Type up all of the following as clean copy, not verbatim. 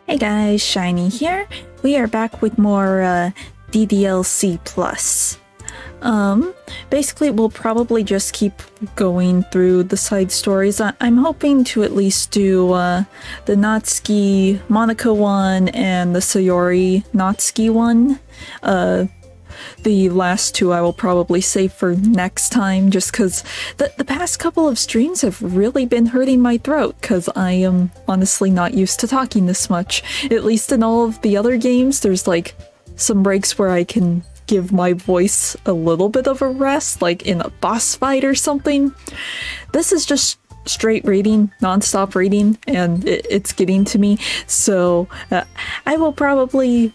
Hey guys, Shiny here. We are back with more DDLC plus. Basically we'll probably just keep going through the side stories. I'm hoping to at least do the Natsuki Monica one and the Sayori Natsuki one. The last two I will probably save for next time, just because the past couple of streams have really been hurting my throat, because I am honestly not used to talking this much. At least in all of the other games, there's like some breaks where I can give my voice a little bit of a rest, like in a boss fight or something. This is just straight reading, non-stop reading, and it's getting to me, so I will probably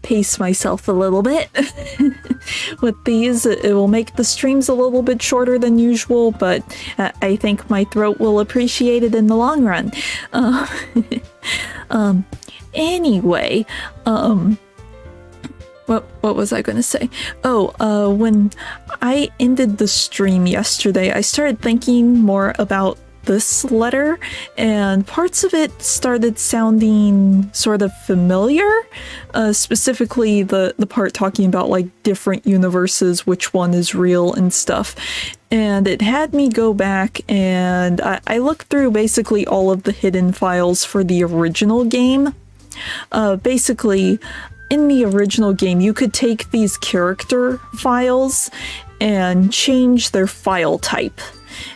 pace myself a little bit with these. It will make the streams a little bit shorter than usual, but I think my throat will appreciate it in the long run. Anyway, what was I gonna say? Oh, when I ended the stream yesterday, I started thinking more about this letter, and parts of it started sounding sort of familiar, specifically the part talking about like different universes, which one is real and stuff. And it had me go back and I looked through basically all of the hidden files for the original game. Basically, in the original game, you could take these character files and change their file type.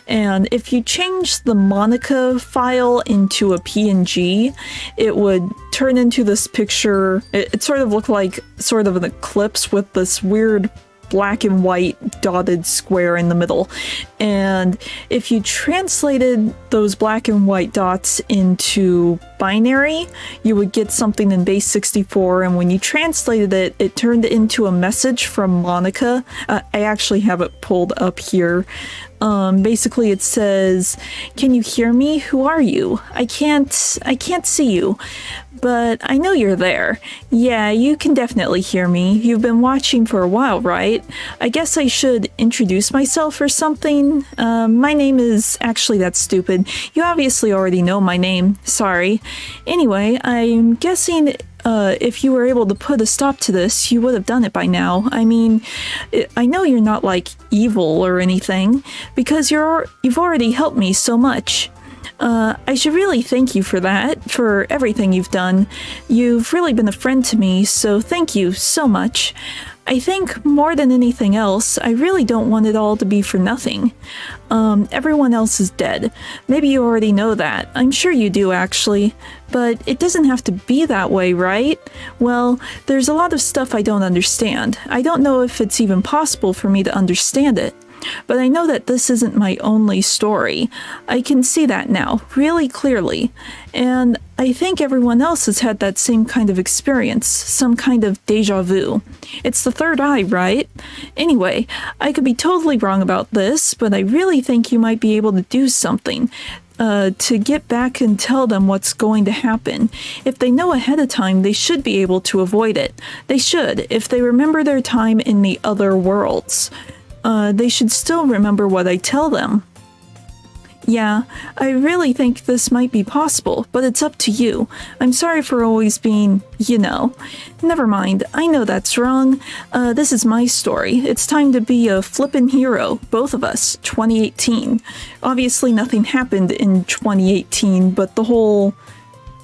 And if you change the Monica file into a PNG, it would turn into this picture. It sort of looked like sort of an eclipse with this weird black and white dotted square in the middle. And if you translated those black and white dots into binary, you would get something in base 64, and when you translated it, it turned into a message from Monica. I actually have it pulled up here. Basically it says, "Can you hear me? Who are you? I can't see you, but I know you're there. Yeah, you can definitely hear me. You've been watching for a while, right? I guess I should introduce myself or something. My name is..." Actually, that's stupid. You obviously already know my name. Sorry. Anyway, I'm guessing if you were able to put a stop to this, you would have done it by now. I mean, I know you're not like evil or anything, because you've already helped me so much. I should really thank you for that, for everything you've done. You've really been a friend to me, so thank you so much. I think more than anything else, I really don't want it all to be for nothing. Everyone else is dead. Maybe you already know that. I'm sure you do, actually. But it doesn't have to be that way, right? Well, there's a lot of stuff I don't understand. I don't know if it's even possible for me to understand it. But I know that this isn't my only story. I can see that now, really clearly. And I think everyone else has had that same kind of experience, some kind of deja vu. It's the third eye, right? Anyway, I could be totally wrong about this, but I really think you might be able to do something to get back and tell them what's going to happen. If they know ahead of time, they should be able to avoid it. They should, if they remember their time in the other worlds. They should still remember what I tell them. Yeah, I really think this might be possible, but it's up to you. I'm sorry for always being, you know. Never mind, I know that's wrong. This is my story. It's time to be a flippin' hero, both of us, 2018. Obviously nothing happened in 2018, but the whole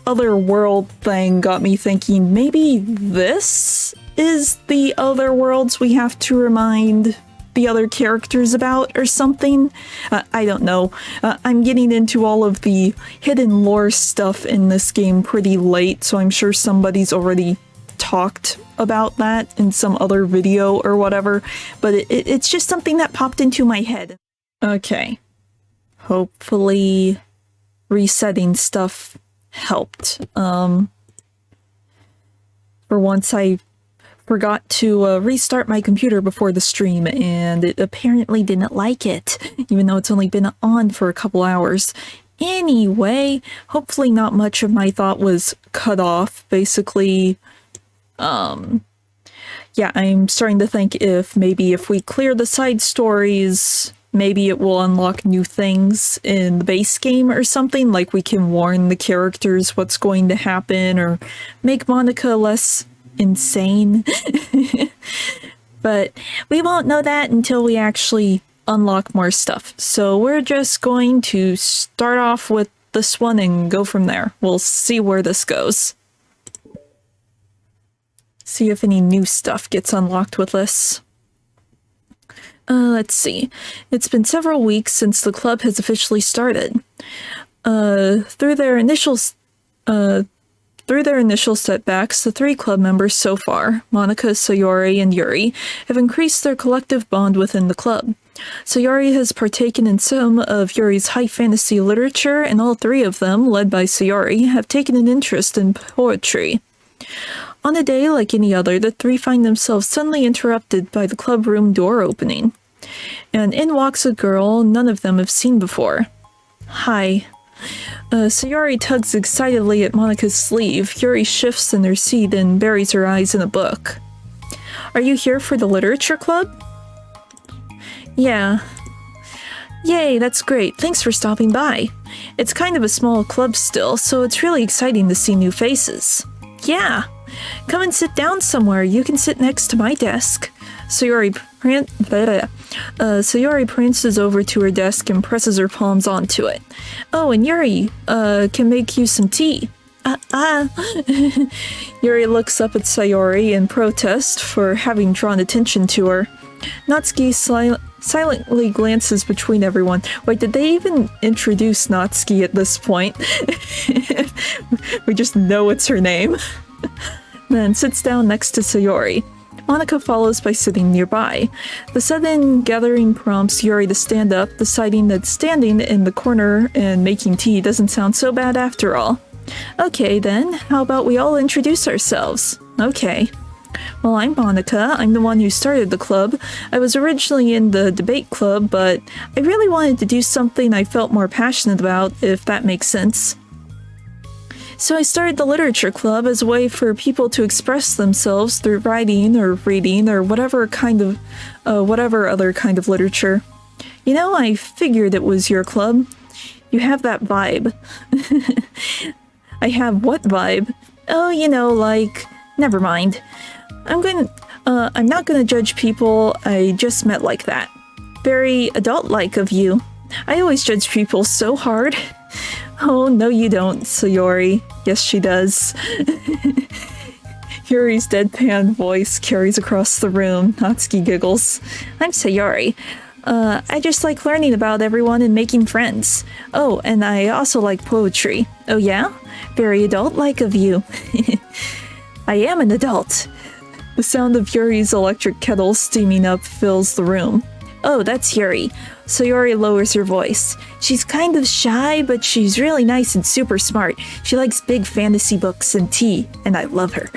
other world thing got me thinking, maybe this is the other worlds we have to remind the other characters about or something. I don't know. I'm getting into all of the hidden lore stuff in this game pretty late, so I'm sure somebody's already talked about that in some other video or whatever, but it's just something that popped into my head. Okay. Hopefully resetting stuff helped. For once I forgot to restart my computer before the stream, and it apparently didn't like it, even though it's only been on for a couple hours. Anyway, hopefully not much of my thought was cut off. Basically, yeah, I'm starting to think if maybe if we clear the side stories maybe it will unlock new things in the base game or something, like we can warn the characters what's going to happen or make Monica less insane. But we won't know that until we actually unlock more stuff. So we're just going to start off with this one and go from there. We'll see where this goes. See if any new stuff gets unlocked with this. Let's see. It's been several weeks since the club has officially started. Through their initial setbacks, the 3 club members so far, Monica, Sayori, and Yuri, have increased their collective bond within the club. Sayori has partaken in some of Yuri's high fantasy literature, and all 3 of them, led by Sayori, have taken an interest in poetry. On a day like any other, the 3 find themselves suddenly interrupted by the club room door opening. And in walks a girl none of them have seen before. Hi. Sayori tugs excitedly at Monica's sleeve. Yuri shifts in her seat and buries her eyes in a book. Are you here for the literature club? Yeah. Yay, that's great. Thanks for stopping by. It's kind of a small club still, so it's really exciting to see new faces. Yeah. Come and sit down somewhere. You can sit next to my desk. Sayori prances over to her desk and presses her palms onto it. Oh, and Yuri, can make you some tea. Yuri looks up at Sayori in protest for having drawn attention to her. Natsuki silently glances between everyone. Wait, did they even introduce Natsuki at this point? We just know it's her name. Then sits down next to Sayori. Monica follows by sitting nearby. The sudden gathering prompts Yuri to stand up, deciding that standing in the corner and making tea doesn't sound so bad after all. Okay then, how about we all introduce ourselves? Okay. Well, I'm Monica. I'm the one who started the club. I was originally in the debate club, but I really wanted to do something I felt more passionate about, if that makes sense. So I started the literature club as a way for people to express themselves through writing or reading or whatever other kind of literature. You know, I figured it was your club. You have that vibe. I have what vibe? Oh, you know, like, never mind. I'm not gonna judge people I just met like that. Very adult-like of you. I always judge people so hard. Oh, no you don't, Sayori. Yes, she does. Yuri's deadpan voice carries across the room. Natsuki giggles. I'm Sayori. I just like learning about everyone and making friends. Oh, and I also like poetry. Oh yeah? Very adult-like of you. I am an adult. The sound of Yuri's electric kettle steaming up fills the room. Oh, that's Yuri. Sayori lowers her voice. She's kind of shy, but she's really nice and super smart. She likes big fantasy books and tea, and I love her.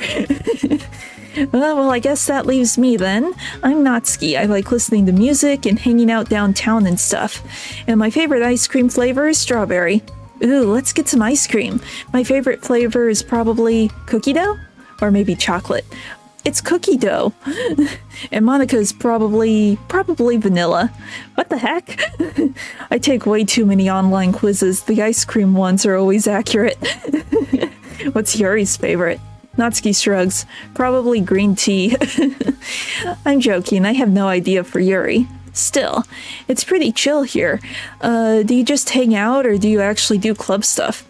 Well, I guess that leaves me then. I'm Natsuki. I like listening to music and hanging out downtown and stuff. And my favorite ice cream flavor is strawberry. Ooh, let's get some ice cream. My favorite flavor is probably cookie dough? Or maybe chocolate. It's cookie dough. And Monica's probably vanilla. What the heck? I take way too many online quizzes. The ice cream ones are always accurate. What's Yuri's favorite? Natsuki shrugs. Probably green tea. I'm joking. I have no idea for Yuri. Still, it's pretty chill here. Do you just hang out or do you actually do club stuff?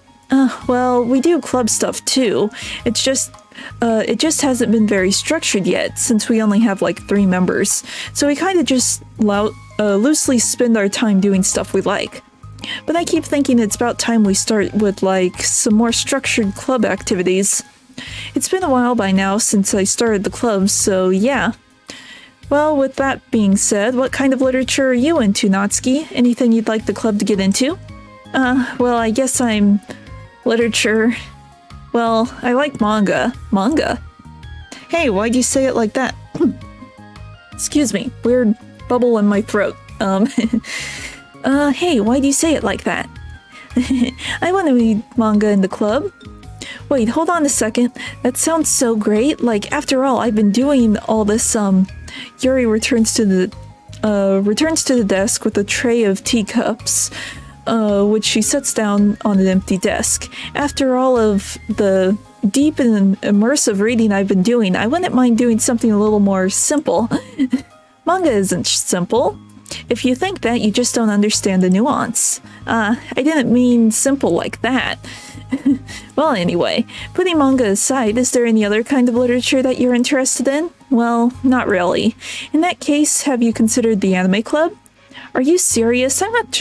Well, we do club stuff too. It just hasn't been very structured yet, since we only have like 3 members. So we kind of just loosely spend our time doing stuff we like. But I keep thinking it's about time we start with like some more structured club activities. It's been a while by now since I started the club, so yeah. Well, with that being said, what kind of literature are you into, Natsuki? Anything you'd like the club to get into? Well, I guess I'm literature. Well, I like manga. Manga? Hey, why'd you say it like that? Excuse me, weird bubble in my throat. Hey, why'd you say it like that? I want to read manga in the club. Wait, hold on a second. That sounds so great. Like, after all, I've been doing all this, Yuri returns to the returns to the desk with a tray of teacups, which she sets down on an empty desk. After all of the deep and immersive reading I've been doing, I wouldn't mind doing something a little more simple. Manga isn't simple. If you think that, you just don't understand the nuance. I didn't mean simple like that. Well, anyway, putting manga aside, is there any other kind of literature that you're interested in? Well, not really. In that case, have you considered the anime club? Are you serious? I'm not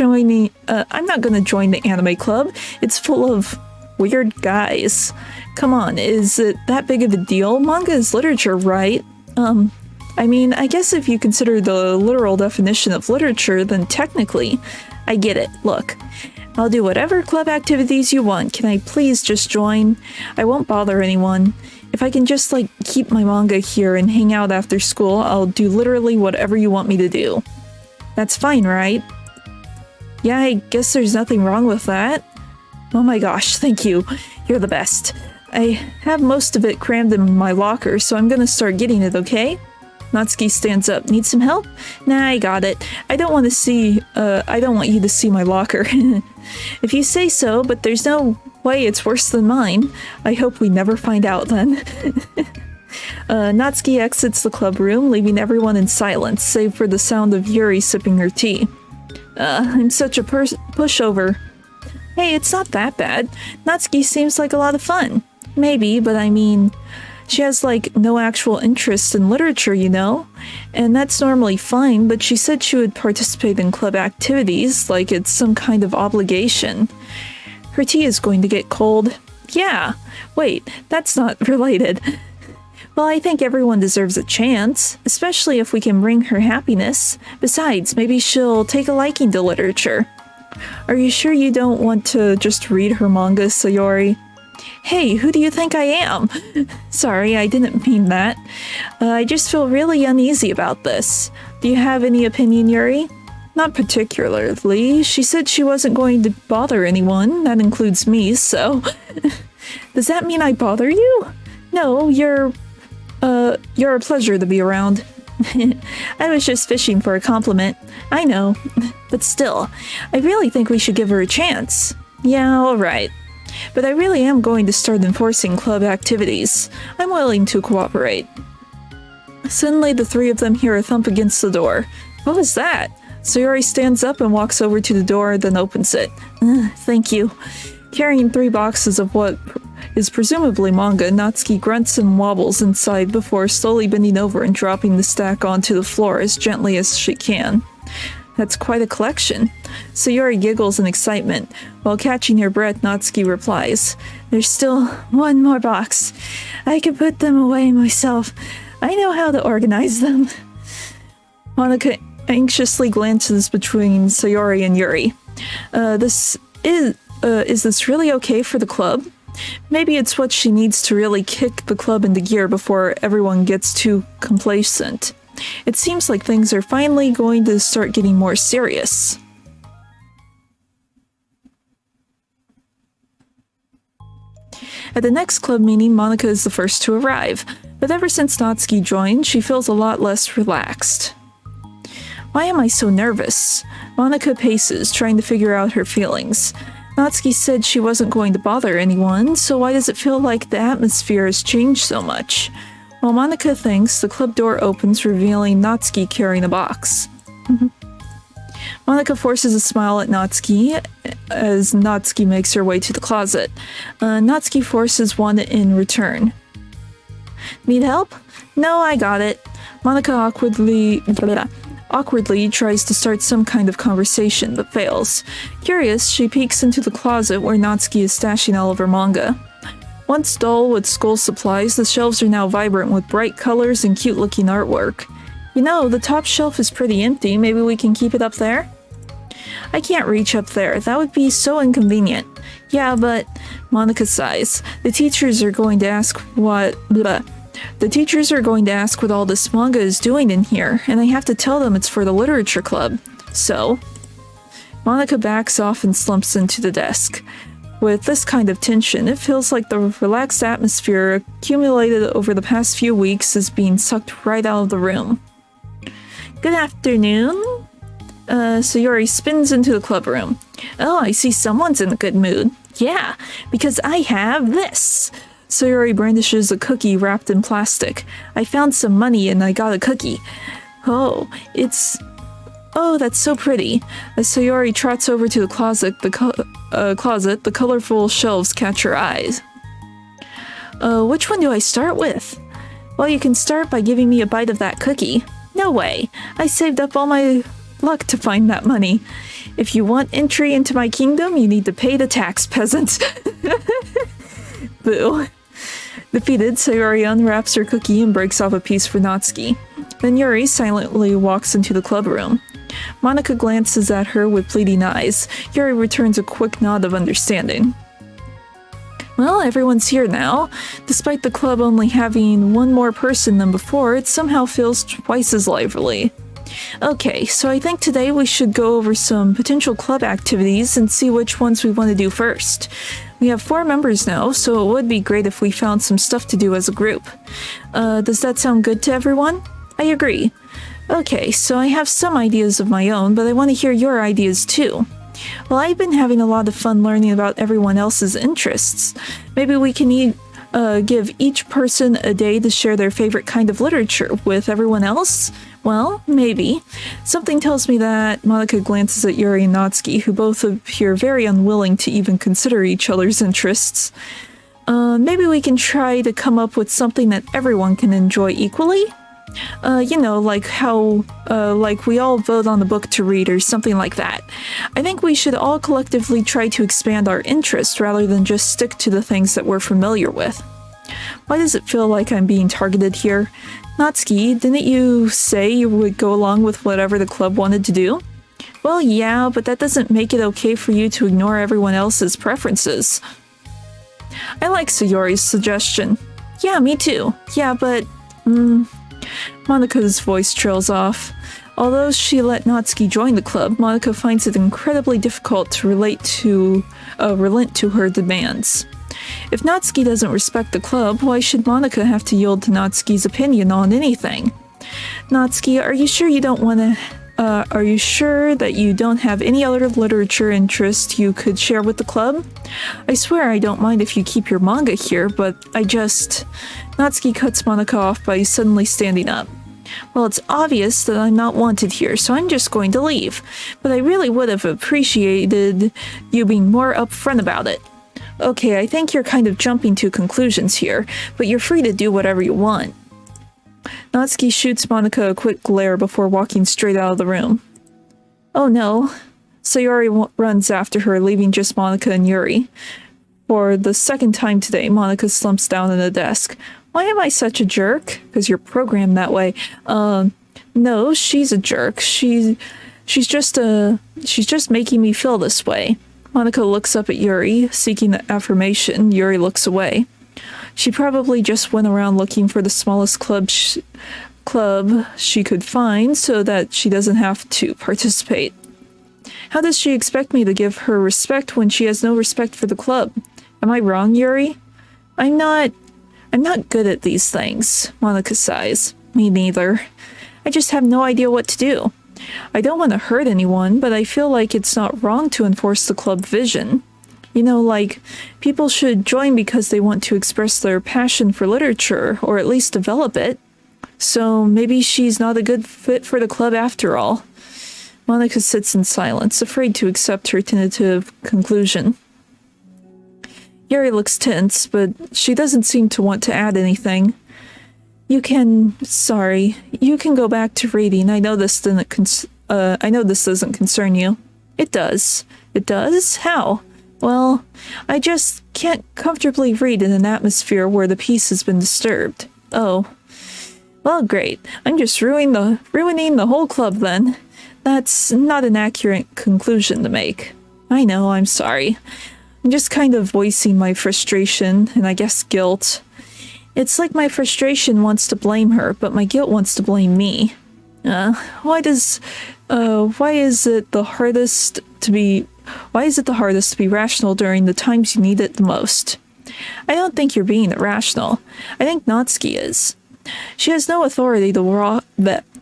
gonna join the anime club. It's full of weird guys. Come on, is it that big of a deal? Manga is literature, right? I mean, I guess if you consider the literal definition of literature, then technically, I get it. Look, I'll do whatever club activities you want. Can I please just join? I won't bother anyone. If I can just, like, keep my manga here and hang out after school, I'll do literally whatever you want me to do. That's fine, right? Yeah, I guess there's nothing wrong with that. Oh my gosh, thank you. You're the best. I have most of it crammed in my locker, so I'm gonna start getting it, okay? Natsuki stands up. Need some help? Nah, I got it. I don't want you to see my locker. If you say so, but there's no way it's worse than mine. I hope we never find out then. Natsuki exits the club room, leaving everyone in silence, save for the sound of Yuri sipping her tea. I'm such a pushover. Hey, it's not that bad. Natsuki seems like a lot of fun. Maybe, but I mean, she has, like, no actual interest in literature, you know? And that's normally fine, but she said she would participate in club activities, like it's some kind of obligation. Her tea is going to get cold. Yeah. Wait, that's not related. Well, I think everyone deserves a chance, especially if we can bring her happiness. Besides, maybe she'll take a liking to literature. Are you sure you don't want to just read her manga, Sayori? Hey, who do you think I am? Sorry, I didn't mean that. I just feel really uneasy about this. Do you have any opinion, Yuri? Not particularly. She said she wasn't going to bother anyone. That includes me, so... Does that mean I bother you? No, you're a pleasure to be around. I was just fishing for a compliment. I know. But still, I really think we should give her a chance. Yeah, alright. But I really am going to start enforcing club activities. I'm willing to cooperate. Suddenly, the three of them hear a thump against the door. What was that? Sayori stands up and walks over to the door, then opens it. Thank you. Carrying 3 boxes of what is presumably manga, Natsuki grunts and wobbles inside before slowly bending over and dropping the stack onto the floor as gently as she can. That's quite a collection. Sayori giggles in excitement. While catching her breath, Natsuki replies, There's still 1 more box. I can put them away myself. I know how to organize them. Monika anxiously glances between Sayori and Yuri. Is this really okay for the club? Maybe it's what she needs to really kick the club into gear before everyone gets too complacent. It seems like things are finally going to start getting more serious. At the next club meeting, Monika is the first to arrive, but ever since Natsuki joined, she feels a lot less relaxed. Why am I so nervous? Monika paces, trying to figure out her feelings. Natsuki said she wasn't going to bother anyone, so why does it feel like the atmosphere has changed so much? While Monika thinks, the club door opens, revealing Natsuki carrying a box. Monika forces a smile at Natsuki as Natsuki makes her way to the closet. Natsuki forces one in return. Need help? No, I got it. Monika awkwardly tries to start some kind of conversation, but fails. Curious, she peeks into the closet where Natsuki is stashing all of her manga. Once dull with school supplies, the shelves are now vibrant with bright colors and cute-looking artwork. You know, the top shelf is pretty empty. Maybe we can keep it up there? I can't reach up there. That would be so inconvenient. Yeah, but... Monika sighs. The teachers are going to ask what all this manga is doing in here, and I have to tell them it's for the literature club. So... Monika backs off and slumps into the desk. With this kind of tension, it feels like the relaxed atmosphere accumulated over the past few weeks is being sucked right out of the room. Good afternoon. Sayori spins into the club room. Oh, I see someone's in a good mood. Yeah, because I have this. Sayori brandishes a cookie wrapped in plastic. I found some money and I got a cookie. Oh, that's so pretty. As Sayori trots over to the closet, the colorful shelves catch her eyes. Which one do I start with? Well, you can start by giving me a bite of that cookie. No way. I saved up all my luck to find that money. If you want entry into my kingdom, you need to pay the tax, peasant. Boo. Defeated, Sayori unwraps her cookie and breaks off a piece for Natsuki. Then Yuri silently walks into the club room. Monica glances at her with pleading eyes. Yuri returns a quick nod of understanding. Well, everyone's here now. Despite the club only having one more person than before, it somehow feels twice as lively. Okay, so I think today we should go over some potential club activities and see which ones we want to do first. We have 4 members now, so it would be great if we found some stuff to do as a group. Does that sound good to everyone? I agree. Okay, so I have some ideas of my own, but I want to hear your ideas too. Well, I've been having a lot of fun learning about everyone else's interests. Maybe we can give each person a day to share their favorite kind of literature with everyone else? Well, maybe. Something tells me that Monica glances at Yuri and Natsuki, who both appear very unwilling to even consider each other's interests. Maybe we can try to come up with something that everyone can enjoy equally? Like how, we all vote on the book to read or something like that. I think we should all collectively try to expand our interests rather than just stick to the things that we're familiar with. Why does it feel like I'm being targeted here? Natsuki, didn't you say you would go along with whatever the club wanted to do? Well, yeah, but that doesn't make it okay for you to ignore everyone else's preferences. I like Sayori's suggestion. Yeah, me too. Yeah, but, Monica's voice trails off. Although she let Natsuki join the club, Monica finds it incredibly difficult to relent to her demands. If Natsuki doesn't respect the club, why should Monica have to yield to Natsuki's opinion on anything? Natsuki, are you sure that you don't have any other literature interest you could share with the club? I swear I don't mind if you keep your manga here, but Natsuki cuts Monica off by suddenly standing up. Well, it's obvious that I'm not wanted here, so I'm just going to leave. But I really would have appreciated you being more upfront about it. Okay, I think you're kind of jumping to conclusions here, but you're free to do whatever you want. Natsuki shoots Monica a quick glare before walking straight out of the room. Oh no. Sayori runs after her, leaving just Monica and Yuri. For the second time today, Monica slumps down at a desk. Why am I such a jerk? Because you're programmed that way. No, she's a jerk. She's just making me feel this way. Monica looks up at Yuri, seeking affirmation. Yuri looks away. She probably just went around looking for the smallest club she could find so that she doesn't have to participate. How does she expect me to give her respect when she has no respect for the club? Am I wrong, Yuri? I'm not good at these things, Monica sighs. Me neither. I just have no idea what to do. I don't want to hurt anyone, but I feel like it's not wrong to enforce the club vision. People should join because they want to express their passion for literature, or at least develop it. So maybe she's not a good fit for the club after all. Monica sits in silence, afraid to accept her tentative conclusion. Yuri looks tense, but she doesn't seem to want to add anything. You can go back to reading. I know this doesn't concern you. It does. It does? How? Well, I just can't comfortably read in an atmosphere where the peace has been disturbed. Oh. Well, great. I'm just ruining the whole club then. That's not an accurate conclusion to make. I know, I'm sorry. I'm just kind of voicing my frustration, and I guess guilt. It's like my frustration wants to blame her, but my guilt wants to blame me. Why is it the hardest to be rational during the times you need it the most? I don't think you're being irrational. I think Natsuki is. She has no authority to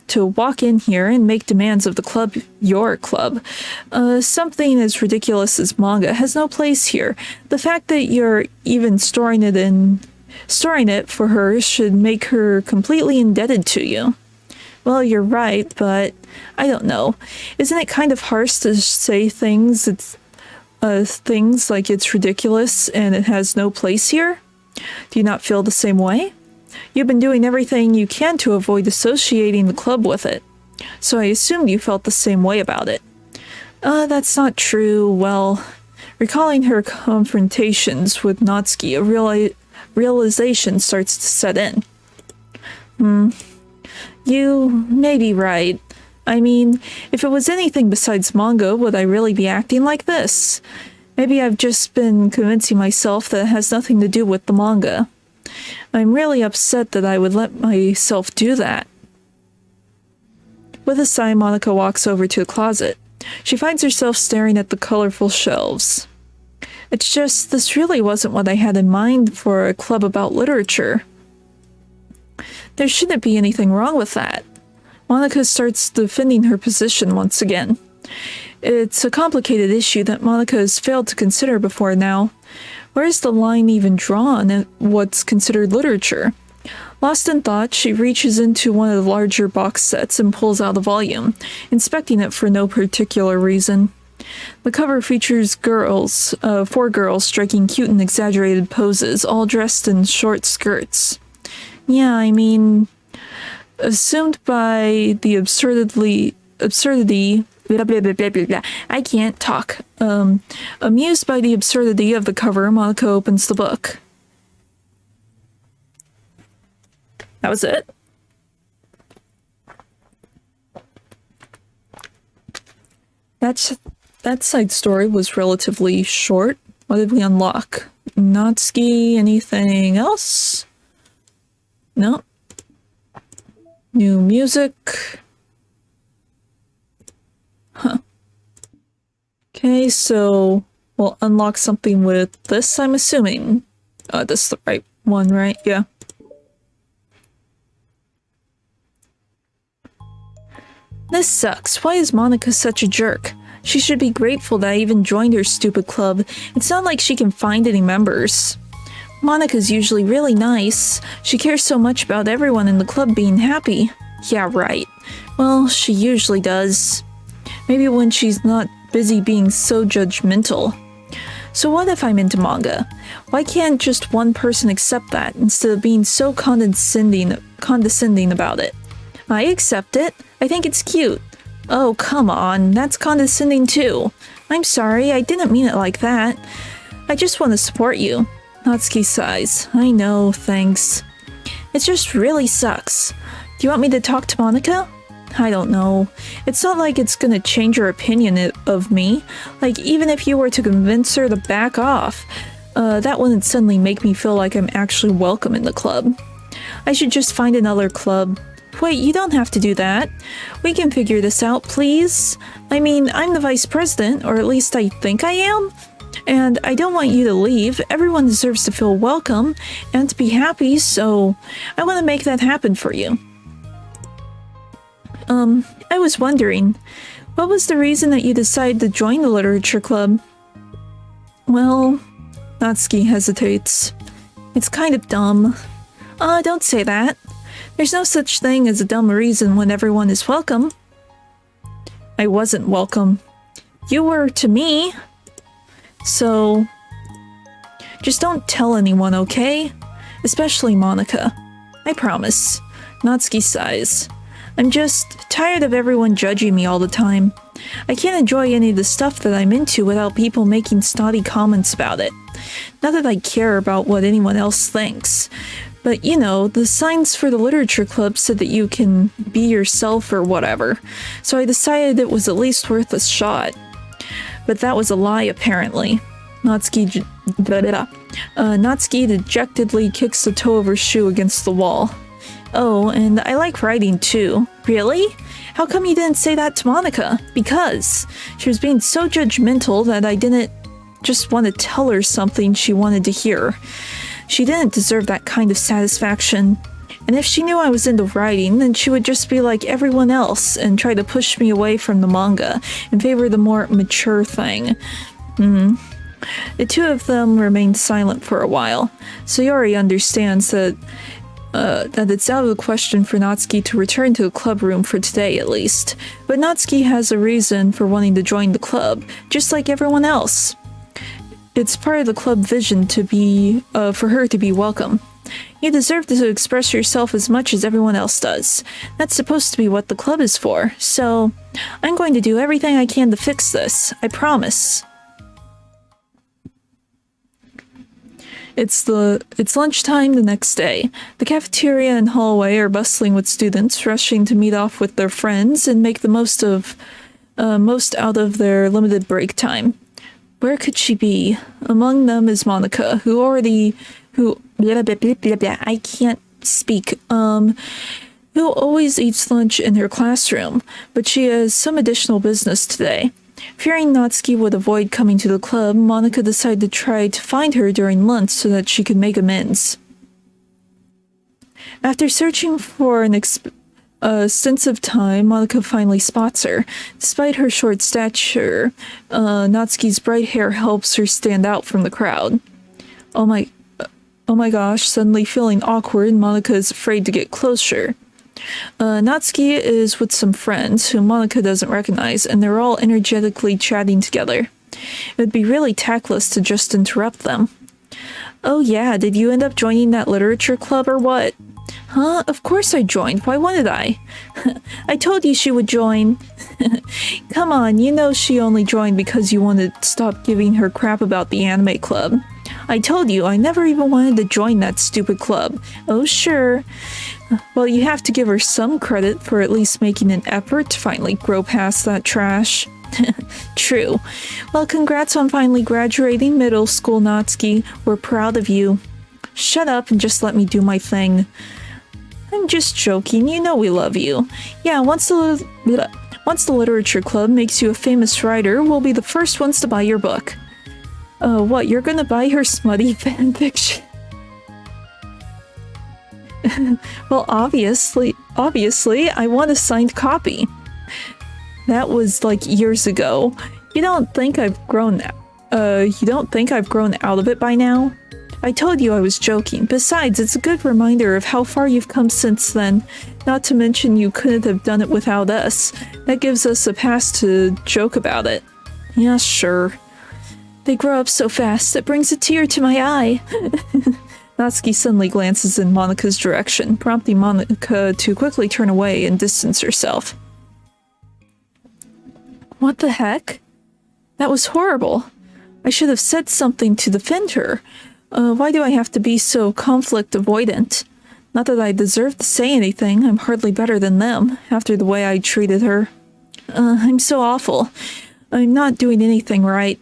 to walk in here and make demands of the club, your club. Something as ridiculous as manga has no place here. The fact that you're even storing it for her should make her completely indebted to you. Well, you're right, but I don't know. Isn't it kind of harsh to say things like it's ridiculous and it has no place here? Do you not feel the same way? You've been doing everything you can to avoid associating the club with it, so I assumed you felt the same way about it. That's not true. Well, recalling her confrontations with Natsuki, a realization starts to set in. You may be right. I mean, if it was anything besides manga, would I really be acting like this? Maybe I've just been convincing myself that it has nothing to do with the manga. I'm really upset that I would let myself do that. With a sigh, Monica walks over to the closet. She finds herself staring at the colorful shelves. It's just, this really wasn't what I had in mind for a club about literature. There shouldn't be anything wrong with that. Monica starts defending her position once again. It's a complicated issue that Monica has failed to consider before now. Where is the line even drawn at what's considered literature? Lost in thought, she reaches into one of the larger box sets and pulls out a volume, inspecting it for no particular reason. The cover features four girls striking cute and exaggerated poses, all dressed in short skirts. Yeah, I mean, assumed by the absurdity, blah, blah, blah, blah, blah, blah. I can't talk. Amused by the absurdity of the cover, Monica opens the book. That was it? That side story was relatively short. What did we unlock? Natsuki, anything else? No. New music. Huh. Okay, so we'll unlock something with this, I'm assuming. This is the right one, right? Yeah. This sucks. Why is Monica such a jerk? She should be grateful that I even joined her stupid club. It's not like she can find any members. Monica's usually really nice. She cares so much about everyone in the club being happy. Yeah, right. Well, she usually does. Maybe when she's not busy being so judgmental. So what if I'm into manga? Why can't just one person accept that instead of being so condescending about it? I accept it. I think it's cute. Oh, come on. That's condescending too. I'm sorry. I didn't mean it like that. I just want to support you. Natsuki sighs. I know, thanks. It just really sucks. Do you want me to talk to Monica? I don't know. It's not like it's gonna change her opinion of me. Like, even if you were to convince her to back off, that wouldn't suddenly make me feel like I'm actually welcome in the club. I should just find another club. Wait, you don't have to do that. We can figure this out, please. I mean, I'm the vice president, or at least I think I am. And I don't want you to leave. Everyone deserves to feel welcome and to be happy, so I want to make that happen for you. I was wondering, what was the reason that you decided to join the literature club? Well, Natsuki hesitates. It's kind of dumb. Don't say that. There's no such thing as a dumb reason when everyone is welcome. I wasn't welcome. You were to me. So, just don't tell anyone, okay? Especially Monica. I promise. Natsuki sighs. I'm just tired of everyone judging me all the time. I can't enjoy any of the stuff that I'm into without people making snotty comments about it. Not that I care about what anyone else thinks. But, you know, the signs for the literature club said that you can be yourself or whatever. So I decided it was at least worth a shot. But that was a lie, apparently. Natsuki dejectedly kicks the toe of her shoe against the wall. Oh, and I like writing too. Really? How come you didn't say that to Monica? Because she was being so judgmental that I didn't just want to tell her something she wanted to hear. She didn't deserve that kind of satisfaction. And if she knew I was into writing, then she would just be like everyone else and try to push me away from the manga and favor the more mature thing. The two of them remained silent for a while. Sayori understands that it's out of the question for Natsuki to return to the club room for today at least. But Natsuki has a reason for wanting to join the club, just like everyone else. It's part of the club vision to be, for her to be welcome. You deserve to express yourself as much as everyone else does. That's supposed to be what the club is for, so I'm going to do everything I can to fix this. I promise. It's lunchtime the next day. The cafeteria and hallway are bustling with students rushing to meet off with their friends and make the most out of their limited break time. Where could she be? Among them is Monica, I can't speak, who always eats lunch in her classroom, but she has some additional business today. Fearing Natsuki would avoid coming to the club, Monica decided to try to find her during lunch so that she could make amends. After searching for an extensive time, Monica finally spots her. Despite her short stature, Natsuki's bright hair helps her stand out from the crowd. Oh my gosh, suddenly feeling awkward, Monica is afraid to get closer. Natsuki is with some friends whom Monica doesn't recognize, and they're all energetically chatting together. It would be really tactless to just interrupt them. Oh yeah, did you end up joining that literature club or what? Huh? Of course I joined. Why wouldn't I? I told you she would join. Come on, you know she only joined because you wanted to stop giving her crap about the anime club. I told you, I never even wanted to join that stupid club. Oh, sure. Well, you have to give her some credit for at least making an effort to finally grow past that trash. True. Well, congrats on finally graduating middle school, Natsuki. We're proud of you. Shut up and just let me do my thing. I'm just joking, you know we love you. Yeah, once the literature club makes you a famous writer, we'll be the first ones to buy your book. What, you're gonna buy her smutty fanfiction? Well, obviously, I want a signed copy. That was like years ago. You don't think I've grown out of it by now? I told you I was joking. Besides, it's a good reminder of how far you've come since then. Not to mention you couldn't have done it without us. That gives us a pass to joke about it. Yeah, sure. They grow up so fast, it brings a tear to my eye. Natsuki suddenly glances in Monika's direction, prompting Monika to quickly turn away and distance herself. What the heck? That was horrible. I should have said something to defend her. Why do I have to be so conflict avoidant? Not that I deserve to say anything, I'm hardly better than them, after the way I treated her. I'm so awful. I'm not doing anything right.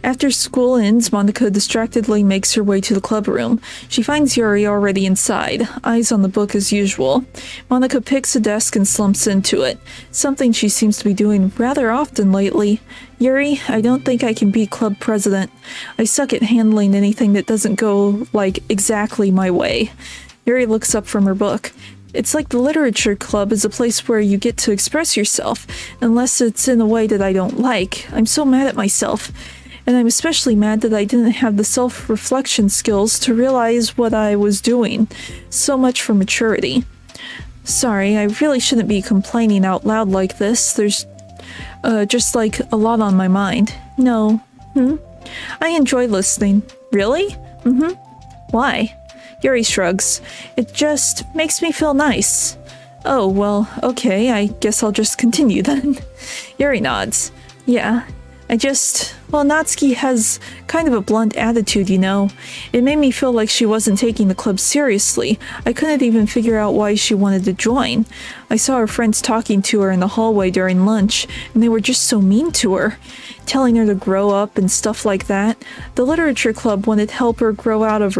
After school ends, Monika distractedly makes her way to the club room. She finds Yuri already inside, eyes on the book as usual. Monika picks a desk and slumps into it, something she seems to be doing rather often lately. Yuri, I don't think I can be club president. I suck at handling anything that doesn't go, like, exactly my way. Yuri looks up from her book. It's like the literature club is a place where you get to express yourself, unless it's in a way that I don't like. I'm so mad at myself. And I'm especially mad that I didn't have the self-reflection skills to realize what I was doing. So much for maturity. Sorry, I really shouldn't be complaining out loud like this. There's just like a lot on my mind. No. I enjoy listening. Really? Why? Yuri shrugs. It just makes me feel nice. Oh, well, okay, I guess I'll just continue then. Yuri nods. Yeah. Natsuki has kind of a blunt attitude, you know. It made me feel like she wasn't taking the club seriously. I couldn't even figure out why she wanted to join. I saw her friends talking to her in the hallway during lunch, and they were just so mean to her, telling her to grow up and stuff like that. The literature club wanted to help her grow out of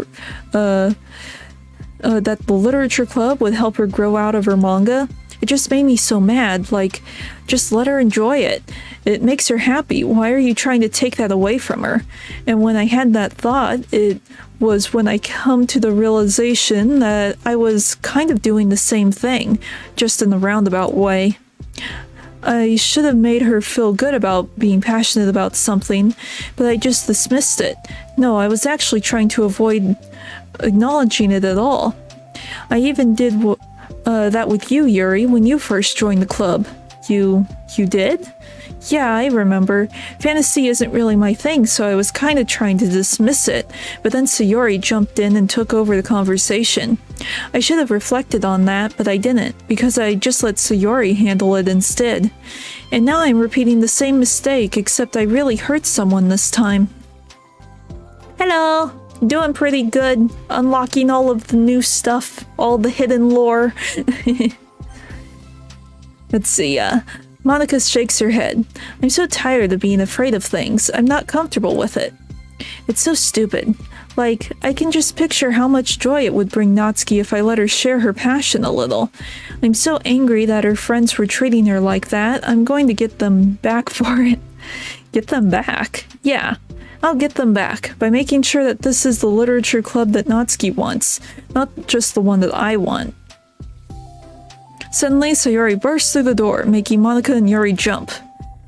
her manga. It just made me so mad, like, just let her enjoy it. It makes her happy. Why are you trying to take that away from her? And when I had that thought, it was when I come to the realization that I was kind of doing the same thing, just in a roundabout way. I should have made her feel good about being passionate about something, but I just dismissed it. No, I was actually trying to avoid acknowledging it at all. I even did that with you, Yuri, when you first joined the club. You did? Yeah, I remember. Fantasy isn't really my thing, so I was kind of trying to dismiss it, but then Sayori jumped in and took over the conversation. I should have reflected on that, but I didn't, because I just let Sayori handle it instead. And now I'm repeating the same mistake, except I really hurt someone this time. Hello! Doing pretty good. Unlocking all of the new stuff, all the hidden lore. Let's see, Monica shakes her head. I'm so tired of being afraid of things. I'm not comfortable with it. It's so stupid. Like, I can just picture how much joy it would bring Natsuki if I let her share her passion a little. I'm so angry that her friends were treating her like that. I'm going to get them back for it. Get them back? Yeah. I'll get them back by making sure that this is the literature club that Natsuki wants, not just the one that I want. Suddenly, Sayori bursts through the door, making Monica and Yuri jump.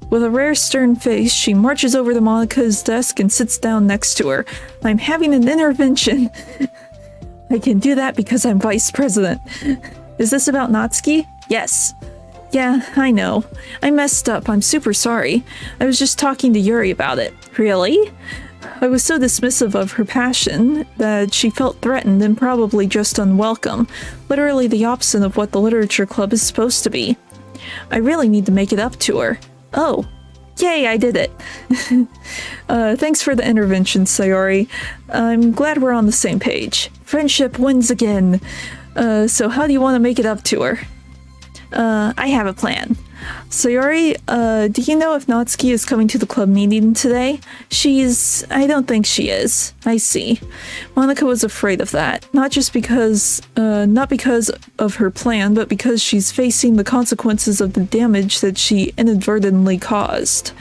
With a rare stern face, she marches over to Monica's desk and sits down next to her. I'm having an intervention. I can do that because I'm vice president. Is this about Natsuki? Yes. Yeah, I know. I messed up. I'm super sorry. I was just talking to Yuri about it. Really? I was so dismissive of her passion that she felt threatened and probably just unwelcome. Literally the opposite of what the literature club is supposed to be. I really need to make it up to her. Oh. Yay, I did it. Thanks for the intervention, Sayori. I'm glad we're on the same page. Friendship wins again. So how do you want to make it up to her? I have a plan. Sayori, do you know if Natsuki is coming to the club meeting today? I don't think she is. I see. Monica was afraid of that. Not because of her plan, but because she's facing the consequences of the damage that she inadvertently caused.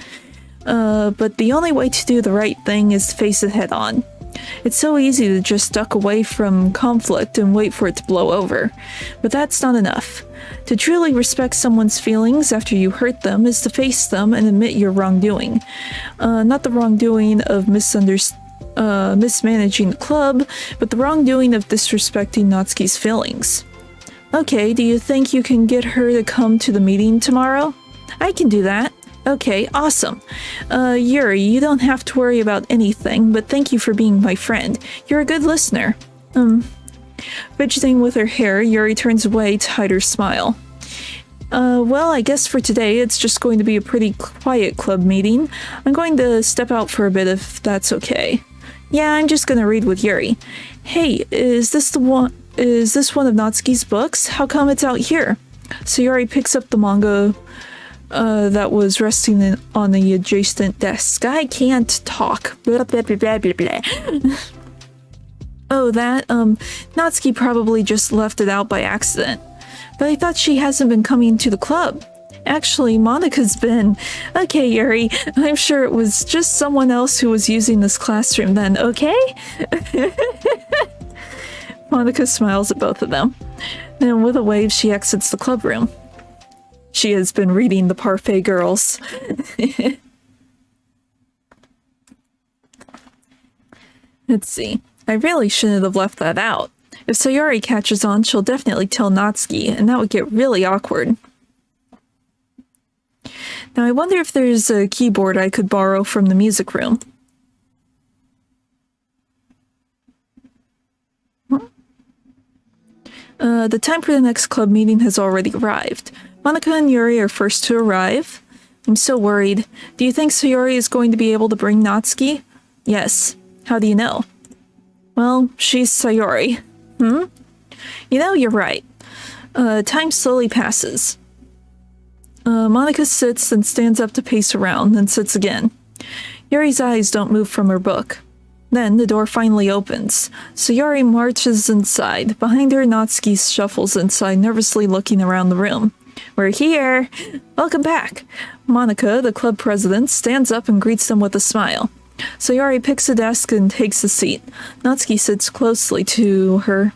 But the only way to do the right thing is to face it head on. It's so easy to just duck away from conflict and wait for it to blow over. But that's not enough. To truly respect someone's feelings after you hurt them is to face them and admit your wrongdoing. Not the wrongdoing of mismanaging the club, but the wrongdoing of disrespecting Natsuki's feelings. Okay, do you think you can get her to come to the meeting tomorrow? I can do that. Okay, awesome. Yuri, you don't have to worry about anything, but thank you for being my friend. You're a good listener. Fidgeting with her hair, Yuri turns away to hide her smile. Well, I guess for today it's just going to be a pretty quiet club meeting. I'm going to step out for a bit if that's okay. Yeah, I'm just gonna read with Yuri. Hey, is this one of Natsuki's books? How come it's out here? So Yuri picks up the manga that was resting on the adjacent desk. I can't talk. Blah, blah, blah, blah, blah, blah. Oh, that, Natsuki probably just left it out by accident. But I thought she hasn't been coming to the club. Actually, Monica's been. Okay, Yuri, I'm sure it was just someone else who was using this classroom then, okay? Monica smiles at both of them. And with a wave, she exits the club room. She has been reading the Parfait Girls. Let's see. I really shouldn't have left that out. If Sayori catches on, she'll definitely tell Natsuki, and that would get really awkward. Now I wonder if there's a keyboard I could borrow from the music room. The time for the next club meeting has already arrived. Monica and Yuri are first to arrive. I'm so worried. Do you think Sayori is going to be able to bring Natsuki? Yes. How do you know? Well, she's Sayori. You know, you're right. Time slowly passes. Monica sits and stands up to pace around, then sits again. Yuri's eyes don't move from her book. Then the door finally opens. Sayori marches inside. Behind her, Natsuki shuffles inside, nervously looking around the room. We're here! Welcome back! Monica, the club president, stands up and greets them with a smile. Sayori picks a desk and takes a seat. Natsuki sits closely to her.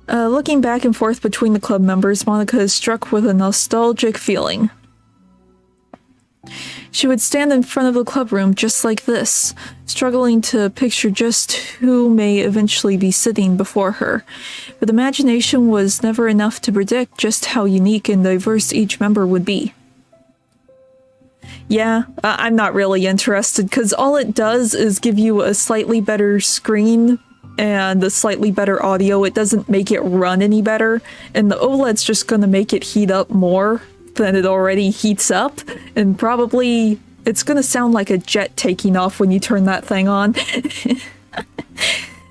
Looking back and forth between the club members, Monica is struck with a nostalgic feeling. She would stand in front of the club room just like this, struggling to picture just who may eventually be sitting before her. But imagination was never enough to predict just how unique and diverse each member would be. Yeah, I'm not really interested, because all it does is give you a slightly better screen and a slightly better audio. It doesn't make it run any better, and the OLED's just gonna make it heat up more than it already heats up, and probably it's gonna sound like a jet taking off when you turn that thing on.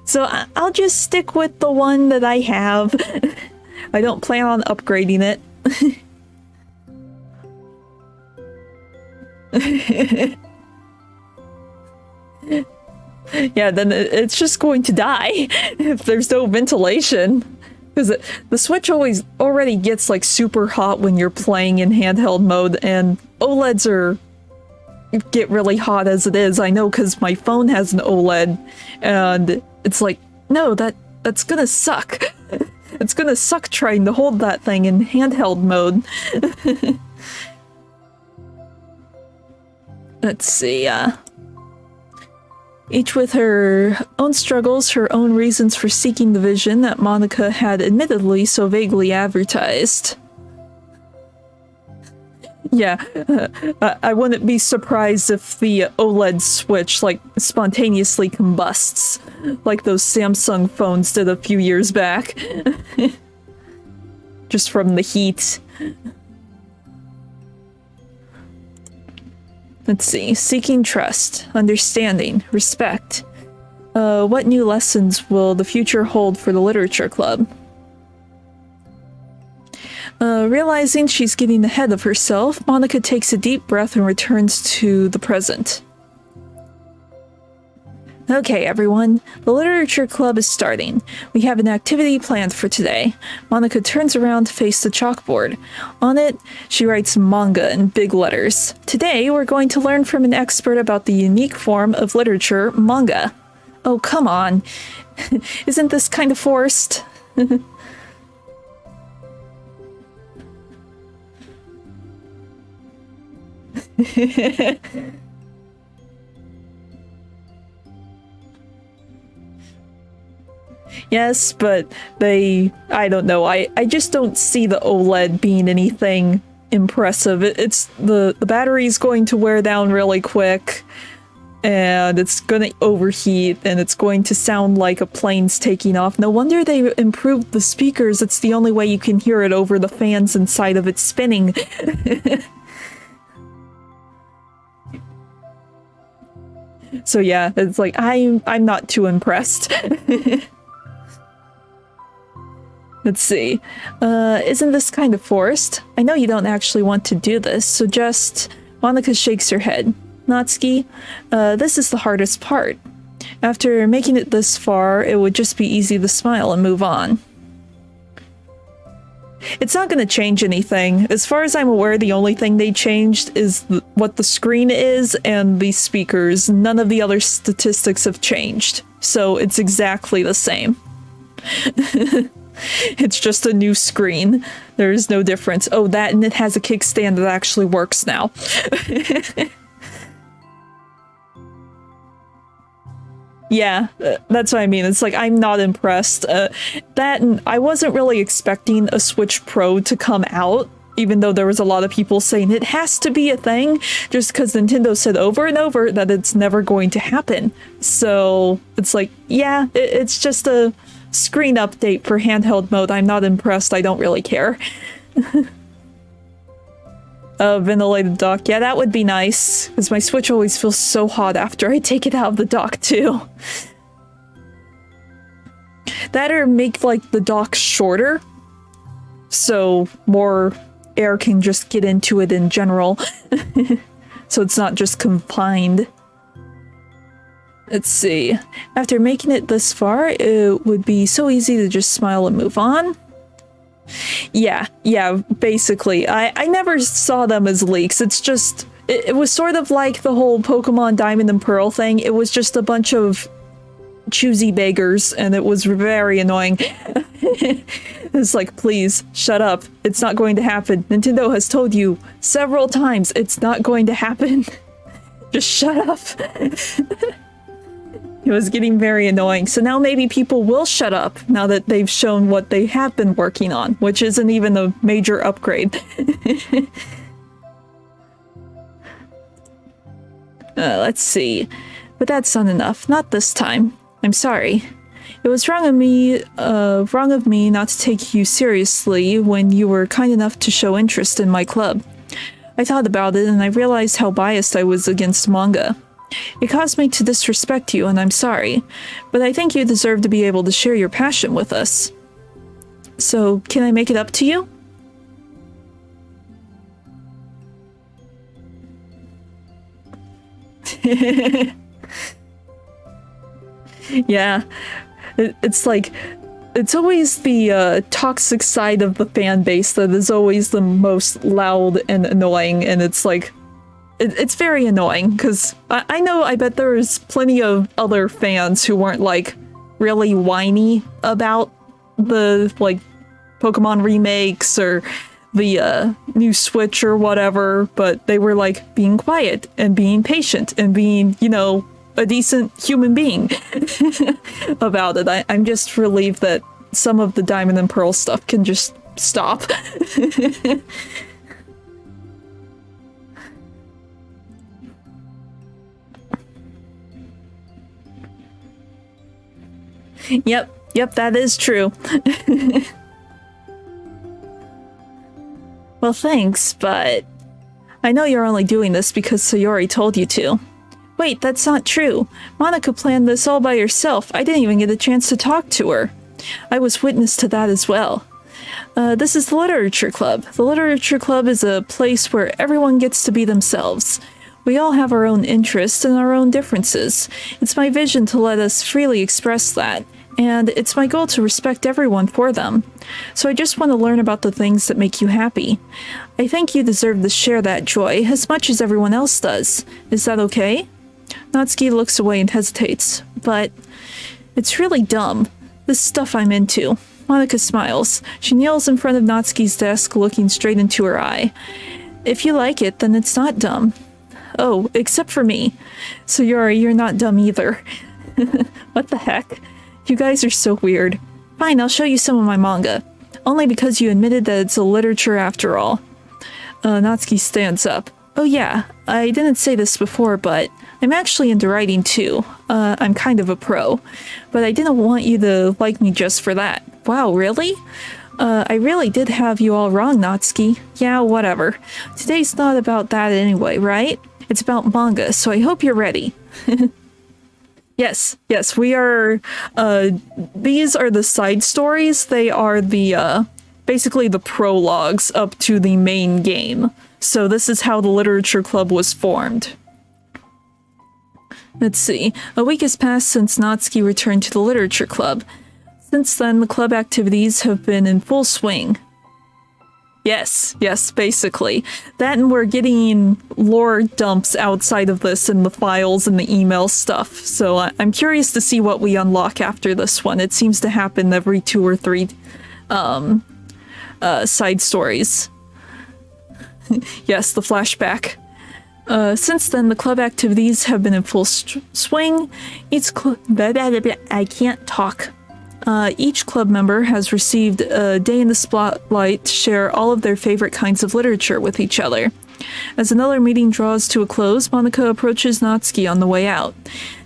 So I'll just stick with the one that I have. I don't plan on upgrading it. Yeah, then it's just going to die if there's no ventilation. Because the Switch already gets like super hot when you're playing in handheld mode, and OLEDs get really hot as it is. I know, because my phone has an OLED, and it's like, no, that's gonna suck. It's gonna suck trying to hold that thing in handheld mode. Let's see, each with her own struggles, her own reasons for seeking the vision that Monica had admittedly so vaguely advertised. Yeah, I wouldn't be surprised if the OLED Switch, like, spontaneously combusts, like those Samsung phones did a few years back. Just from the heat. Let's see. Seeking trust, understanding, respect. What new lessons will the future hold for the literature club? Realizing she's getting ahead of herself, Monica takes a deep breath and returns to the present. Okay, everyone. The literature club is starting. We have an activity planned for today. Monica turns around to face the chalkboard. On it, she writes manga in big letters. Today, we're going to learn from an expert about the unique form of literature, manga. Oh, come on. Isn't this kind of forced? Yes, but I don't know, I just don't see the OLED being anything impressive. It's the battery's going to wear down really quick, and it's gonna overheat, and it's going to sound like a plane's taking off. No wonder they improved the speakers. It's the only way you can hear it over the fans inside of it spinning. So yeah, it's like, I'm not too impressed. Let's see. Isn't this kind of forced? I know you don't actually want to do this, so just... Monica shakes her head. Natsuki, this is the hardest part. After making it this far, it would just be easy to smile and move on. It's not going to change anything. As far as I'm aware, the only thing they changed is what the screen is and the speakers. None of the other statistics have changed. So it's exactly the same. It's just a new screen. There is no difference. Oh, that, and it has a kickstand that actually works now. Yeah, that's what I mean. It's like, I'm not impressed. That, and I wasn't really expecting a Switch Pro to come out, even though there was a lot of people saying it has to be a thing, just because Nintendo said over and over that it's never going to happen. So it's like, yeah, it's just a screen update for handheld mode. I'm not impressed. I don't really care. A ventilated dock. Yeah, that would be nice, because my Switch always feels so hot after I take it out of the dock, too. That, or make, like, the dock shorter, so more air can just get into it in general. So it's not just confined. Let's see. After making it this far, it would be so easy to just smile and move on. Yeah, basically. I never saw them as leaks. It's just, it was sort of like the whole Pokemon Diamond and Pearl thing. It was just a bunch of choosy beggars, and it was very annoying. It's like, please, shut up. It's not going to happen. Nintendo has told you several times it's not going to happen. Just shut up. It was getting very annoying. So now maybe people will shut up now that they've shown what they have been working on, which isn't even a major upgrade. Let's see. But that's not enough. Not this time. I'm sorry. It was wrong of me not to take you seriously when you were kind enough to show interest in my club. I thought about it and I realized how biased I was against manga. It caused me to disrespect you, and I'm sorry, but I think you deserve to be able to share your passion with us. So, can I make it up to you? Yeah, it's like, it's always the toxic side of the fan base that is always the most loud and annoying, and it's like, it's very annoying, because I bet there's plenty of other fans who weren't, like, really whiny about the, like, Pokemon remakes or the new Switch or whatever, but they were, like, being quiet and being patient and being, you know, a decent human being about it. I'm just relieved that some of the Diamond and Pearl stuff can just stop. Yep, that is true. Well, thanks, but I know you're only doing this because Sayori told you to. Wait, that's not true. Monica planned this all by herself. I didn't even get a chance to talk to her. I was witness to that as well. This is the Literature Club. The Literature Club is a place where everyone gets to be themselves. We all have our own interests and our own differences. It's my vision to let us freely express that, and it's my goal to respect everyone for them. So I just want to learn about the things that make you happy. I think you deserve to share that joy as much as everyone else does. Is that okay? Natsuki looks away and hesitates, but it's really dumb. This stuff I'm into. Monica smiles. She kneels in front of Natsuki's desk, looking straight into her eye. If you like it, then it's not dumb. Oh, except for me. Sayori, you're not dumb either. What the heck? You guys are so weird. Fine, I'll show you some of my manga. Only because you admitted that it's a literature after all. Natsuki stands up. Oh yeah, I didn't say this before, but I'm actually into writing too. I'm kind of a pro. But I didn't want you to like me just for that. Wow, really? I really did have you all wrong, Natsuki. Yeah, whatever. Today's not about that anyway, right? It's about manga, so I hope you're ready. Yes, we are, these are the side stories. They are the, basically the prologues up to the main game. So this is how the Literature Club was formed. Let's see. A week has passed since Natsuki returned to the Literature Club. Since then, the club activities have been in full swing. Yes, basically. That, and we're getting lore dumps outside of this in the files and the email stuff. So I'm curious to see what we unlock after this one. It seems to happen every 2 or 3 side stories. Yes, the flashback. Since then, the club activities have been in full swing. I can't talk. Each club member has received a day in the spotlight to share all of their favorite kinds of literature with each other. As another meeting draws to a close, Monica approaches Natsuki on the way out.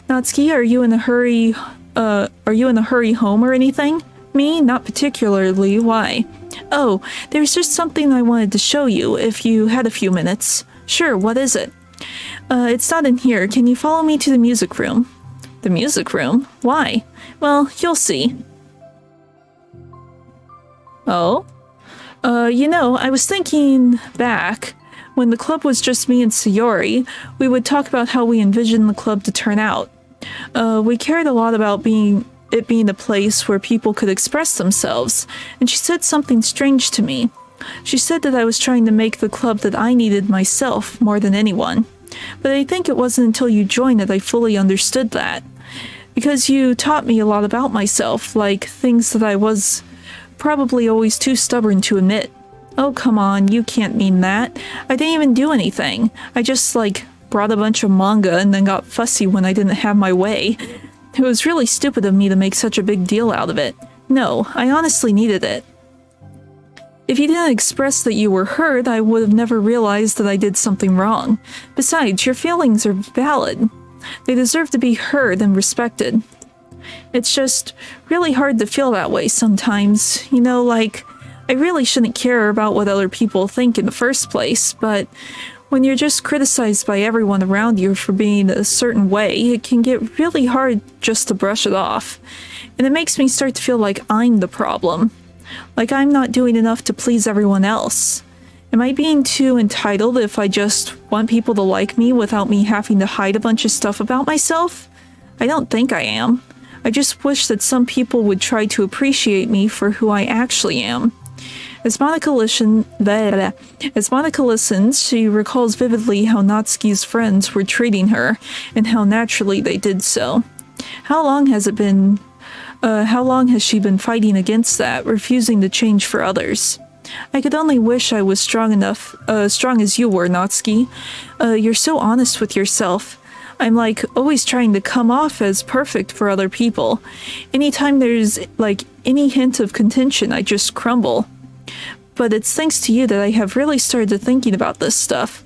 Natsuki, are you in a hurry? Home or anything? Me? Not particularly. Why? Oh, there's just something I wanted to show you, if you had a few minutes. Sure, what is it? It's not in here. Can you follow me to the music room? The music room? Why? Well, you'll see. Oh? I was thinking back, when the club was just me and Sayori, we would talk about how we envisioned the club to turn out. We cared a lot about being it being a place where people could express themselves, and she said something strange to me. She said that I was trying to make the club that I needed myself more than anyone. But I think it wasn't until you joined that I fully understood that. Because you taught me a lot about myself, like things that I was probably always too stubborn to admit. Oh, come on, you can't mean that. I didn't even do anything. I just, brought a bunch of manga and then got fussy when I didn't have my way. It was really stupid of me to make such a big deal out of it. No, I honestly needed it. If you didn't express that you were hurt, I would have never realized that I did something wrong. Besides, your feelings are valid. They deserve to be heard and respected. It's just really hard to feel that way sometimes. You know, I really shouldn't care about what other people think in the first place, but when you're just criticized by everyone around you for being a certain way, it can get really hard just to brush it off. And it makes me start to feel like I'm the problem. Like I'm not doing enough to please everyone else. Am I being too entitled if I just want people to like me without me having to hide a bunch of stuff about myself? I don't think I am. I just wish that some people would try to appreciate me for who I actually am. As Monica listens, she recalls vividly how Natsuki's friends were treating her, and how naturally they did so. How long has she been fighting against that, refusing to change for others? I could only wish I was strong as you were, Natsuki. You're so honest with yourself. I'm always trying to come off as perfect for other people. Anytime there's any hint of contention, I just crumble. But it's thanks to you that I have really started to thinking about this stuff.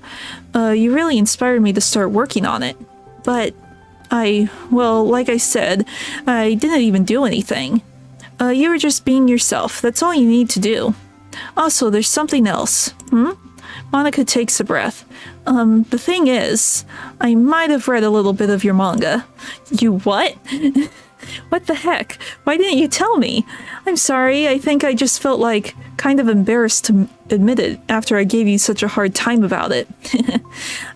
You really inspired me to start working on it. But like I said, I didn't even do anything. You were just being yourself. That's all you need to do. Also, there's something else. Monica takes a breath. The thing is, I might have read a little bit of your manga. You what? What the heck? Why didn't you tell me? I'm sorry, I think I just felt kind of embarrassed to admit it after I gave you such a hard time about it.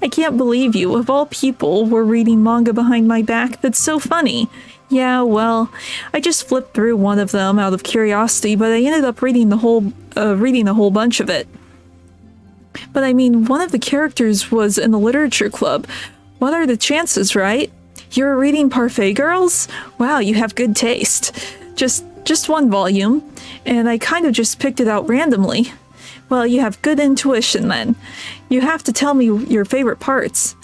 I can't believe you, of all people, were reading manga behind my back. That's so funny. Yeah, well, I just flipped through one of them out of curiosity, but I ended up reading a whole bunch of it. But I mean, one of the characters was in the literature club. What are the chances, right? You're reading Parfait Girls? Wow, you have good taste. Just one volume, and I kind of just picked it out randomly. Well, you have good intuition then. You have to tell me your favorite parts.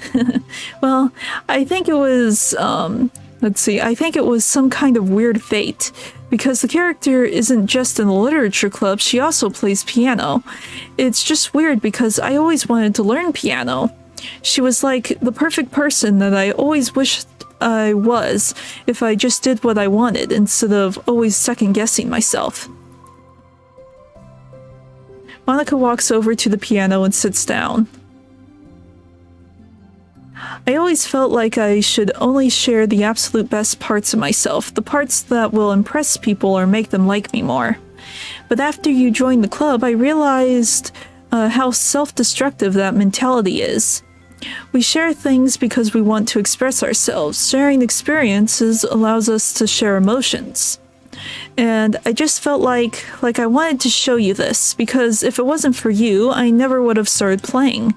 Well, I think it was, I think it was some kind of weird fate, because the character isn't just in the literature club, she also plays piano. It's just weird because I always wanted to learn piano. She was the perfect person that I always wished I was if I just did what I wanted instead of always second-guessing myself. Monica walks over to the piano and sits down. I always felt like I should only share the absolute best parts of myself, the parts that will impress people or make them like me more. But after you joined the club, I realized how self-destructive that mentality is. We share things because we want to express ourselves. Sharing experiences allows us to share emotions. And I just felt like I wanted to show you this, because if it wasn't for you, I never would have started playing.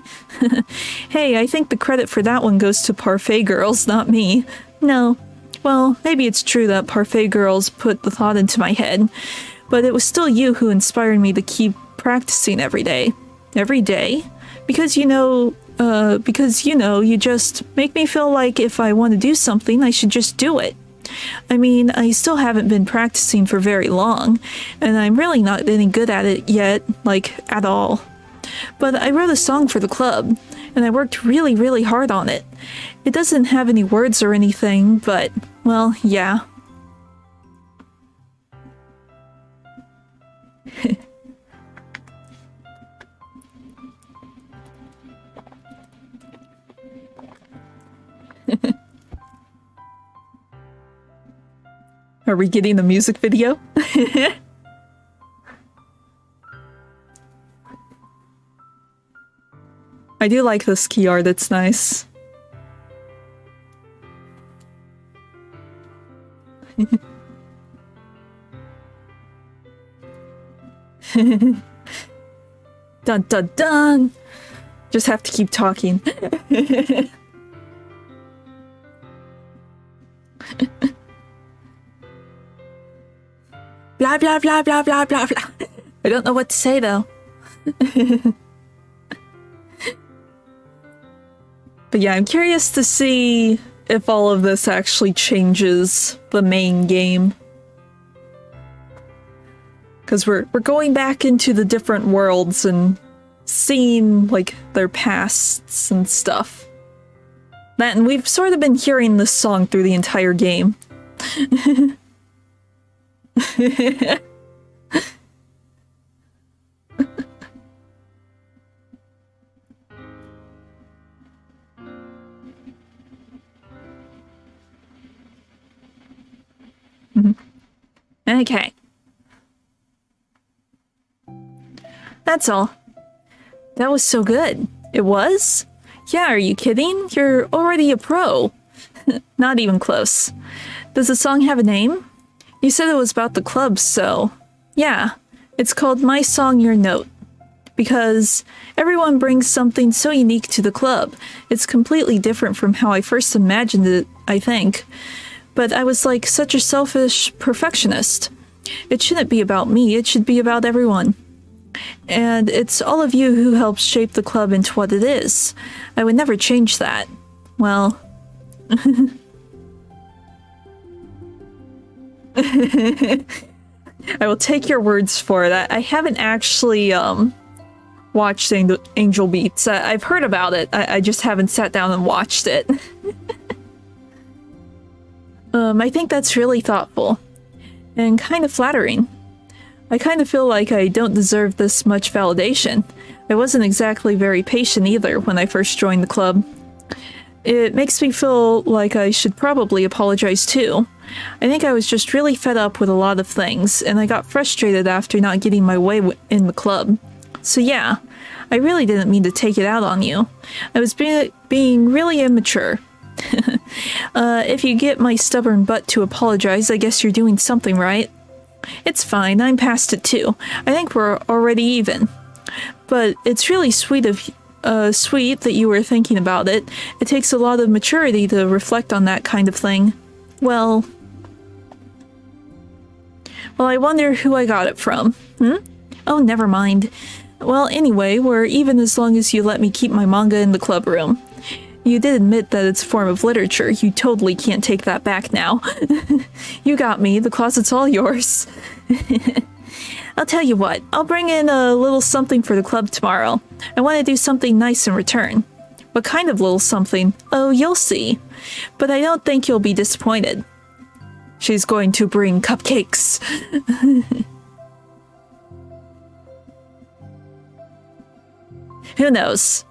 Hey, I think the credit for that one goes to Parfait Girls, not me. No. Well, maybe it's true that Parfait Girls put the thought into my head, but it was still you who inspired me to keep practicing every day. Every day? Because you just make me feel like if I want to do something, I should just do it. I mean, I still haven't been practicing for very long, and I'm really not any good at it yet, at all. But I wrote a song for the club, and I worked really, really hard on it. It doesn't have any words or anything, but, well, yeah. Are we getting the music video? I do like this key art, it's nice. Dun dun dun! Just have to keep talking. Blah blah blah blah blah blah blah. I don't know what to say though. But yeah, I'm curious to see if all of this actually changes the main game. Because we're going back into the different worlds and seeing, like, their pasts and stuff. And we've sort of been hearing this song through the entire game. Okay. That's all. That was so good. It was? Yeah, are you kidding? You're already a pro. Not even close. Does the song have a name? You said it was about the club, so... Yeah, it's called My Song, Your Note. Because everyone brings something so unique to the club. It's completely different from how I first imagined it, I think. But I was like such a selfish perfectionist. It shouldn't be about me, it should be about everyone. And it's all of you who helped shape the club into what it is. I would never change that. Well... I will take your words for it. I haven't actually watched Angel Beats. I've heard about it. I just haven't sat down and watched it. I think that's really thoughtful and kind of flattering. I kind of feel like I don't deserve this much validation. I wasn't exactly very patient either when I first joined the club. It makes me feel like I should probably apologize too. I think I was just really fed up with a lot of things, and I got frustrated after not getting my way in the club. So yeah, I really didn't mean to take it out on you. I was being really immature. If you get my stubborn butt to apologize, I guess you're doing something right. It's fine, I'm past it too. I think we're already even. But it's really sweet that you were thinking about it. It takes a lot of maturity to reflect on that kind of thing. Well, I wonder who I got it from. Oh, never mind. Well, anyway, we're even as long as you let me keep my manga in the club room. You did admit that it's a form of literature. You totally can't take that back now. You got me. The closet's all yours. I'll tell you what. I'll bring in a little something for the club tomorrow. I want to do something nice in return. What kind of little something? Oh, you'll see. But I don't think you'll be disappointed. She's going to bring cupcakes. Who knows?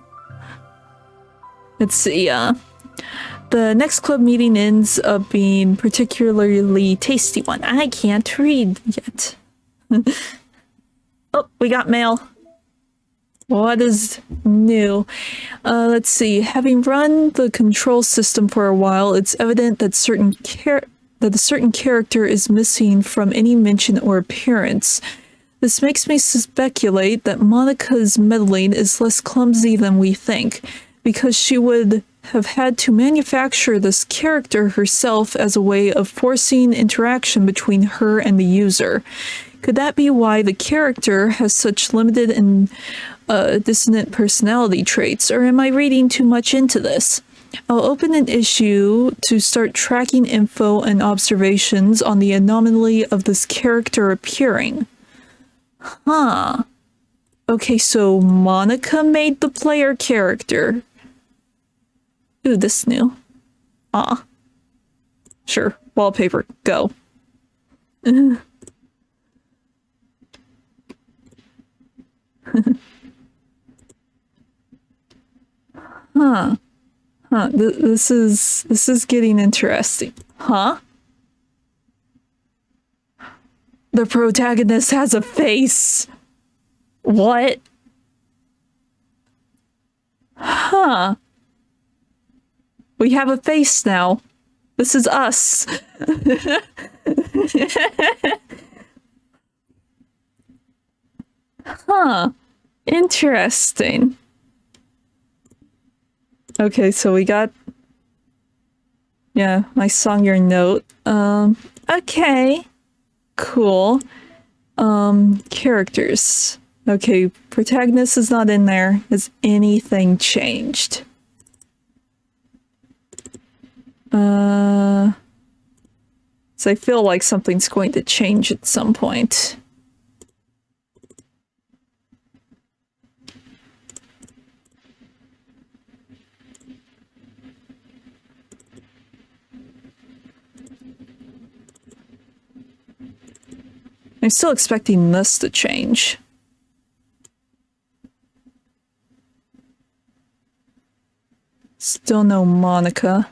Let's see, the next club meeting ends up being particularly tasty one. I can't read yet. Oh, we got mail. What is new? Let's see. Having run the control system for a while, it's evident that a certain character is missing from any mention or appearance. This makes me speculate that Monika's meddling is less clumsy than we think, because she would have had to manufacture this character herself as a way of forcing interaction between her and the user. Could that be why the character has such limited and dissonant personality traits, or am I reading too much into this? I'll open an issue to start tracking info and observations on the anomaly of this character appearing. Huh. Okay, so Monika made the player character. Ooh, this is new. Ah. Sure. Wallpaper. Go. Huh. Huh. This is getting interesting. Huh? The protagonist has a face. What? Huh. We have a face now. This is us. Huh. Interesting. Okay, so we got... Yeah, my song, your note. Okay. Cool. Characters. Okay, protagonist is not in there. Has anything changed? So I feel like something's going to change at some point. I'm still expecting this to change. Still no Monica.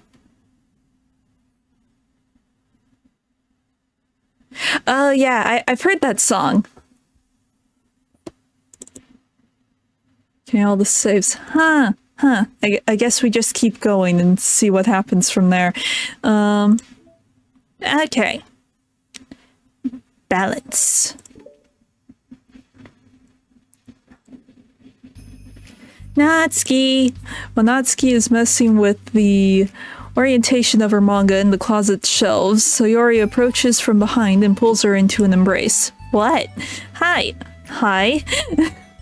Oh yeah, I've heard that song. Okay, all the saves. Huh. I guess we just keep going and see what happens from there. Okay. Balance. Natsuki! Well, Natsuki is messing with the orientation of her manga in the closet shelves. Sayori approaches from behind and pulls her into an embrace. What? Hi!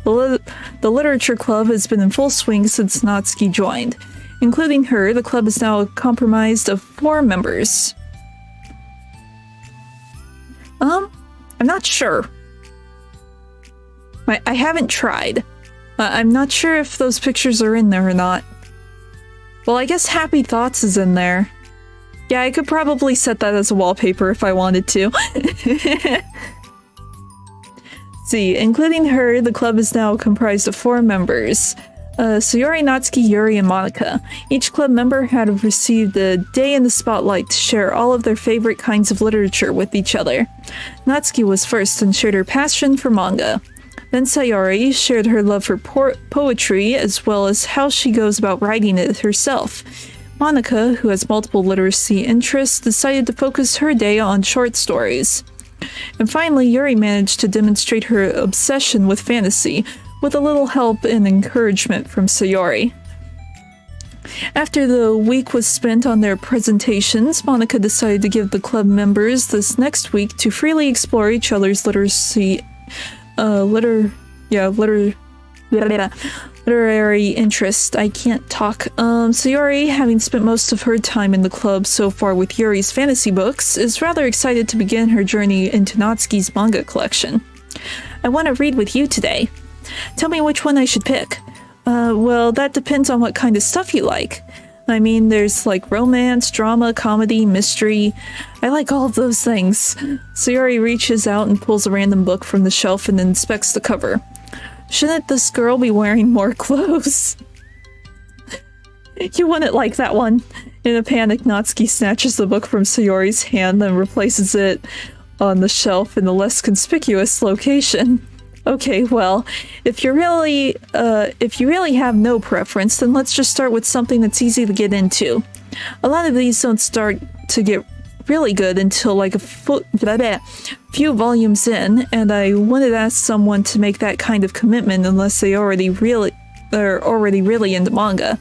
The literature club has been in full swing since Natsuki joined. Including her, the club is now comprised of 4 members. I'm not sure. I haven't tried. I'm not sure if those pictures are in there or not. Well, I guess Happy Thoughts is in there. Yeah, I could probably set that as a wallpaper if I wanted to. See, including her, the club is now comprised of 4 members. Sayori, Natsuki, Yuri, and Monica. Each club member had received a day in the spotlight to share all of their favorite kinds of literature with each other. Natsuki was first and shared her passion for manga. Then Sayori shared her love for poetry as well as how she goes about writing it herself. Monica, who has multiple literacy interests, decided to focus her day on short stories. And finally, Yuri managed to demonstrate her obsession with fantasy, with a little help and encouragement from Sayori. After the week was spent on their presentations, Monica decided to give the club members this next week to freely explore each other's literary interest. I can't talk. Sayori, having spent most of her time in the club so far with Yuri's fantasy books, is rather excited to begin her journey into Natsuki's manga collection. I want to read with you today. Tell me which one I should pick. Well, that depends on what kind of stuff you like. I mean, there's like romance, drama, comedy, mystery. I like all of those things. Sayori reaches out and pulls a random book from the shelf and inspects the cover. Shouldn't this girl be wearing more clothes? You wouldn't like that one. In a panic, Natsuki snatches the book from Sayori's hand and replaces it on the shelf in a less conspicuous location. Okay, well, if you really have no preference, then let's just start with something that's easy to get into. A lot of these don't start to get really good until like a few volumes in, and I wouldn't ask someone to make that kind of commitment unless they're already really into manga.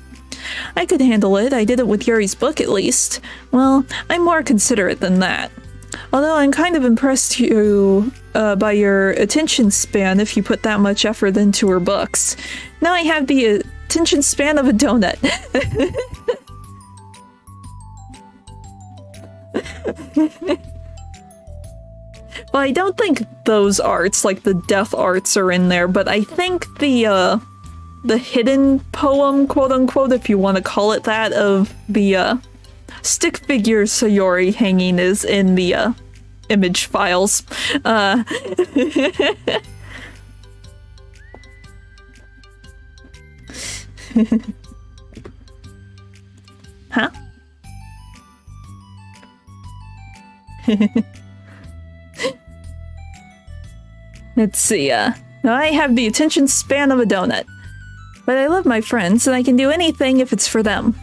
I could handle it. I did it with Yuri's book at least. Well, I'm more considerate than that. Although I'm kind of impressed by your attention span if you put that much effort into her books. Now I have the attention span of a donut. Well, I don't think those arts, like the death arts, are in there, but I think the hidden poem, quote-unquote, if you want to call it that, of the stick figure Sayori hanging is in the image files. Huh? Let's see, now I have the attention span of a donut. But I love my friends, and I can do anything if it's for them.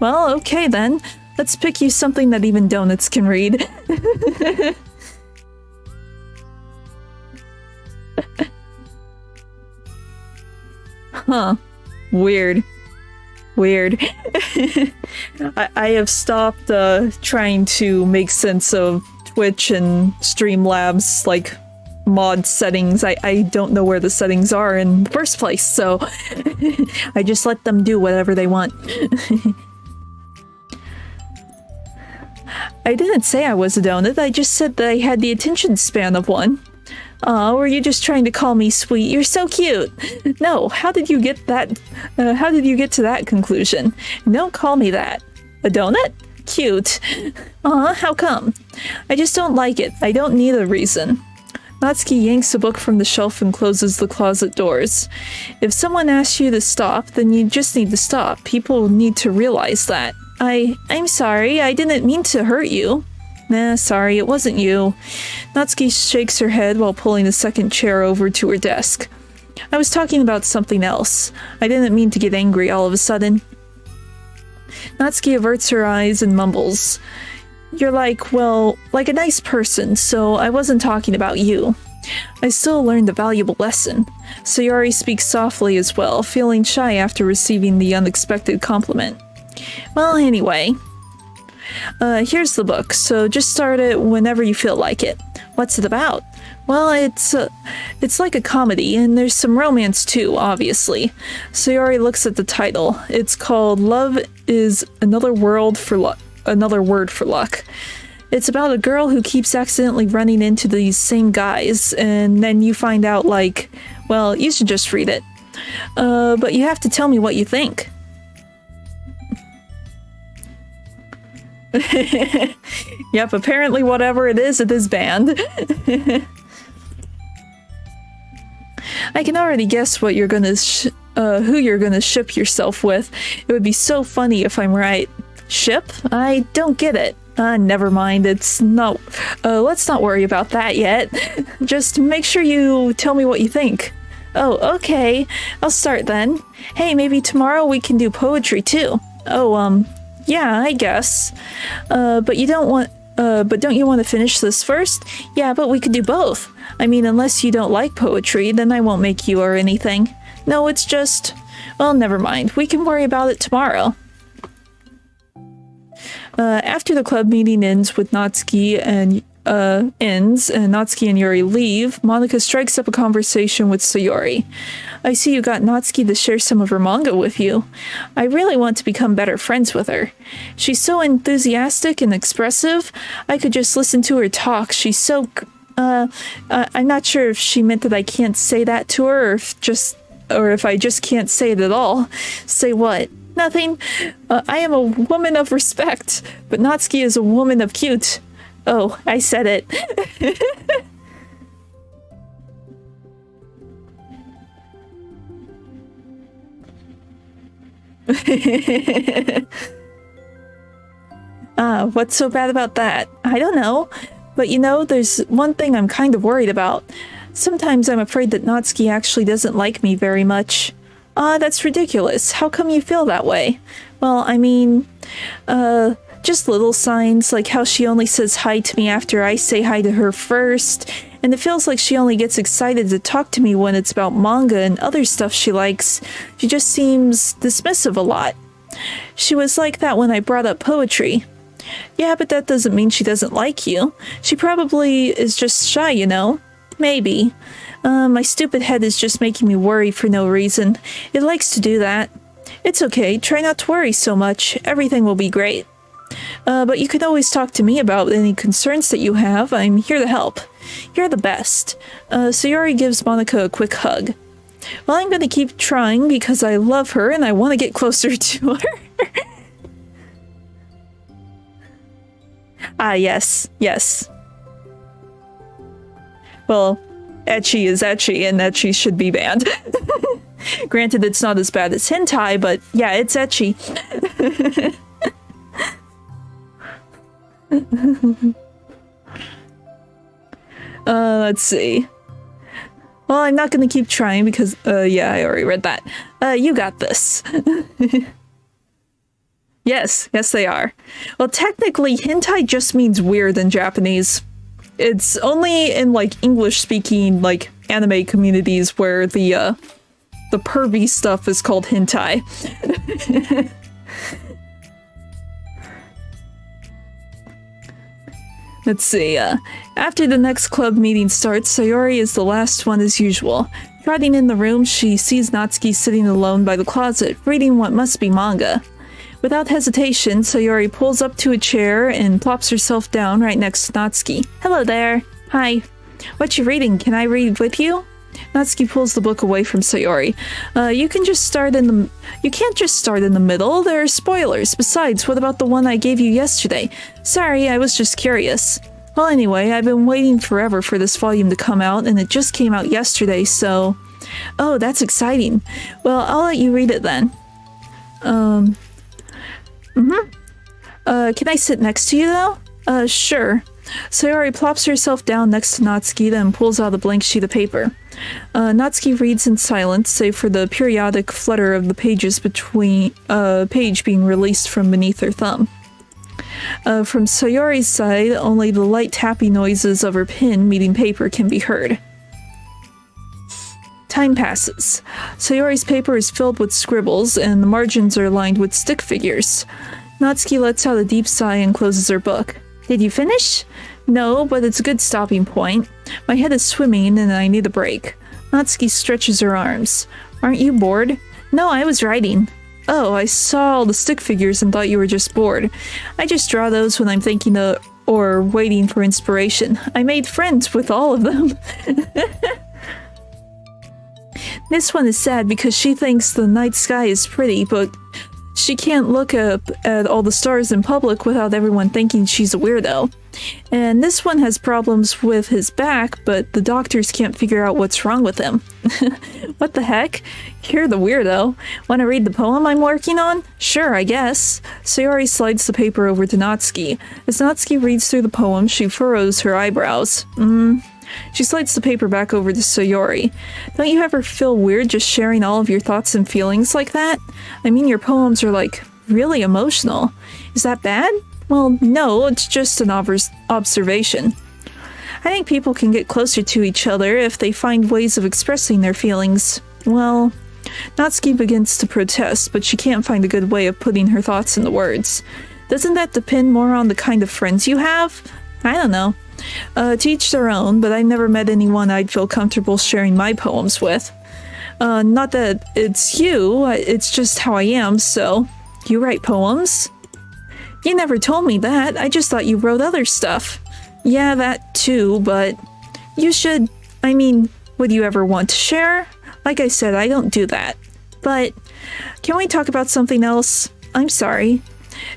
Well, okay then. Let's pick you something that even donuts can read. Huh. Weird. Weird. I have stopped trying to make sense of Twitch and Streamlabs, like, mod settings. I don't know where the settings are in the first place, so I just let them do whatever they want. I didn't say I was a donut, I just said that I had the attention span of one. Aw, were you just trying to call me sweet? You're so cute! No, how did you get that? How did you get to that conclusion? Don't call me that. A donut? Cute. Aw, how come? I just don't like it. I don't need a reason. Natsuki yanks a book from the shelf and closes the closet doors. If someone asks you to stop, then you just need to stop. People need to realize that. I'm sorry, I didn't mean to hurt you. Nah, sorry, it wasn't you. Natsuki shakes her head while pulling the second chair over to her desk. I was talking about something else. I didn't mean to get angry all of a sudden. Natsuki averts her eyes and mumbles. You're like a nice person, so I wasn't talking about you. I still learned a valuable lesson. Sayori speaks softly as well, feeling shy after receiving the unexpected compliment. Well, anyway. Here's the book, so just start it whenever you feel like it. What's it about? Well, it's like a comedy, and there's some romance too, obviously. Sayori looks at the title. It's called Love is Another Word for Luck. It's about a girl who keeps accidentally running into these same guys, and then you find out, like, well, you should just read it. But you have to tell me what you think. Yep, apparently whatever it is banned. I can already guess what you're gonna who you're gonna ship yourself with. It would be so funny if I'm right. Ship? I don't get it. Never mind, it's not- let's not worry about that yet. Just make sure you tell me what you think. Oh, okay. I'll start then. Hey, maybe tomorrow we can do poetry too. Oh, yeah, I guess. But don't you want to finish this first? Yeah, but we could do both. I mean, unless you don't like poetry, then I won't make you or anything. No, it's just... Well, never mind. We can worry about it tomorrow. After the club meeting ends Natsuki and Yuri leave, Monika strikes up a conversation with Sayori. I see you got Natsuki to share some of her manga with you. I really want to become better friends with her. She's so enthusiastic and expressive. I could just listen to her talk. She's so... I'm not sure if she meant that I can't say that to her, or if I just can't say it at all. Say what? Nothing. I am a woman of respect, but Natsuki is a woman of cute. Oh, I said it. What's so bad about that? I don't know. But you know, there's one thing I'm kind of worried about. Sometimes I'm afraid that Natsuki actually doesn't like me very much. That's ridiculous. How come you feel that way? Well, I mean, just little signs, like how she only says hi to me after I say hi to her first, and it feels like she only gets excited to talk to me when it's about manga and other stuff she likes. She just seems dismissive a lot. She was like that when I brought up poetry. Yeah, but that doesn't mean she doesn't like you. She probably is just shy, you know? Maybe. My stupid head is just making me worry for no reason. It likes to do that. It's okay, try not to worry so much. Everything will be great. But you can always talk to me about any concerns that you have. I'm here to help. You're the best. Sayori gives Monika a quick hug. Well, I'm gonna keep trying because I love her and I want to get closer to her. Yes. Well, ecchi is ecchi, and ecchi should be banned. Granted, it's not as bad as hentai, but yeah, it's ecchi. Let's see. Well, I'm not gonna keep trying because, yeah, I already read that. You got this. Yes, they are. Well, technically, hentai just means weird in Japanese. It's only in, like, English-speaking, like, anime communities where the the pervy stuff is called hentai. Let's see, after the next club meeting starts, Sayori is the last one as usual. Trotting in the room, she sees Natsuki sitting alone by the closet, reading what must be manga. Without hesitation, Sayori pulls up to a chair and plops herself down right next to Natsuki. Hello there. Hi. What you reading? Can I read with you? Natsuki pulls the book away from Sayori. You can't just start in the middle. There are spoilers. Besides, what about the one I gave you yesterday? Sorry, I was just curious. Well, anyway, I've been waiting forever for this volume to come out, and it just came out yesterday, so... Oh, that's exciting. Well, I'll let you read it then. Can I sit next to you, though? Sure. Sayori plops herself down next to Natsuki, then pulls out a blank sheet of paper. Natsuki reads in silence, save for the periodic flutter of the pages between page being released from beneath her thumb. From Sayori's side, only the light tapping noises of her pen meeting paper can be heard. Time passes. Sayori's paper is filled with scribbles, and the margins are lined with stick figures. Natsuki lets out a deep sigh and closes her book. Did you finish? No, but it's a good stopping point. My head is swimming and I need a break. Natsuki stretches her arms. Aren't you bored? No, I was writing. Oh, I saw all the stick figures and thought you were just bored. I just draw those when I'm thinking or waiting for inspiration. I made friends with all of them. This one is sad because she thinks the night sky is pretty, but she can't look up at all the stars in public without everyone thinking she's a weirdo. And this one has problems with his back, but the doctors can't figure out what's wrong with him. What the heck? You're the weirdo. Want to read the poem I'm working on? Sure, I guess. Sayori slides the paper over to Natsuki. As Natsuki reads through the poem, she furrows her eyebrows. She slides the paper back over to Sayori. Don't you ever feel weird just sharing all of your thoughts and feelings like that? I mean, your poems are, like, really emotional. Is that bad? Well, no, it's just an observation. I think people can get closer to each other if they find ways of expressing their feelings. Well, Natsuki begins to protest, but she can't find a good way of putting her thoughts into words. Doesn't that depend more on the kind of friends you have? I don't know. To each their own, but I never met anyone I'd feel comfortable sharing my poems with. Not that it's you, it's just how I am, so... You write poems? You never told me that, I just thought you wrote other stuff. Yeah, that too, but... You should... I mean, would you ever want to share? Like I said, I don't do that. But... Can we talk about something else? I'm sorry.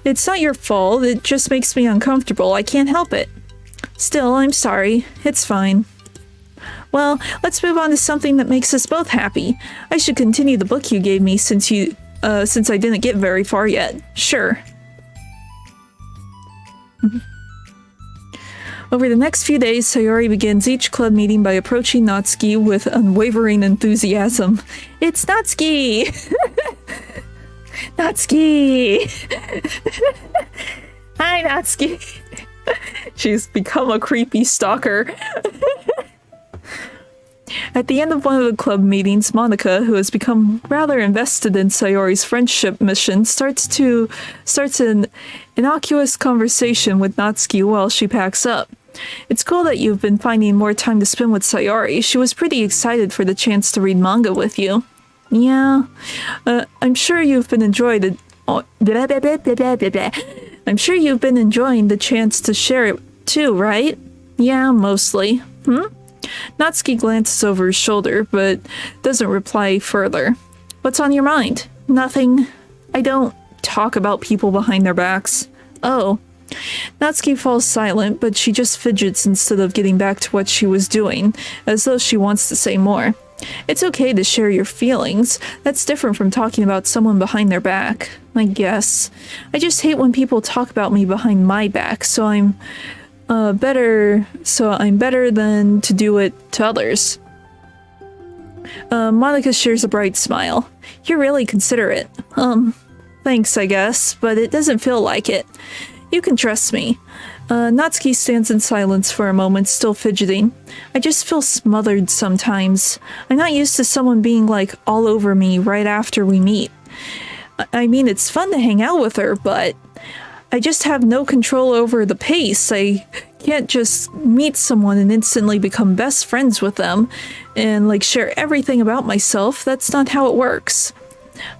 It's not your fault, it just makes me uncomfortable, I can't help it. Still, I'm sorry. It's fine. Well, let's move on to something that makes us both happy. I should continue the book you gave me since I didn't get very far yet. Sure. Over the next few days, Sayori begins each club meeting by approaching Natsuki with unwavering enthusiasm. It's Natsuki! Natsuki! Hi, Natsuki! She's become a creepy stalker. At the end of one of the club meetings, Monica, who has become rather invested in Sayori's friendship mission, starts an innocuous conversation with Natsuki while she packs up. It's cool that you've been finding more time to spend with Sayori. She was pretty excited for the chance to read manga with you. Yeah, I'm sure you've been enjoying the chance to share it too, right? Yeah, mostly. Natsuki glances over his shoulder, but doesn't reply further. What's on your mind? Nothing. I don't talk about people behind their backs. Oh. Natsuki falls silent, but she just fidgets instead of getting back to what she was doing, as though she wants to say more. It's okay to share your feelings. That's different from talking about someone behind their back, I guess. I just hate when people talk about me behind my back, so I'm better than to do it to others. Monica shares a bright smile. You're really considerate. Thanks, I guess, but it doesn't feel like it. You can trust me. Natsuki stands in silence for a moment, still fidgeting. I just feel smothered sometimes. I'm not used to someone being like all over me right after we meet. I mean, it's fun to hang out with her, but I just have no control over the pace. I can't just meet someone and instantly become best friends with them and like share everything about myself. That's not how it works.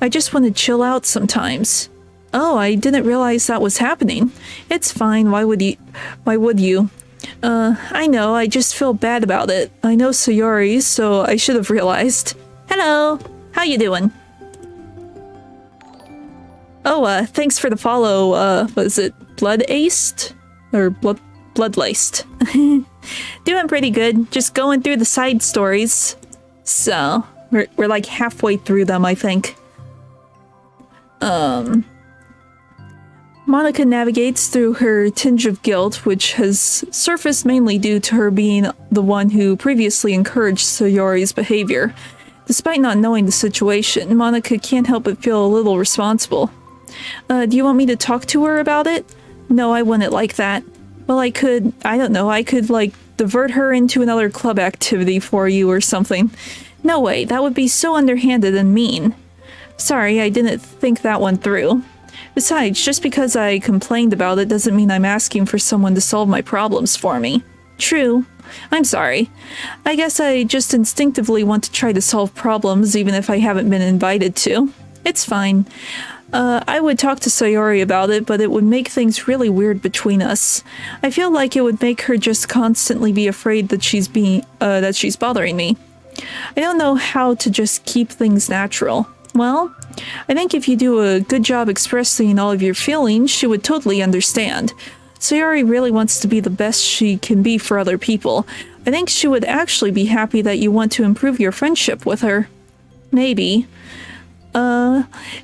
I just want to chill out sometimes. Oh, I didn't realize that was happening. It's fine, why would you? I know, I just feel bad about it. I know Sayori, so I should have realized. Hello! How you doing? Oh, thanks for the follow, was it blood-aced? Or blood-laced? Doing pretty good, just going through the side stories. So, we're like halfway through them, I think. Monica navigates through her tinge of guilt, which has surfaced mainly due to her being the one who previously encouraged Sayori's behavior. Despite not knowing the situation, Monica can't help but feel a little responsible. Do you want me to talk to her about it? No, I wouldn't like that. Well, I could like divert her into another club activity for you or something. No way, that would be so underhanded and mean. Sorry, I didn't think that one through. Besides, just because I complained about it doesn't mean I'm asking for someone to solve my problems for me. True. I'm sorry. I guess I just instinctively want to try to solve problems even if I haven't been invited to. It's fine. I would talk to Sayori about it, but it would make things really weird between us. I feel like it would make her just constantly be afraid that she's bothering me. I don't know how to just keep things natural. Well, I think if you do a good job expressing all of your feelings, she would totally understand. Sayori really wants to be the best she can be for other people. I think she would actually be happy that you want to improve your friendship with her. Maybe.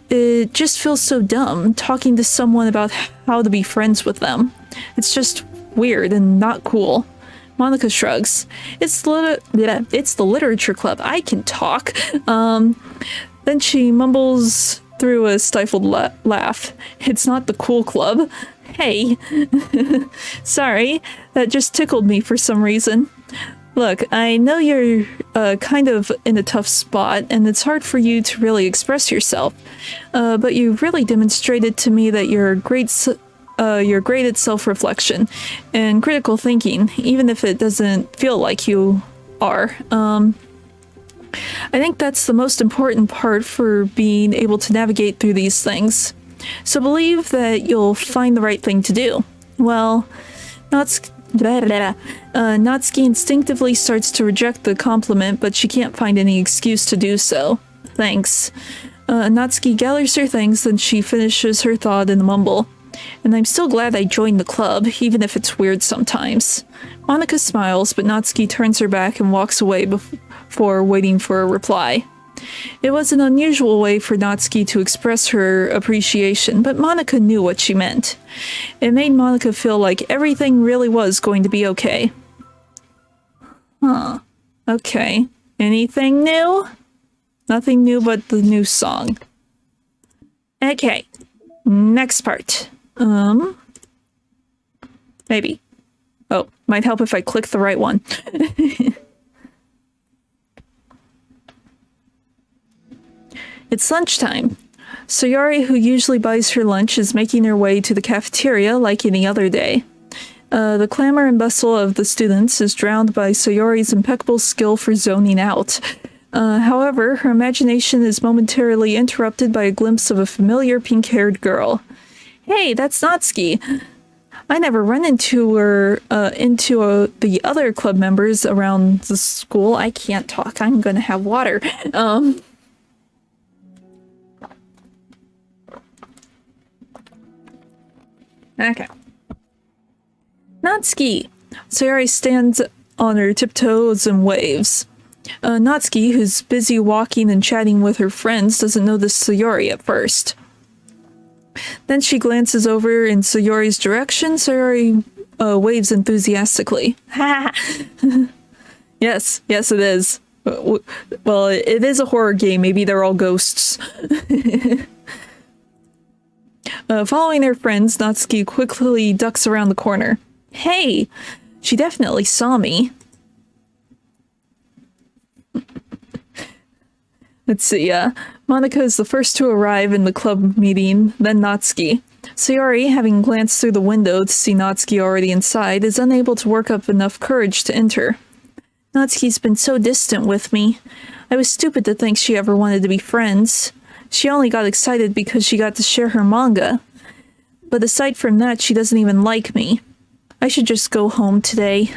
It just feels so dumb talking to someone about how to be friends with them. It's just weird and not cool. Monica shrugs. It's the literature club. I can talk. Then she mumbles through a stifled laugh. It's not the cool club. Hey. Sorry, that just tickled me for some reason. Look, I know you're kind of in a tough spot, and it's hard for you to really express yourself. But you really demonstrated to me that you're great at self-reflection and critical thinking, even if it doesn't feel like you are. I think that's the most important part for being able to navigate through these things. So believe that you'll find the right thing to do. Well, Natsuki instinctively starts to reject the compliment, but she can't find any excuse to do so. Thanks. Natsuki gathers her things, then she finishes her thought in a mumble. And I'm still glad I joined the club, even if it's weird sometimes. Monica smiles, but Natsuki turns her back and walks away before waiting for a reply. It was an unusual way for Natsuki to express her appreciation, but Monica knew what she meant. It made Monica feel like everything really was going to be okay. Huh. Okay. Anything new? Nothing new but the new song. Okay. Next part. Maybe. Oh, might help if I click the right one. It's lunchtime. Sayori, who usually buys her lunch, is making her way to the cafeteria like any other day. The clamor and bustle of the students is drowned by Sayori's impeccable skill for zoning out. However, her imagination is momentarily interrupted by a glimpse of a familiar pink-haired girl. Hey, that's Natsuki. I never run into her, the other club members around the school. I can't talk. I'm gonna have water. Okay. Natsuki! Sayori stands on her tiptoes and waves. Natsuki, who's busy walking and chatting with her friends, doesn't notice Sayori at first. Then she glances over in Sayori's direction. Sayori waves enthusiastically. Ha! Yes, it is. Well, it is a horror game. Maybe they're all ghosts. Following their friends, Natsuki quickly ducks around the corner. Hey! She definitely saw me. Let's see, Monika is the first to arrive in the club meeting, then Natsuki. Sayori, having glanced through the window to see Natsuki already inside, is unable to work up enough courage to enter. Natsuki's been so distant with me. I was stupid to think she ever wanted to be friends. She only got excited because she got to share her manga. But aside from that, she doesn't even like me. I should just go home today.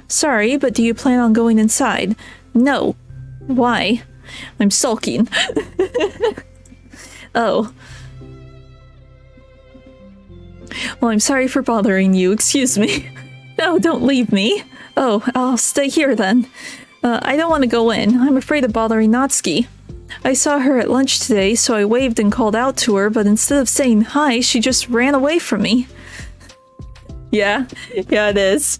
Sorry, but do you plan on going inside? No. Why? I'm sulking. Oh. Well, I'm sorry for bothering you. Excuse me. No, don't leave me. Oh, I'll stay here then. I don't want to go in. I'm afraid of bothering Natsuki. I saw her at lunch today, so I waved and called out to her, but instead of saying hi, she just ran away from me. Yeah, it is.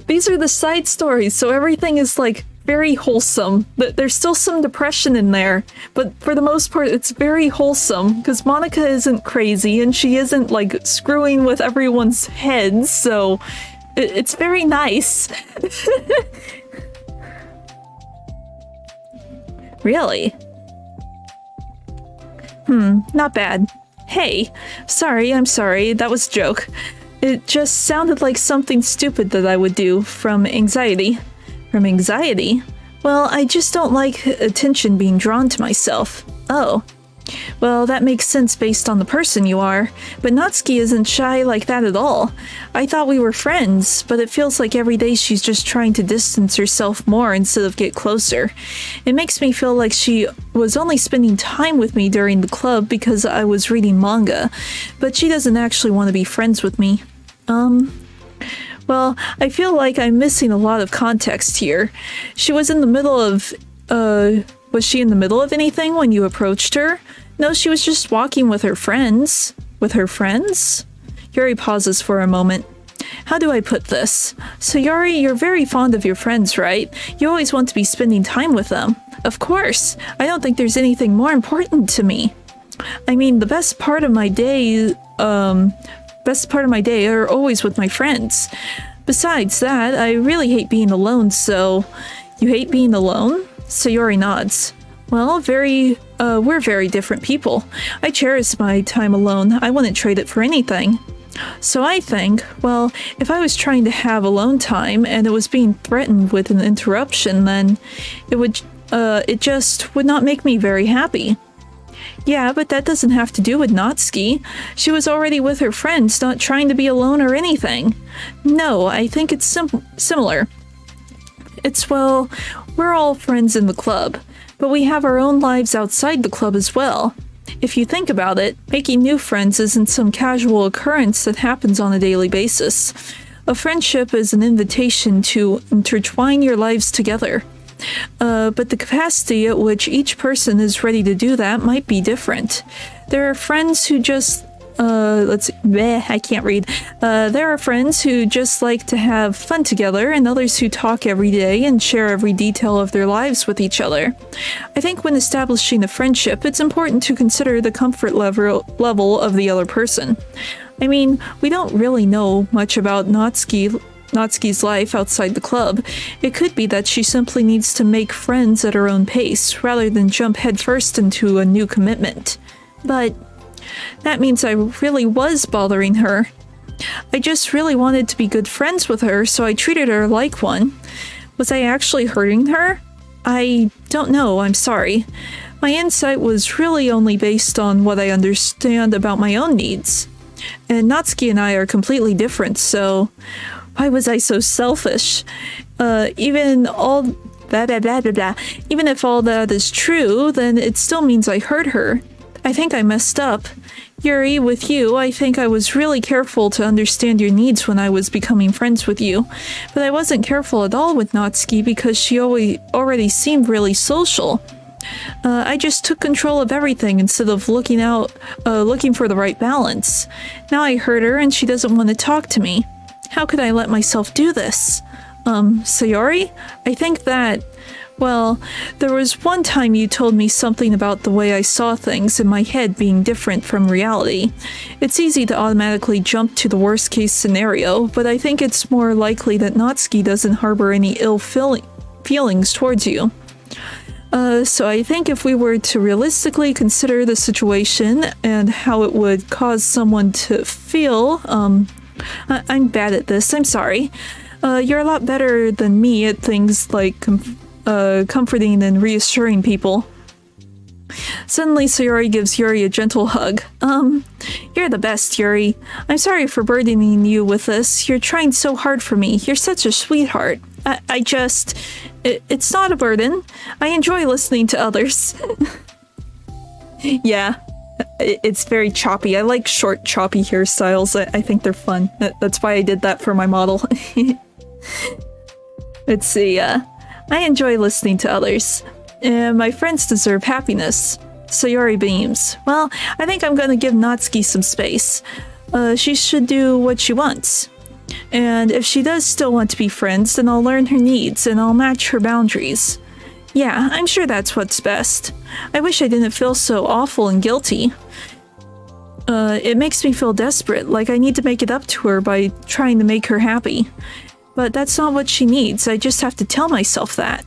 These are the side stories, so everything is like very wholesome. There's still some depression in there, but for the most part, it's very wholesome because Monika isn't crazy and she isn't like screwing with everyone's heads, so it's very nice. Really? Not bad. Hey, I'm sorry, that was a joke. It just sounded like something stupid that I would do from anxiety. From anxiety? Well, I just don't like attention being drawn to myself. Oh. Well, that makes sense based on the person you are, but Natsuki isn't shy like that at all. I thought we were friends, but it feels like every day she's just trying to distance herself more instead of get closer. It makes me feel like she was only spending time with me during the club because I was reading manga, but she doesn't actually want to be friends with me. Well, I feel like I'm missing a lot of context here. She was in the middle of, was she in the middle of anything when you approached her? No, she was just walking with her friends. With her friends? Yuri pauses for a moment. How do I put this? So Yuri, you're very fond of your friends, right? You always want to be spending time with them. Of course. I don't think there's anything more important to me. I mean, the best part of my day are always with my friends. Besides that, I really hate being alone, so... You hate being alone? Sayori nods. Well, we're very different people. I cherish my time alone. I wouldn't trade it for anything. So I think, well, if I was trying to have alone time and it was being threatened with an interruption, then it just would not make me very happy. Yeah, but that doesn't have to do with Natsuki. She was already with her friends, not trying to be alone or anything. No, I think it's similar. Well, we're all friends in the club, but we have our own lives outside the club as well. If you think about it, making new friends isn't some casual occurrence that happens on a daily basis. A friendship is an invitation to intertwine your lives together. But the capacity at which each person is ready to do that might be different. There are friends who just I can't read. There are friends who just like to have fun together, and others who talk every day and share every detail of their lives with each other. I think when establishing a friendship, it's important to consider the comfort level of the other person. I mean, we don't really know much about Natsuki's life outside the club. It could be that she simply needs to make friends at her own pace, rather than jump headfirst into a new commitment. But that means I really was bothering her. I just really wanted to be good friends with her, so I treated her like one. Was I actually hurting her? I don't know, I'm sorry. My insight was really only based on what I understand about my own needs. And Natsuki and I are completely different, so why was I so selfish? Even if all that is true, then it still means I hurt her. I think I messed up. Yuri, with you, I think I was really careful to understand your needs when I was becoming friends with you. But I wasn't careful at all with Natsuki because she already seemed really social. I just took control of everything instead of looking for the right balance. Now I hurt her and she doesn't want to talk to me. How could I let myself do this? Sayori? I think that Well, there was one time you told me something about the way I saw things in my head being different from reality. It's easy to automatically jump to the worst case scenario, but I think it's more likely that Natsuki doesn't harbor any ill feelings towards you. So I think if we were to realistically consider the situation and how it would cause someone to feel, I'm bad at this, I'm sorry. You're a lot better than me at things like comforting and reassuring people. Suddenly, Sayori gives Yuri a gentle hug. You're the best, Yuri. I'm sorry for burdening you with this. You're trying so hard for me. You're such a sweetheart. It's not a burden. I enjoy listening to others. Yeah, it's very choppy. I like short, choppy hairstyles. I think they're fun. That's why I did that for my model. Let's see, I enjoy listening to others. My friends deserve happiness. Sayori beams. Well, I think I'm gonna give Natsuki some space. She should do what she wants. And if she does still want to be friends, then I'll learn her needs and I'll match her boundaries. Yeah, I'm sure that's what's best. I wish I didn't feel so awful and guilty. It makes me feel desperate, like I need to make it up to her by trying to make her happy. But that's not what she needs, I just have to tell myself that.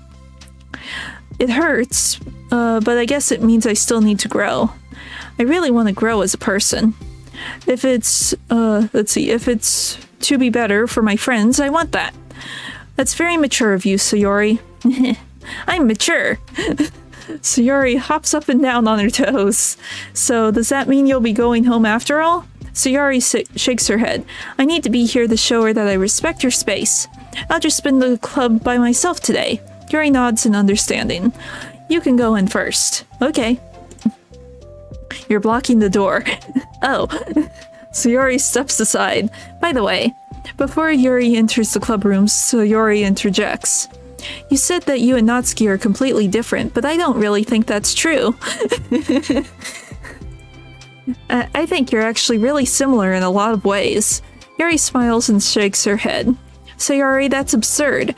It hurts, but I guess it means I still need to grow. I really want to grow as a person. If it's, if it's to be better for my friends, I want that. That's very mature of you, Sayori. I'm mature. Sayori hops up and down on her toes. So, does that mean you'll be going home after all? Sayori shakes her head. I need to be here to show her that I respect her space. I'll just spend the club by myself today. Yuri nods in understanding. You can go in first. Okay. You're blocking the door. Oh. Sayori steps aside. By the way, before Yuri enters the club room, Sayori interjects. You said that you and Natsuki are completely different, but I don't really think that's true. I think you're actually really similar in a lot of ways. Yuri smiles and shakes her head. Sayori, that's absurd.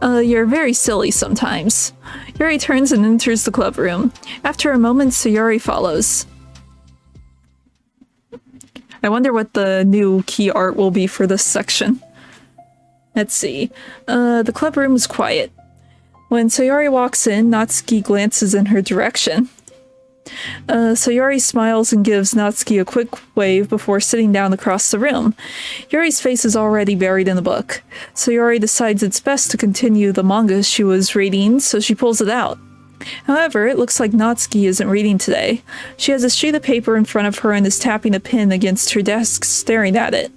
You're very silly sometimes. Yuri turns and enters the club room. After a moment, Sayori follows. I wonder what the new key art will be for this section. Let's see. The club room is quiet. When Sayori walks in, Natsuki glances in her direction. Sayori smiles and gives Natsuki a quick wave before sitting down across the room. Yuri's face is already buried in the book. Sayori decides it's best to continue the manga she was reading, so she pulls it out. However, it looks like Natsuki isn't reading today. She has a sheet of paper in front of her and is tapping a pen against her desk, staring at it.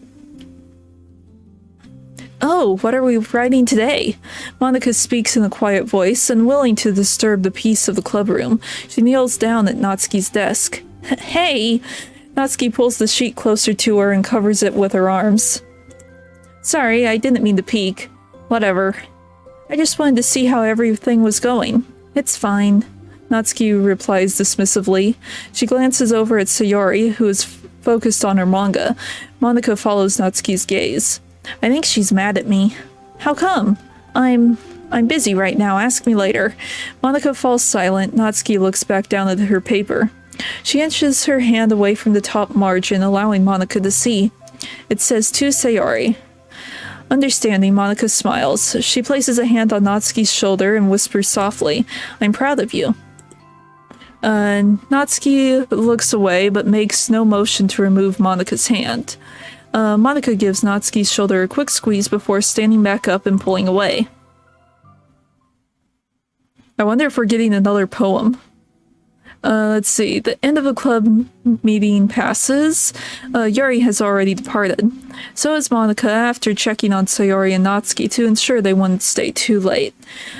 Oh, what are we writing today? Monika speaks in a quiet voice, unwilling to disturb the peace of the club room. She kneels down at Natsuki's desk. Hey! Natsuki pulls the sheet closer to her and covers it with her arms. Sorry, I didn't mean to peek. Whatever. I just wanted to see how everything was going. It's fine. Natsuki replies dismissively. She glances over at Sayori, who is focused on her manga. Monika follows Natsuki's gaze. I think she's mad at me. How come? I'm busy right now. Ask me later. Monika falls silent. Natsuki looks back down at her paper. She inches her hand away from the top margin, allowing Monika to see. It says to Sayori. Understanding, Monika smiles. She places a hand on Natsuki's shoulder and whispers softly, I'm proud of you. Natsuki looks away but makes no motion to remove Monika's hand. Monika gives Natsuki's shoulder a quick squeeze before standing back up and pulling away. I wonder if we're getting another poem. Let's see. The end of the club meeting passes. Yuri has already departed. So is Monika, after checking on Sayori and Natsuki to ensure they wouldn't stay too late.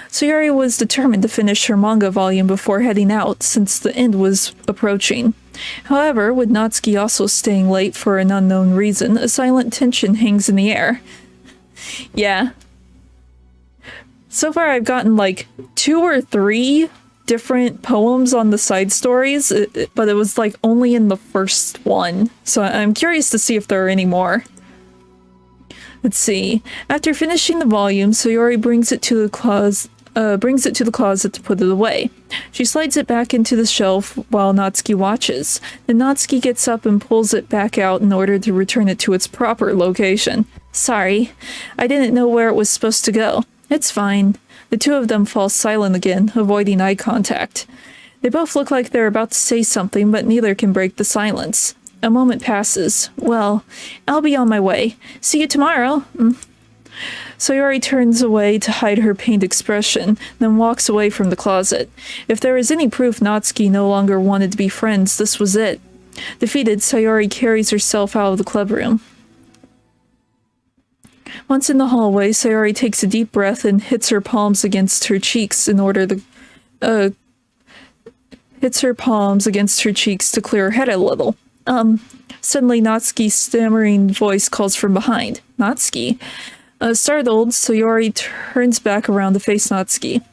Sayori was determined to finish her manga volume before heading out, since the end was approaching. However, with Natsuki also staying late for an unknown reason, a silent tension hangs in the air. Yeah. So far I've gotten like 2 or 3 different poems on the side stories, but it was like only in the first one. So I'm curious to see if there are any more. Let's see. After finishing the volume, Sayori brings it to the brings it to the closet to put it away. She slides it back into the shelf while Natsuki watches. Then Natsuki gets up and pulls it back out in order to return it to its proper location. Sorry, I didn't know where it was supposed to go. It's fine. The two of them fall silent again, avoiding eye contact. They both look like they're about to say something, but neither can break the silence. A moment passes. Well, I'll be on my way. See you tomorrow. Sayori turns away to hide her pained expression, then walks away from the closet. If there is any proof Natsuki no longer wanted to be friends, this was it. Defeated, Sayori carries herself out of the clubroom. Once in the hallway, Sayori takes a deep breath and hits her palms against her cheeks to clear her head a little. Suddenly Natsuki's stammering voice calls from behind. Natsuki? Startled, Sayori turns back around to face Natsuki.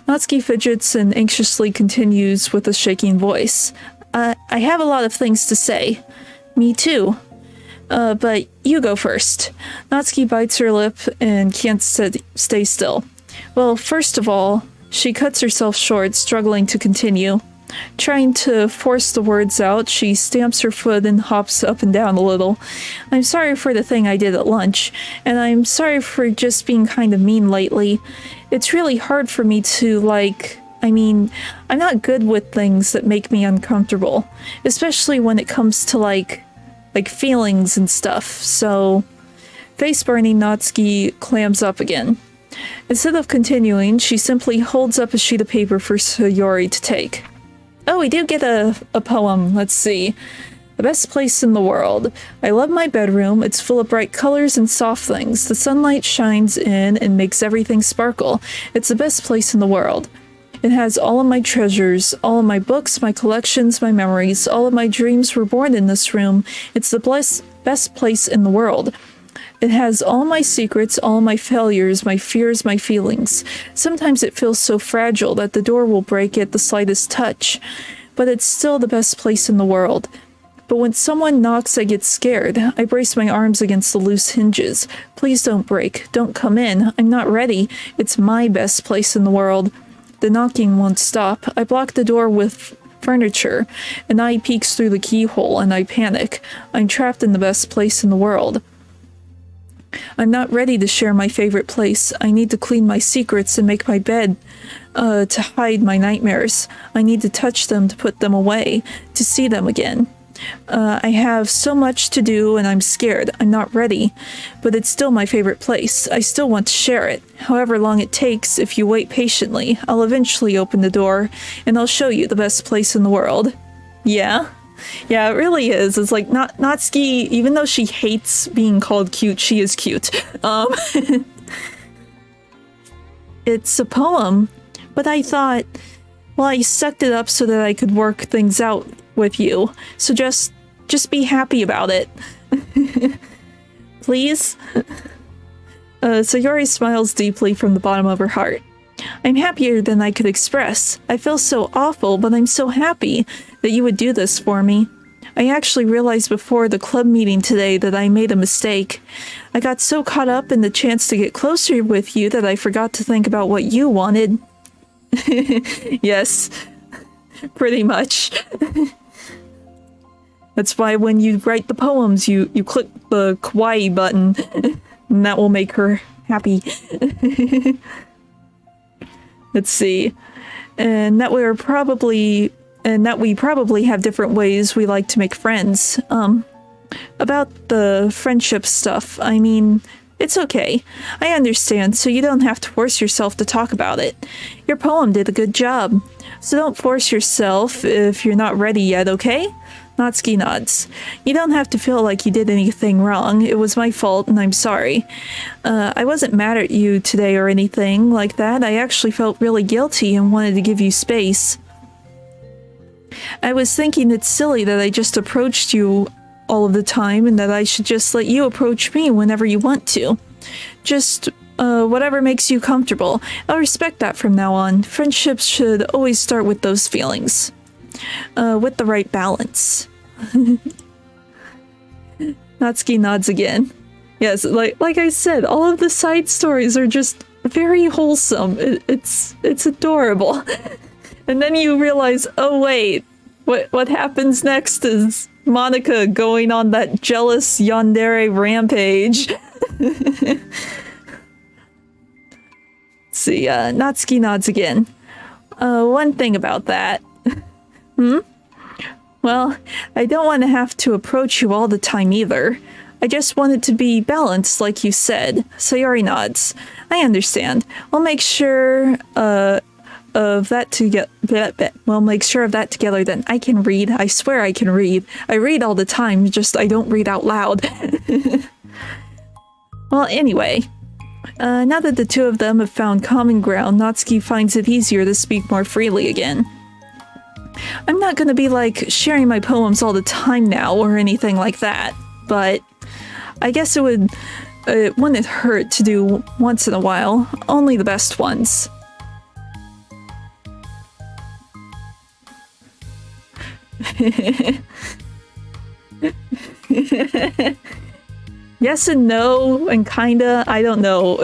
Natsuki fidgets and anxiously continues with a shaking voice. I have a lot of things to say. Me too. But you go first. Natsuki bites her lip and can't stay still. Well, first of all, she cuts herself short, struggling to continue. Trying to force the words out, she stamps her foot and hops up and down a little. I'm sorry for the thing I did at lunch, and I'm sorry for just being kind of mean lately. It's really hard for me to, I'm not good with things that make me uncomfortable, especially when it comes to, like feelings and stuff, so... Face-burning Natsuki clams up again. Instead of continuing, she simply holds up a sheet of paper for Sayori to take. Oh, we do get a poem. Let's see. The best place in the world. I love my bedroom. It's full of bright colors and soft things. The sunlight shines in and makes everything sparkle. It's the best place in the world. It has all of my treasures, all of my books, my collections, my memories. All of my dreams were born in this room. It's the best place in the world. It has all my secrets, all my failures, my fears, my feelings. Sometimes it feels so fragile that the door will break at the slightest touch. But it's still the best place in the world. But when someone knocks, I get scared. I brace my arms against the loose hinges. Please don't break. Don't come in. I'm not ready. It's my best place in the world. The knocking won't stop. I block the door with furniture. An eye peeks through the keyhole and I panic. I'm trapped in the best place in the world. I'm not ready to share my favorite place. I need to clean my secrets and make my bed to hide my nightmares. I need to touch them to put them away, to see them again. I have so much to do and I'm scared. I'm not ready, but it's still my favorite place. I still want to share it. However long it takes, if you wait patiently, I'll eventually open the door and I'll show you the best place in the world. Yeah? Yeah, it really is. It's like, Natsuki, even though she hates being called cute, she is cute. It's a poem, but I thought, well, I sucked it up so that I could work things out with you. So just be happy about it. Please? Sayori smiles deeply from the bottom of her heart. I'm happier than I could express. I feel so awful, but I'm so happy that you would do this for me. I actually realized before the club meeting today that I made a mistake. I got so caught up in the chance to get closer with you that I forgot to think about what you wanted. Yes, pretty much. That's why when you write the poems, you click the kawaii button, and that will make her happy. Let's see. And that we probably have different ways we like to make friends. About the friendship stuff, I mean, it's okay. I understand, so you don't have to force yourself to talk about it. Your poem did a good job, so don't force yourself if you're not ready yet, okay? Natsuki nods. You don't have to feel like you did anything wrong. It was my fault, and I'm sorry. I wasn't mad at you today or anything like that. I actually felt really guilty and wanted to give you space. I was thinking it's silly that I just approached you all of the time and that I should just let you approach me whenever you want to. Just, whatever makes you comfortable. I'll respect that from now on. Friendships should always start with those feelings. With the right balance. Natsuki nods again. Yes, like I said, all of the side stories are just very wholesome. It's adorable. And then you realize, oh wait, what happens next is Monica going on that jealous yandere rampage. Let's see, Natsuki nods again. One thing about that. Well, I don't want to have to approach you all the time either. I just want it to be balanced, like you said. Sayori nods. I understand. We'll make sure of that together. We'll make sure of that together then. I can read. I swear I can read. I read all the time, just I don't read out loud. Well, anyway. Now that the two of them have found common ground, Natsuki finds it easier to speak more freely again. I'm not gonna be like sharing my poems all the time now or anything like that, but I guess it wouldn't hurt to do once in a while, only the best ones. Yes and no, and kinda, I don't know.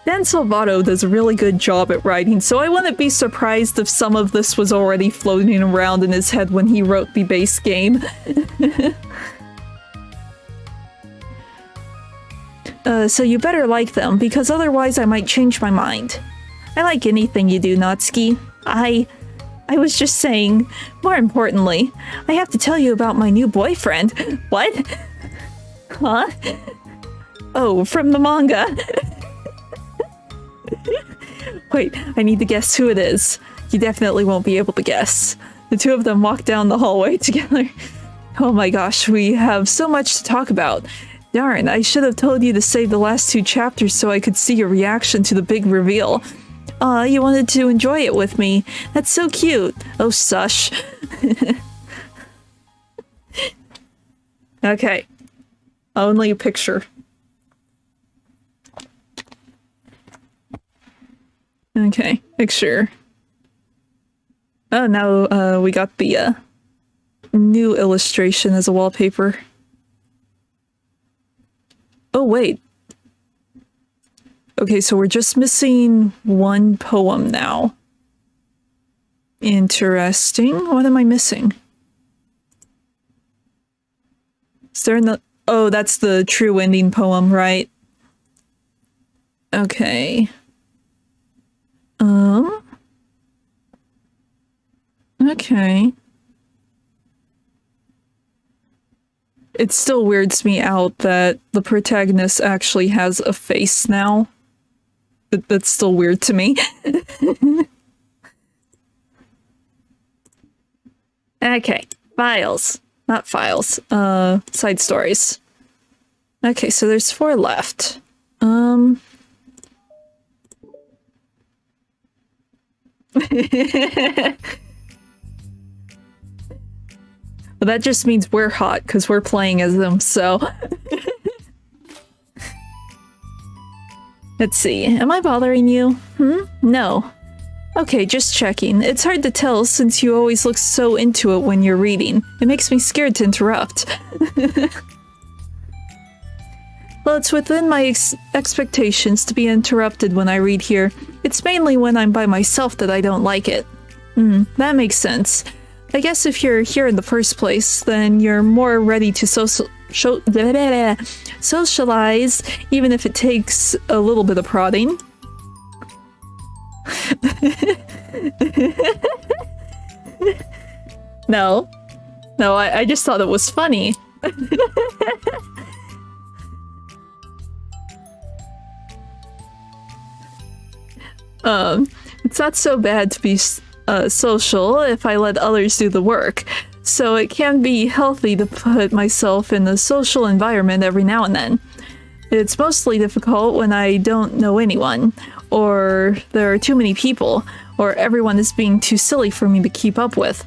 Dan Salvato does a really good job at writing, so I wouldn't be surprised if some of this was already floating around in his head when he wrote the base game. So you better like them, because otherwise I might change my mind. I like anything you do, Natsuki. I was just saying, more importantly, I have to tell you about my new boyfriend. What? Huh? Oh, from the manga. Wait, I need to guess who it is. You definitely won't be able to guess. The two of them walk down the hallway together. Oh my gosh, we have so much to talk about. Darn, I should have told you to save the last 2 chapters so I could see your reaction to the big reveal. Aw, you wanted to enjoy it with me. That's so cute. Oh, sush. Okay. Only a picture. Okay, picture. Oh, now we got the new illustration as a wallpaper. Oh, wait. Okay, so we're just missing one poem now. Interesting. What am I missing? Is there no— oh, that's the true ending poem, right? Okay. Okay. It still weirds me out that the protagonist actually has a face now. That's still weird to me. Okay, files. Not files. Side stories. Okay, so there's 4 left. Well, that just means we're hot, because we're playing as them, so... Let's see, am I bothering you? No. Okay, just checking. It's hard to tell since you always look so into it when you're reading. It makes me scared to interrupt. Well, it's within my expectations to be interrupted when I read here. It's mainly when I'm by myself that I don't like it. That makes sense. I guess if you're here in the first place, then you're more ready to socialize, even if it takes a little bit of prodding. No, I just thought it was funny. It's not so bad to be social if I let others do the work, so it can be healthy to put myself in a social environment every now and then. It's mostly difficult when I don't know anyone, or there are too many people, or everyone is being too silly for me to keep up with.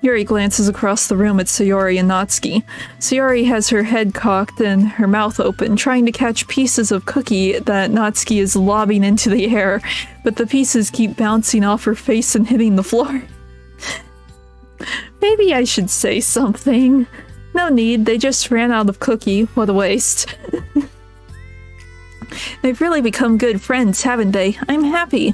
Yuri glances across the room at Sayori and Natsuki. Sayori has her head cocked and her mouth open, trying to catch pieces of cookie that Natsuki is lobbing into the air, but the pieces keep bouncing off her face and hitting the floor. Maybe I should say something. No need, they just ran out of cookie. What a waste. They've really become good friends, haven't they? I'm happy.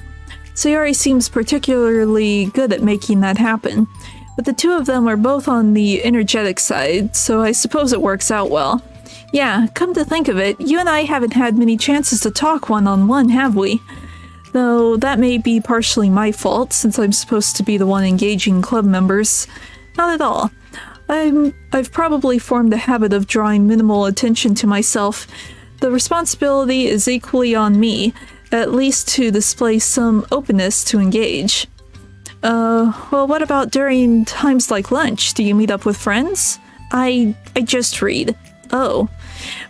Sayori seems particularly good at making that happen. But the two of them are both on the energetic side, so I suppose it works out well. Yeah, come to think of it, you and I haven't had many chances to talk one-on-one, have we? Though that may be partially my fault, since I'm supposed to be the one engaging club members. Not at all. I've probably formed a habit of drawing minimal attention to myself. The responsibility is equally on me, at least to display some openness to engage. Well, what about during times like lunch? Do you meet up with friends? I just read. Oh,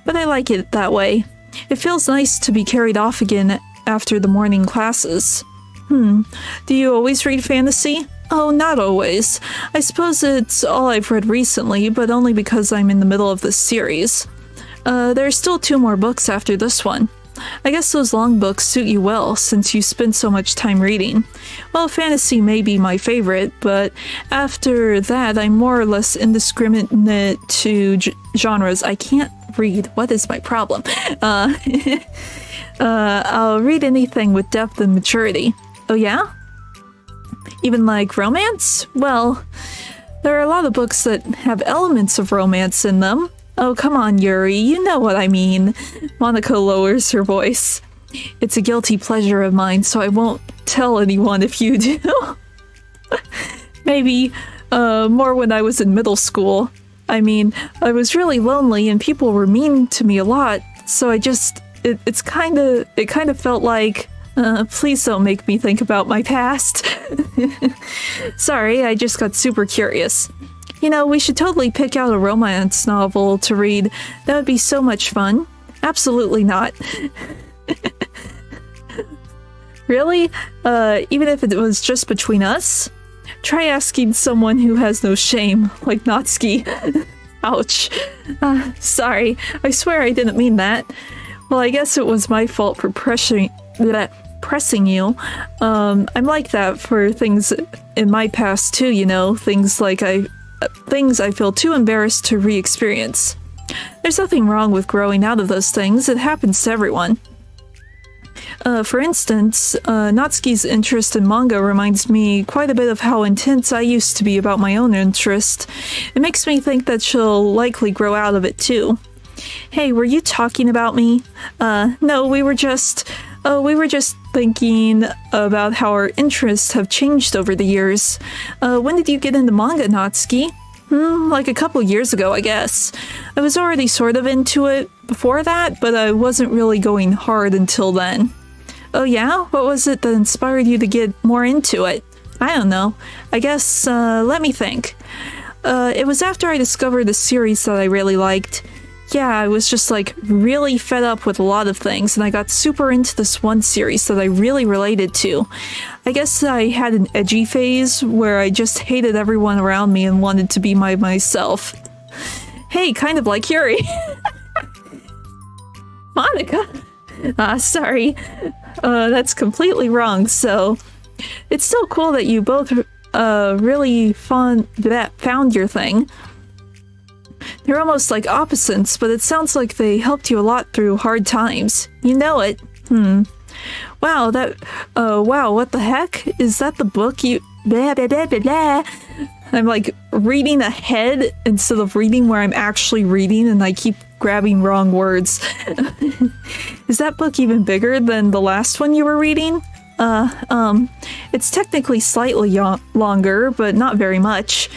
but I like it that way. It feels nice to be carried off again after the morning classes. Do you always read fantasy? Oh, not always. I suppose it's all I've read recently, but only because I'm in the middle of this series. There's still 2 more books after this one. I guess those long books suit you well, since you spend so much time reading. Well, fantasy may be my favorite, but after that, I'm more or less indiscriminate to genres. I can't read. What is my problem? I'll read anything with depth and maturity. Oh yeah? Even like romance? Well, there are a lot of books that have elements of romance in them. Oh, come on, Yuri, you know what I mean. Monica lowers her voice. It's a guilty pleasure of mine, so I won't tell anyone if you do. Maybe, more when I was in middle school. I mean, I was really lonely and people were mean to me a lot, so I just... It kind of felt like... please don't make me think about my past. Sorry, I just got super curious. You know, we should totally pick out a romance novel to read. That would be so much fun. Absolutely not. Really? Even if it was just between us? Try asking someone who has no shame, like Natsuki. Ouch. Sorry, I swear I didn't mean that. Well, I guess it was my fault for pressing you. I'm like that for things in my past too, you know, things I feel too embarrassed to re-experience. There's nothing wrong with growing out of those things. It happens to everyone. For instance, Natsuki's interest in manga reminds me quite a bit of how intense I used to be about my own interest. It makes me think that she'll likely grow out of it too. Hey, were you talking about me? No, we were just thinking about how our interests have changed over the years. When did you get into manga, Natsuki? Like a couple years ago, I guess. I was already sort of into it before that, but I wasn't really going hard until then. Oh yeah? What was it that inspired you to get more into it? I don't know. I guess, let me think. It was after I discovered a series that I really liked. Yeah, I was just like really fed up with a lot of things, and I got super into this one series that I really related to. I guess I had an edgy phase where I just hated everyone around me and wanted to be myself. Hey, kind of like Yuri. Monica? Sorry. That's completely wrong, so... It's still cool that you both really found your thing. They're almost like opposites, but it sounds like they helped you a lot through hard times. You know it. Wow, wow, what the heck? Is that the book you... Blah, blah, blah, blah, blah. I'm like reading ahead instead of reading where I'm actually reading, and I keep grabbing wrong words. Is that book even bigger than the last one you were reading? It's technically slightly longer, but not very much.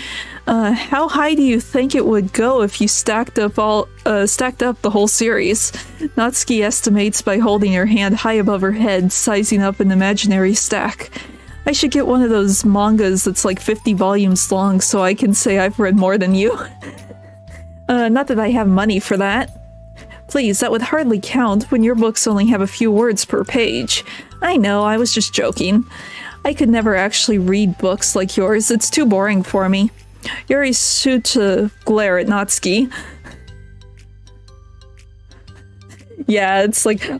How high do you think it would go if you stacked up the whole series? Natsuki estimates by holding her hand high above her head, sizing up an imaginary stack. I should get one of those mangas that's like 50 volumes long so I can say I've read more than you. Not that I have money for that. Please, that would hardly count when your books only have a few words per page. I know, I was just joking. I could never actually read books like yours, it's too boring for me. Yuri stood to glare at Natsuki. Yeah, it's like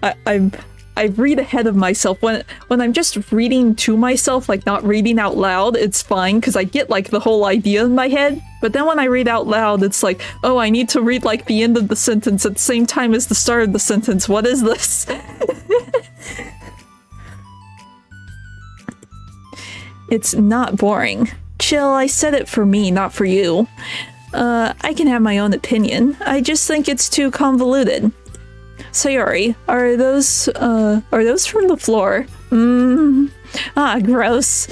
I read ahead of myself. When I'm just reading to myself, like not reading out loud, it's fine because I get like the whole idea in my head. But then when I read out loud, it's like, oh, I need to read like the end of the sentence at the same time as the start of the sentence. What is this? It's not boring. Chill, I said it for me, not for you. I can have my own opinion. I just think it's too convoluted. Sayori, are those from the floor? Gross.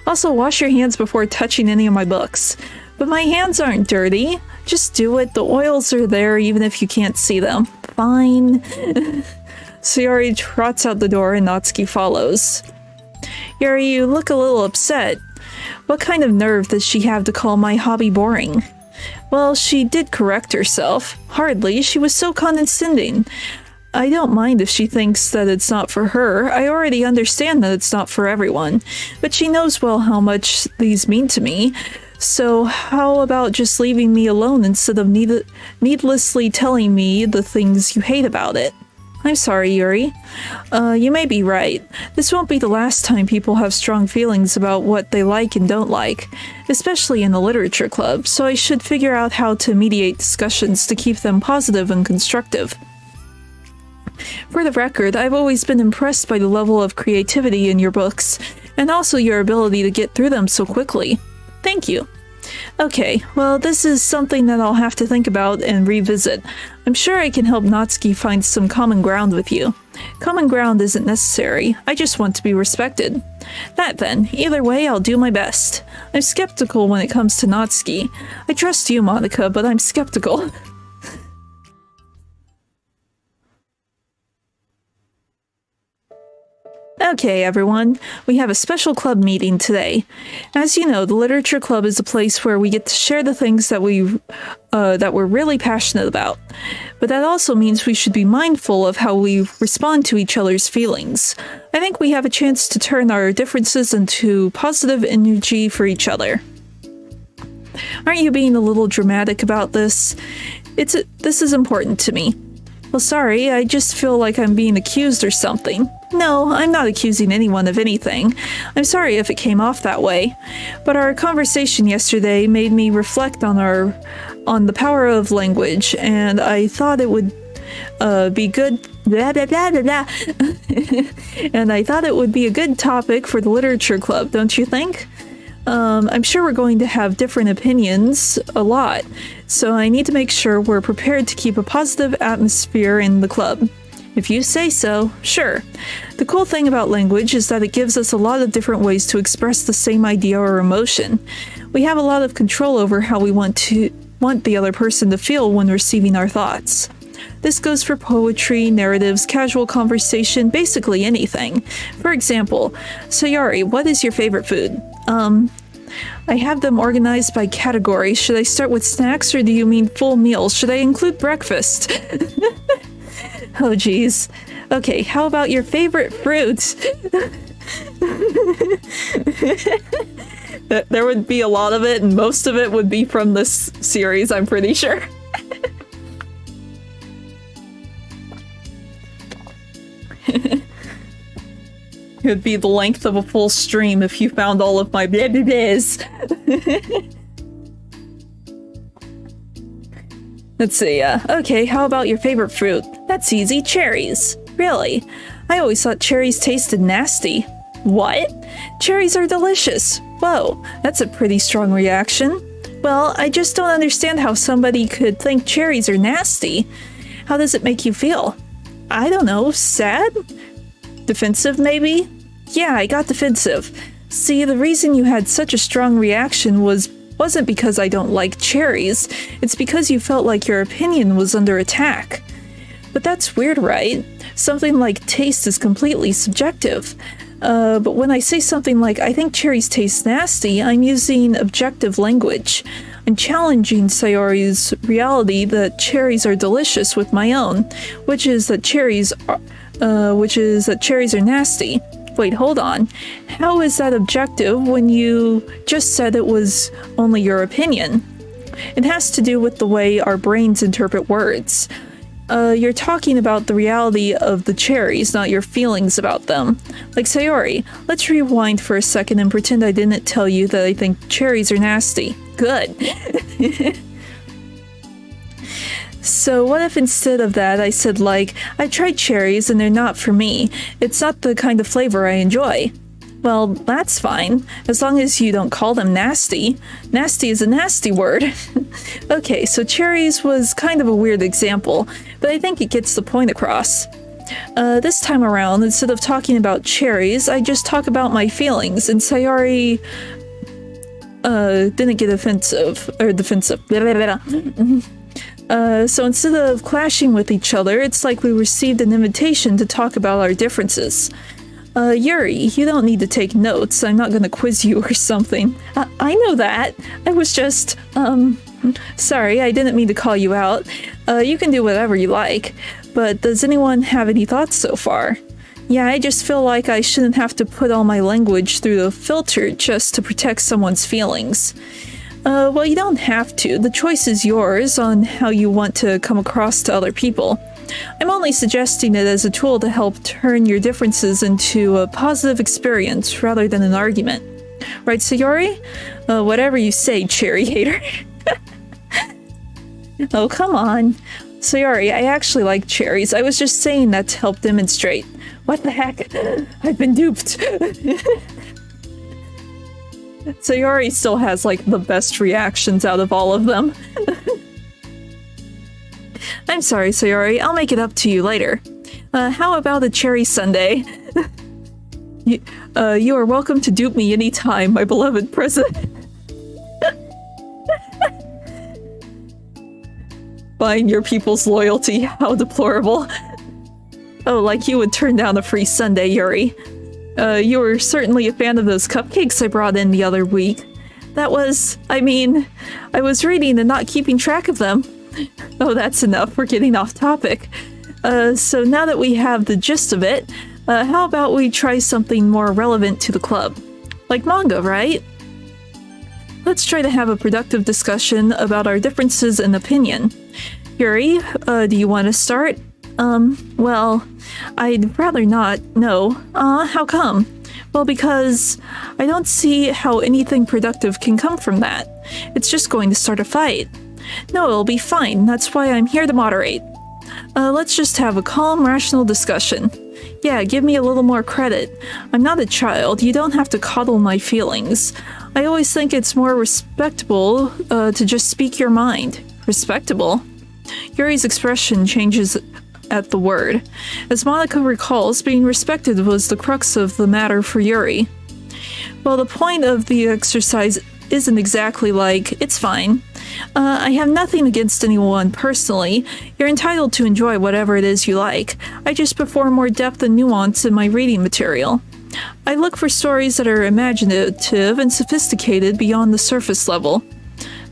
Also, wash your hands before touching any of my books. But my hands aren't dirty. Just do it. The oils are there even if you can't see them. Fine. Sayori trots out the door and Natsuki follows. Yuri, you look a little upset. What kind of nerve does she have to call my hobby boring? Well, she did correct herself. Hardly. She was so condescending. I don't mind if she thinks that it's not for her. I already understand that it's not for everyone. But she knows well how much these mean to me. So how about just leaving me alone instead of needlessly telling me the things you hate about it? I'm sorry, Yuri. You may be right. This won't be the last time people have strong feelings about what they like and don't like, especially in the literature club, so I should figure out how to mediate discussions to keep them positive and constructive. For the record, I've always been impressed by the level of creativity in your books, and also your ability to get through them so quickly. Thank you. Okay, well, this is something that I'll have to think about and revisit. I'm sure I can help Natsuki find some common ground with you. Common ground isn't necessary, I just want to be respected. That then, either way, I'll do my best. I'm skeptical when it comes to Natsuki. I trust you, Monica, but I'm skeptical. Okay, everyone, we have a special club meeting today. As you know, the Literature Club is a place where we get to share the things that we're really passionate about. But that also means we should be mindful of how we respond to each other's feelings. I think we have a chance to turn our differences into positive energy for each other. Aren't you being a little dramatic about this? This is important to me. Well, sorry, I just feel like I'm being accused or something. No, I'm not accusing anyone of anything. I'm sorry if it came off that way. But our conversation yesterday made me reflect on the power of language, and I thought it would be good. Blah, blah, blah, blah, blah. And I thought it would be a good topic for the Literature Club, don't you think? I'm sure we're going to have different opinions a lot, so I need to make sure we're prepared to keep a positive atmosphere in the club. If you say so, sure. The cool thing about language is that it gives us a lot of different ways to express the same idea or emotion. We have a lot of control over how we want the other person to feel when receiving our thoughts. This goes for poetry, narratives, casual conversation, basically anything. For example, Sayori, what is your favorite food? I have them organized by category. Should I start with snacks or do you mean full meals? Should I include breakfast? Oh geez. Okay, how about your favorite fruit? There would be a lot of it, and most of it would be from this series, I'm pretty sure. It would be the length of a full stream if you found all of my blah blah blahs. Let's see, okay, how about your favorite fruit? That's easy, cherries. Really? I always thought cherries tasted nasty. What? Cherries are delicious. Whoa, that's a pretty strong reaction. Well, I just don't understand how somebody could think cherries are nasty. How does it make you feel? I don't know, sad? Defensive, maybe? Yeah, I got defensive. See, the reason you had such a strong reaction wasn't because I don't like cherries. It's because you felt like your opinion was under attack. But that's weird, right? Something like taste is completely subjective. But when I say something like, I think cherries taste nasty, I'm using objective language. I'm challenging Sayori's reality that cherries are delicious with my own, which is that cherries are nasty. Wait, hold on. How is that objective when you just said it was only your opinion? It has to do with the way our brains interpret words. You're talking about the reality of the cherries, not your feelings about them. Like Sayori, let's rewind for a second and pretend I didn't tell you that I think cherries are nasty. Good. So what if instead of that I said like, I tried cherries and they're not for me. It's not the kind of flavor I enjoy. Well, that's fine, as long as you don't call them nasty. Nasty is a nasty word. Okay, so cherries was kind of a weird example, but I think it gets the point across. This time around, instead of talking about cherries, I just talk about my feelings, and Sayori didn't get offensive, or defensive. So instead of clashing with each other, it's like we received an invitation to talk about our differences. Yuri, you don't need to take notes. I'm not gonna quiz you or something. I know that. I was just, sorry, I didn't mean to call you out. You can do whatever you like. But does anyone have any thoughts so far? Yeah, I just feel like I shouldn't have to put all my language through the filter just to protect someone's feelings. Well, you don't have to. The choice is yours on how you want to come across to other people. I'm only suggesting it as a tool to help turn your differences into a positive experience rather than an argument. Right, Sayori? Whatever you say, cherry hater. Oh, come on. Sayori, I actually like cherries. I was just saying that to help demonstrate. What the heck? I've been duped. Sayori still has, like, the best reactions out of all of them. I'm sorry, Sayori. I'll make it up to you later. How about a cherry sundae? You are welcome to dupe me anytime, my beloved president. Buying your people's loyalty, how deplorable. Oh, like you would turn down a free sundae, Yuri. You were certainly a fan of those cupcakes I brought in the other week. That was, I was reading and not keeping track of them. Oh, that's enough. We're getting off topic. So now that we have the gist of it, how about we try something more relevant to the club? Like manga, right? Let's try to have a productive discussion about our differences in opinion. Yuri, do you want to start? Well, I'd rather not, no. How come? Well, because I don't see how anything productive can come from that. It's just going to start a fight. No, it'll be fine. That's why I'm here to moderate. Let's just have a calm, rational discussion. Yeah, give me a little more credit. I'm not a child. You don't have to coddle my feelings. I always think it's more respectable to just speak your mind. Respectable? Yuri's expression changes at the word. As Monica recalls, being respected was the crux of the matter for Yuri. Well, the point of the exercise isn't exactly like, it's fine. I have nothing against anyone personally. You're entitled to enjoy whatever it is you like. I just prefer more depth and nuance in my reading material. I look for stories that are imaginative and sophisticated beyond the surface level.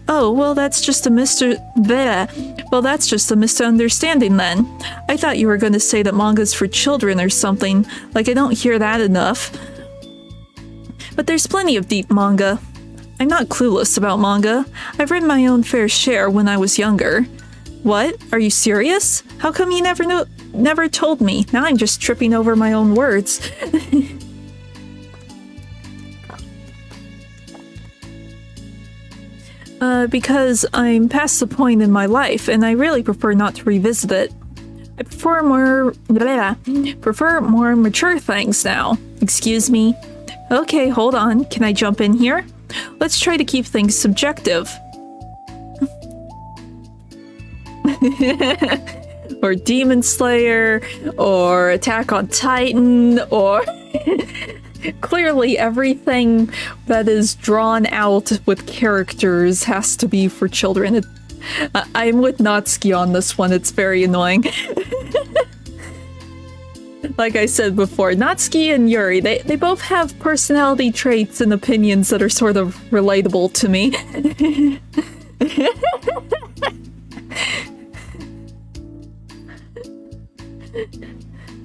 Oh, well, that's just a misunderstanding then. I thought you were going to say that manga's for children or something. Like, I don't hear that enough. But there's plenty of deep manga. I'm not clueless about manga. I've read my own fair share when I was younger. What? Are you serious? How come you never told me? Now I'm just tripping over my own words. Because I'm past the point in my life, and I really prefer not to revisit it. I prefer more mature things now. Excuse me. Okay, hold on. Can I jump in here? Let's try to keep things subjective. Or Demon Slayer, or Attack on Titan, or... Clearly, everything that is drawn out with characters has to be for children. I'm with Natsuki on this one. It's very annoying. Like I said before, Natsuki and Yuri, they both have personality traits and opinions that are sort of relatable to me.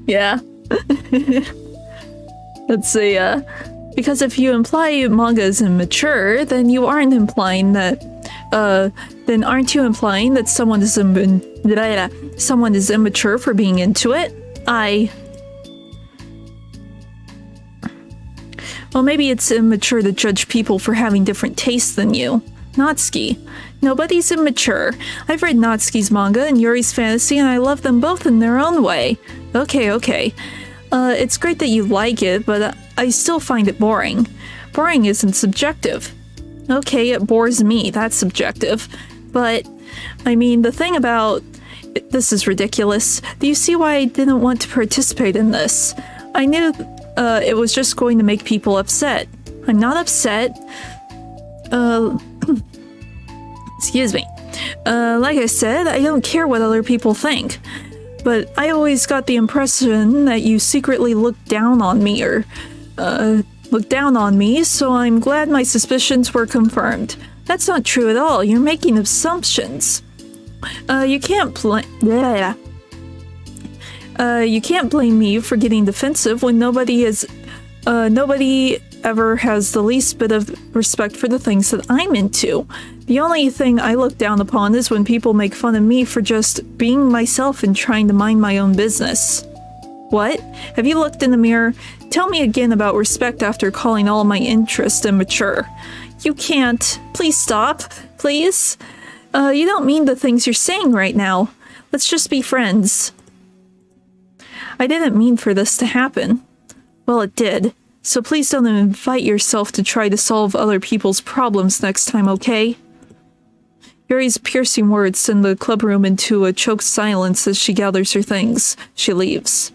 Yeah. Let's see, because if you imply manga is immature, then you aren't implying that, then aren't you implying that someone is immature for being into it? Well, maybe it's immature to judge people for having different tastes than you. Natsuki. Nobody's immature. I've read Natsuki's manga and Yuri's fantasy, and I love them both in their own way. Okay. It's great that you like it, but I still find it boring. Boring isn't subjective. Okay, it bores me, that's subjective. But, I mean, the thing about... This is ridiculous. Do you see why I didn't want to participate in this? I knew it was just going to make people upset. I'm not upset. Excuse me. Like I said, I don't care what other people think. But I always got the impression that you secretly looked down on me, so I'm glad my suspicions were confirmed. That's not true at all. You're making assumptions. You can't blame me for getting defensive when nobody ever has the least bit of respect for the things that I'm into. The only thing I look down upon is when people make fun of me for just being myself and trying to mind my own business. What? Have you looked in the mirror? Tell me again about respect after calling all my interest immature. You can't. Please stop. Please? You don't mean the things you're saying right now. Let's just be friends. I didn't mean for this to happen. Well, it did. So please don't invite yourself to try to solve other people's problems next time, okay? Yuri's piercing words send the club room into a choked silence as she gathers her things. She leaves.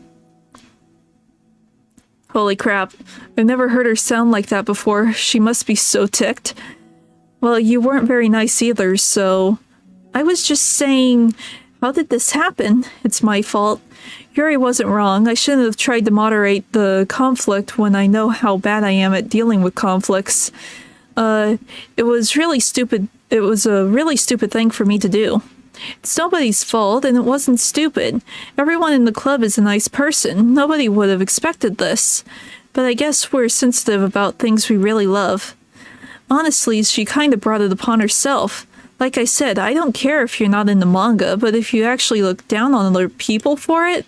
Holy crap. I've never heard her sound like that before. She must be so ticked. Well, you weren't very nice either, so... I was just saying... How did this happen? It's my fault. Yuri wasn't wrong. I shouldn't have tried to moderate the conflict when I know how bad I am at dealing with conflicts. It was really stupid. It was a really stupid thing for me to do. It's nobody's fault, and it wasn't stupid. Everyone in the club is a nice person. Nobody would have expected this. But I guess we're sensitive about things we really love. Honestly, she kind of brought it upon herself. Like I said, I don't care if you're not into manga, but if you actually look down on other people for it,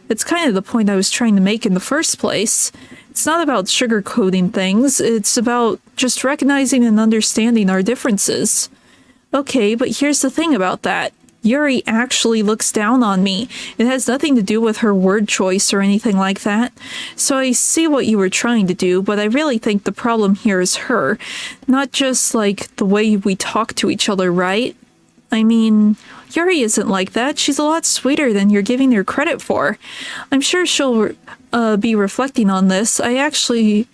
it's kind of the point I was trying to make in the first place. It's not about sugarcoating things, it's about just recognizing and understanding our differences. Okay, but here's the thing about that. Yuri actually looks down on me. It has nothing to do with her word choice or anything like that. So I see what you were trying to do, but I really think the problem here is her. Not just, like, the way we talk to each other, right? I mean, Yuri isn't like that. She's a lot sweeter than you're giving her credit for. I'm sure she'll be reflecting on this. I actually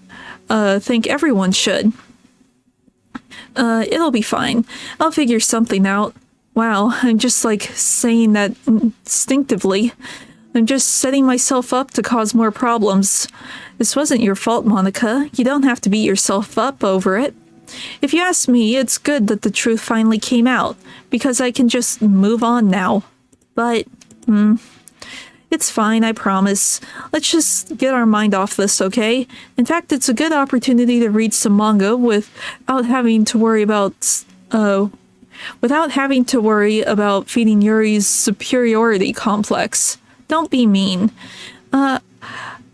think everyone should. It'll be fine. I'll figure something out. Wow, I'm just like saying that instinctively. I'm just setting myself up to cause more problems. This wasn't your fault, Monica. You don't have to beat yourself up over it. If you ask me, it's good that the truth finally came out, because I can just move on now. But, it's fine, I promise. Let's just get our mind off this, okay? In fact, it's a good opportunity to read some manga without having to worry about feeding Yuri's superiority complex. Don't be mean.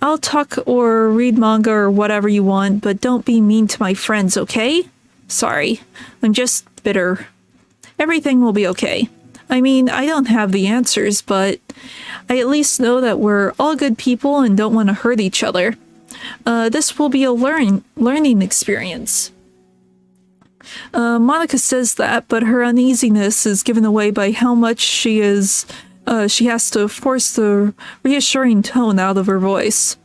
I'll talk or read manga or whatever you want, but don't be mean to my friends, okay? Sorry. I'm just bitter. Everything will be okay. I mean, I don't have the answers, but I at least know that we're all good people and don't want to hurt each other. This will be a learning experience. Monica says that, but her uneasiness is given away by how much she has to force the reassuring tone out of her voice.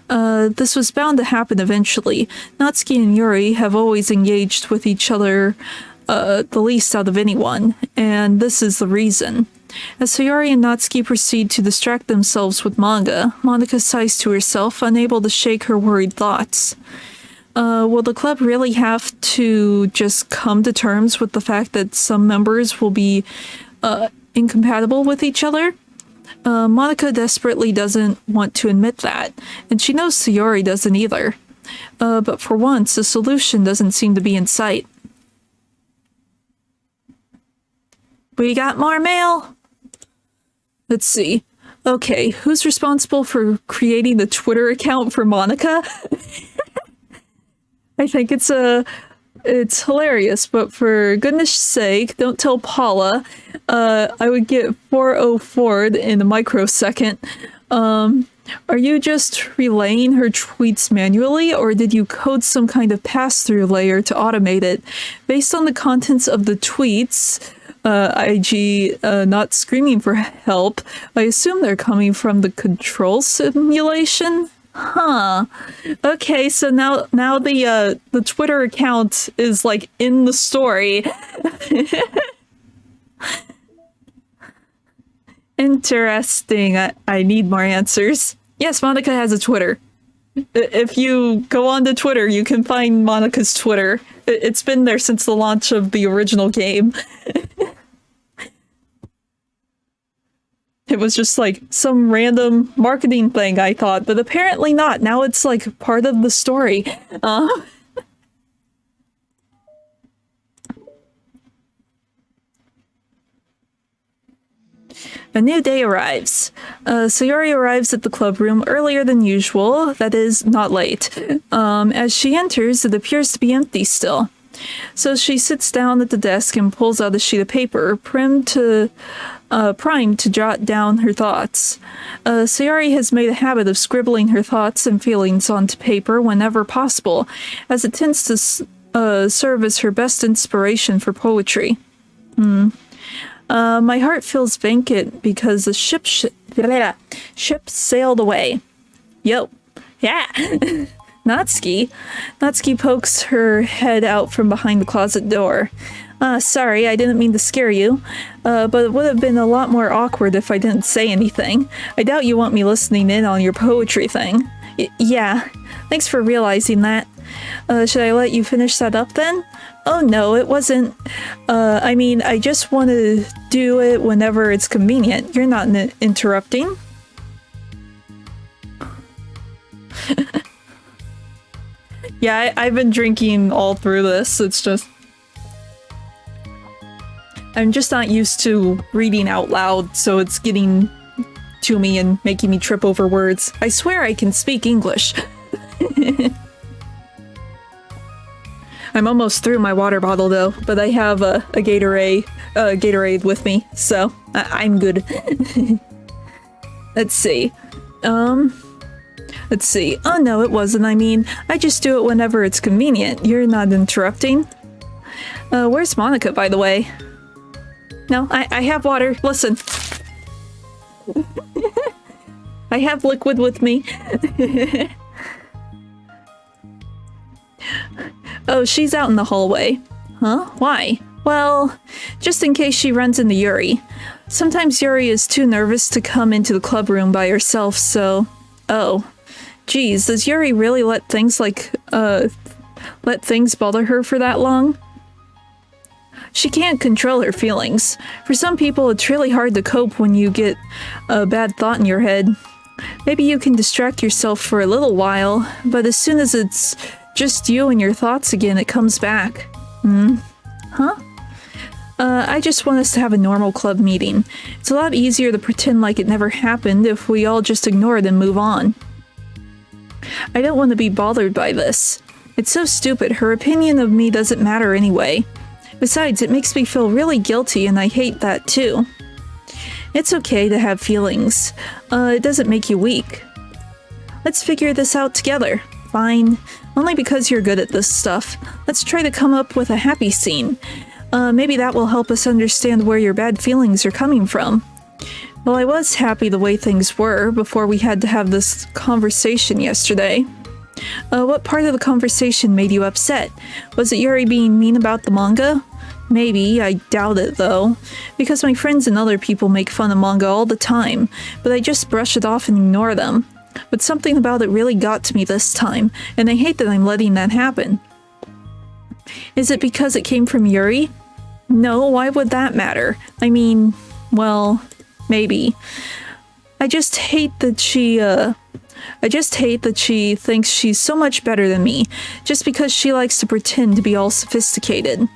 This was bound to happen eventually. Natsuki and Yuri have always engaged with each other the least out of anyone, and this is the reason. As Sayori and Natsuki proceed to distract themselves with manga, Monica sighs to herself, unable to shake her worried thoughts. Will the club really have to just come to terms with the fact that some members will be incompatible with each other? Monica desperately doesn't want to admit that, and she knows Sayori doesn't either. But for once, a solution doesn't seem to be in sight. We got more mail! Let's see. Okay, who's responsible for creating the Twitter account for Monica? I think it's hilarious, but for goodness sake, don't tell Paula. I would get 404'd in a microsecond. Are you just relaying her tweets manually, or did you code some kind of pass-through layer to automate it? Based on the contents of the tweets, IG not screaming for help, I assume they're coming from the control simulation? Huh. Okay, so now the Twitter account is like in the story. Interesting. I need more answers. Yes, Monica has a Twitter. If you go on to Twitter, you can find Monica's Twitter. It's been there since the launch of the original game. It was just like some random marketing thing, I thought, but apparently not. Now it's like part of the story. A new day arrives. Sayori arrives at the club room earlier than usual, that is, not late. As she enters, it appears to be empty still. So she sits down at the desk and pulls out a sheet of paper, primed to jot down her thoughts. Sayori has made a habit of scribbling her thoughts and feelings onto paper whenever possible, as it tends to serve as her best inspiration for poetry. My heart feels vacant because the ship sailed away. Yo. Yeah. Natsuki. Natsuki pokes her head out from behind the closet door. Sorry, I didn't mean to scare you. But it would have been a lot more awkward if I didn't say anything. I doubt you want me listening in on your poetry thing. Yeah. Thanks for realizing that. Should I let you finish that up then? Oh no, it wasn't. I mean, I just want to do it whenever it's convenient. You're not interrupting. Yeah, I've been drinking all through this. It's just... I'm just not used to reading out loud, so it's getting to me and making me trip over words. I swear I can speak English. I'm almost through my water bottle though, but I have a Gatorade with me, so I'm good. Let's see. Let's see. Oh no, it wasn't. I mean, I just do it whenever it's convenient. You're not interrupting. Where's Monica, by the way? No, I have water. Listen. I have liquid with me. Oh, she's out in the hallway. Huh? Why? Well, just in case she runs into Yuri. Sometimes Yuri is too nervous to come into the club room by herself, so... Oh. Geez, does Yuri really let things bother her for that long? She can't control her feelings. For some people, it's really hard to cope when you get a bad thought in your head. Maybe you can distract yourself for a little while, but as soon as it's just you and your thoughts again, it comes back. Huh? I just want us to have a normal club meeting. It's a lot easier to pretend like it never happened if we all just ignore it and move on. I don't want to be bothered by this. It's so stupid. Her opinion of me doesn't matter anyway. Besides, it makes me feel really guilty, and I hate that too. It's okay to have feelings. It doesn't make you weak. Let's figure this out together. Fine. Only because you're good at this stuff. Let's try to come up with a happy scene. Maybe that will help us understand where your bad feelings are coming from. Well, I was happy the way things were before we had to have this conversation yesterday. What part of the conversation made you upset? Was it Yuri being mean about the manga? Maybe, I doubt it though, because my friends and other people make fun of manga all the time, but I just brush it off and ignore them. But something about it really got to me this time, and I hate that I'm letting that happen. Is it because it came from Yuri? No, why would that matter? I mean, well, maybe. I just hate that she thinks she's so much better than me, just because she likes to pretend to be all sophisticated.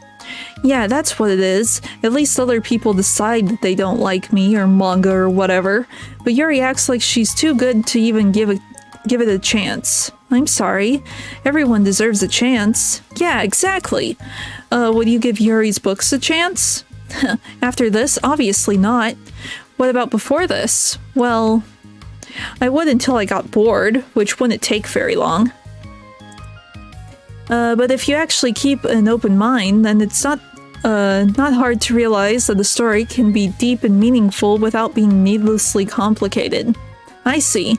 Yeah, that's what it is. At least other people decide that they don't like me or manga or whatever, but Yuri acts like she's too good to even give it a chance. I'm sorry. Everyone deserves a chance. Yeah, exactly. Would you give Yuri's books a chance? After this, obviously not. What about before this? Well, I would until I got bored, which wouldn't take very long. But if you actually keep an open mind, then it's not hard to realize that the story can be deep and meaningful without being needlessly complicated. I see.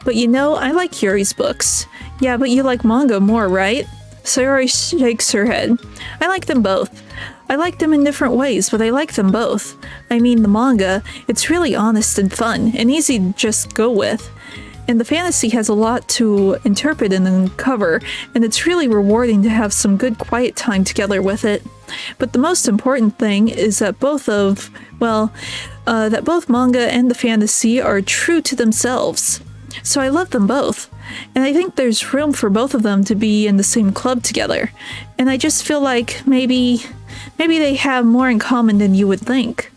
But you know, I like Yuri's books. Yeah, but you like manga more, right? Sayori shakes her head. I like them both. I like them in different ways, but I like them both. I mean, the manga, it's really honest and fun, and easy to just go with. And the fantasy has a lot to interpret and uncover, and it's really rewarding to have some good quiet time together with it. But the most important thing is that both manga and the fantasy are true to themselves. So I love them both. And I think there's room for both of them to be in the same club together. And I just feel like maybe they have more in common than you would think.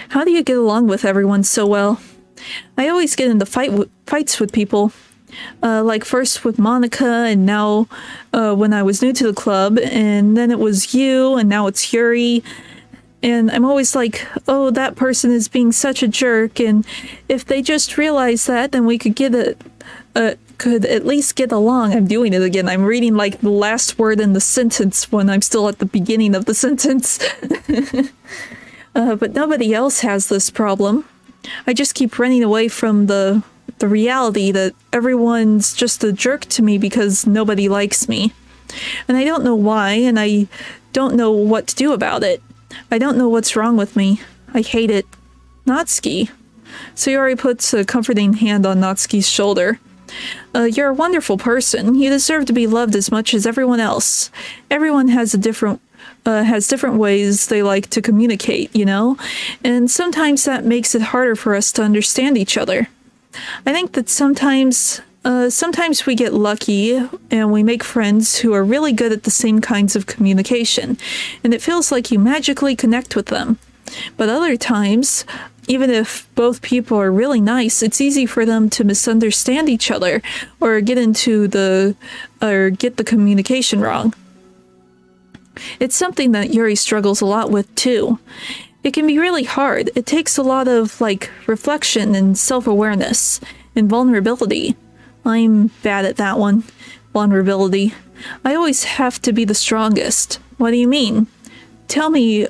How do you get along with everyone so well? I always get into fights with people. Like first with Monica, and now when I was new to the club, and then it was you, and now it's Yuri. And I'm always like, oh, that person is being such a jerk, and if they just realized that, then we could could at least get along. I'm doing it again. I'm reading like the last word in the sentence when I'm still at the beginning of the sentence. But nobody else has this problem. I just keep running away from the reality that everyone's just a jerk to me because nobody likes me. And I don't know why, and I don't know what to do about it. I don't know what's wrong with me. I hate it. Natsuki. Sayori puts a comforting hand on Natsuki's shoulder. You're a wonderful person. You deserve to be loved as much as everyone else. Everyone has different ways they like to communicate, you know? And sometimes that makes it harder for us to understand each other. I think that sometimes we get lucky and we make friends who are really good at the same kinds of communication, and it feels like you magically connect with them. But other times, even if both people are really nice, it's easy for them to misunderstand each other or get the communication wrong. It's something that Yuri struggles a lot with too. It can be really hard. It takes a lot of reflection and self-awareness and vulnerability. I'm bad at that one. Vulnerability. I always have to be the strongest. What do you mean? Tell me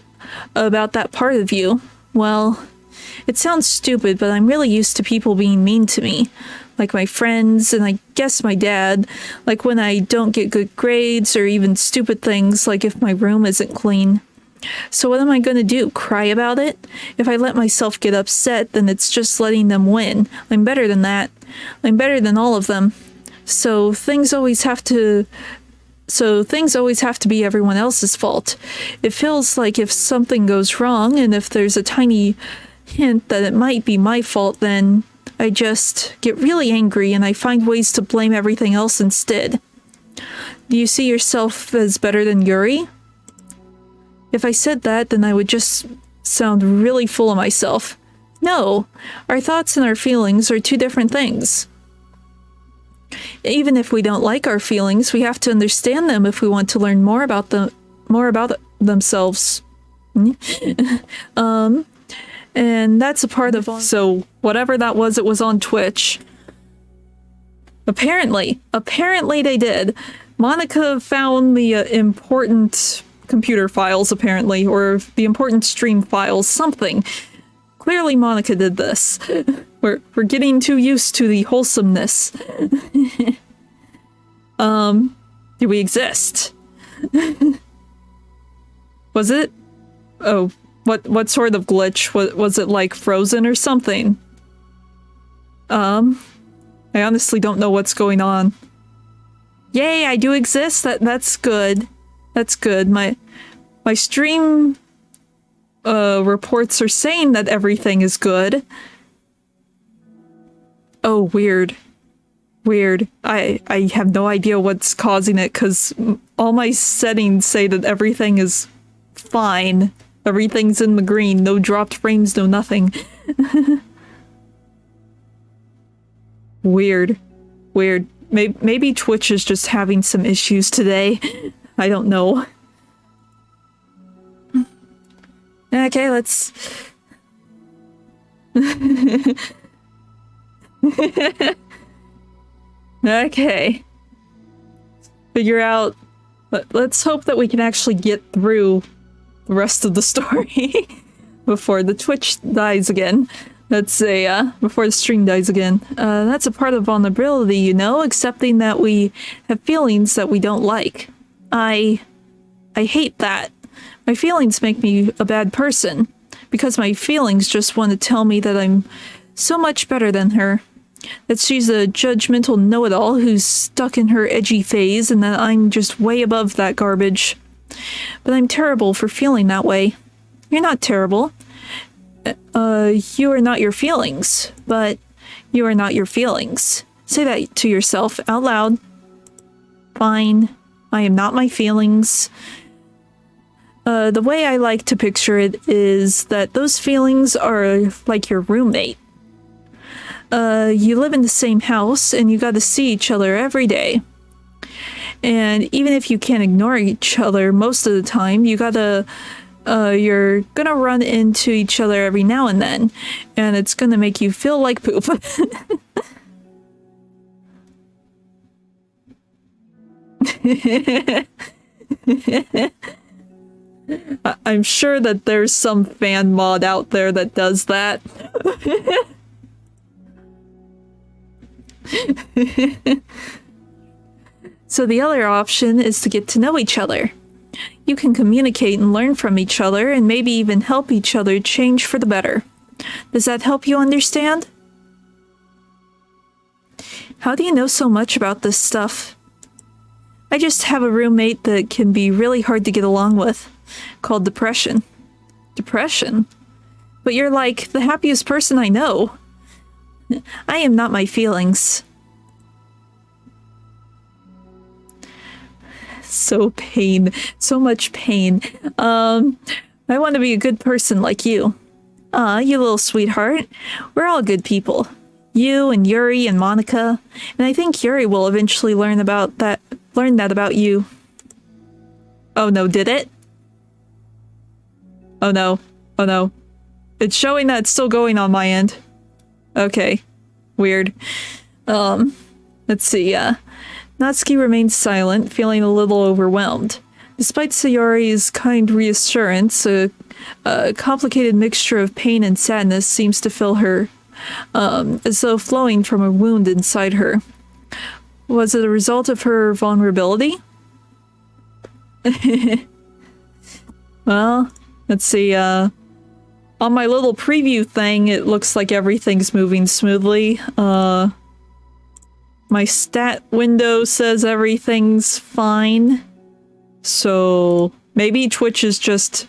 about that part of you. Well, it sounds stupid, but I'm really used to people being mean to me. Like my friends, and I guess my dad. Like when I don't get good grades, or even stupid things, like if my room isn't clean. So what am I gonna do? Cry about it? If I let myself get upset, then it's just letting them win. I'm better than that. I'm better than all of them. So things always have to be everyone else's fault. It feels like if something goes wrong, and if there's a tiny hint that it might be my fault, then I just get really angry and I find ways to blame everything else instead. Do you see yourself as better than Yuri? If I said that, then I would just sound really full of myself. No, our thoughts and our feelings are two different things. Even if we don't like our feelings, we have to understand them if we want to learn more about themselves. And that's a part of... So, whatever that was, it was on Twitch. Apparently they did. Monica found the important computer files, apparently, or the important stream files, something. Clearly Monica did this. We're getting too used to the wholesomeness. Do we exist? Was it? Oh, what sort of glitch? Was it like frozen or something? I honestly don't know what's going on. Yay, I do exist. That's good. That's good. My stream reports are saying that everything is good. Oh, weird. Weird. I have no idea what's causing it, because all my settings say that everything is fine. Everything's in the green. No dropped frames, no nothing. Weird. Weird. Maybe Twitch is just having some issues today. I don't know. Okay, let's Okay. Figure out... Let's hope that we can actually get through the rest of the story before the Twitch dies again. Let's say, before the stream dies again. That's a part of vulnerability, you know, accepting that we have feelings that we don't like. I hate that. My feelings make me a bad person, because my feelings just want to tell me that I'm so much better than her. That she's a judgmental know-it-all who's stuck in her edgy phase, and that I'm just way above that garbage. But I'm terrible for feeling that way. You're not terrible. You are not your feelings, but you are not your feelings. Say that to yourself out loud. Fine. I am not my feelings. The way I like to picture it is that those feelings are like your roommate. You live in the same house and you gotta see each other every day. And even if you can't ignore each other most of the time, you're gonna run into each other every now and then. And it's gonna make you feel like poop. I'm sure that there's some fan mod out there that does that. So the other option is to get to know each other. You can communicate and learn from each other and maybe even help each other change for the better. Does that help you understand? How do you know so much about this stuff? I just have a roommate that can be really hard to get along with, called depression. Depression? But you're like the happiest person I know. I am not my feelings. So much pain. I want to be a good person like you. You little sweetheart. We're all good people. You and Yuri and Monica. And I think Yuri will eventually learn that about you. Oh no, did it? Oh no. Oh no. It's showing that it's still going on my end. Okay. Weird. Let's see, Natsuki remains silent, feeling a little overwhelmed. Despite Sayori's kind reassurance, a complicated mixture of pain and sadness seems to fill her, as though flowing from a wound inside her. Was it a result of her vulnerability? Well, let's see, on my little preview thing, it looks like everything's moving smoothly. My stat window says everything's fine. So maybe Twitch is just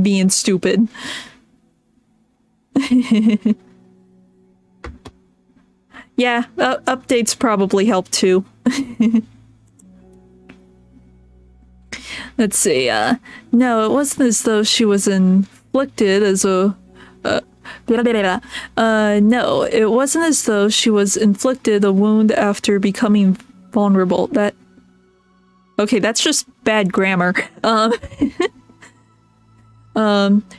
being stupid. Yeah, updates probably help too. Let's see, no, it wasn't as though she was inflicted as a... no, it wasn't as though she was inflicted a wound after becoming vulnerable. Okay, that's just bad grammar. It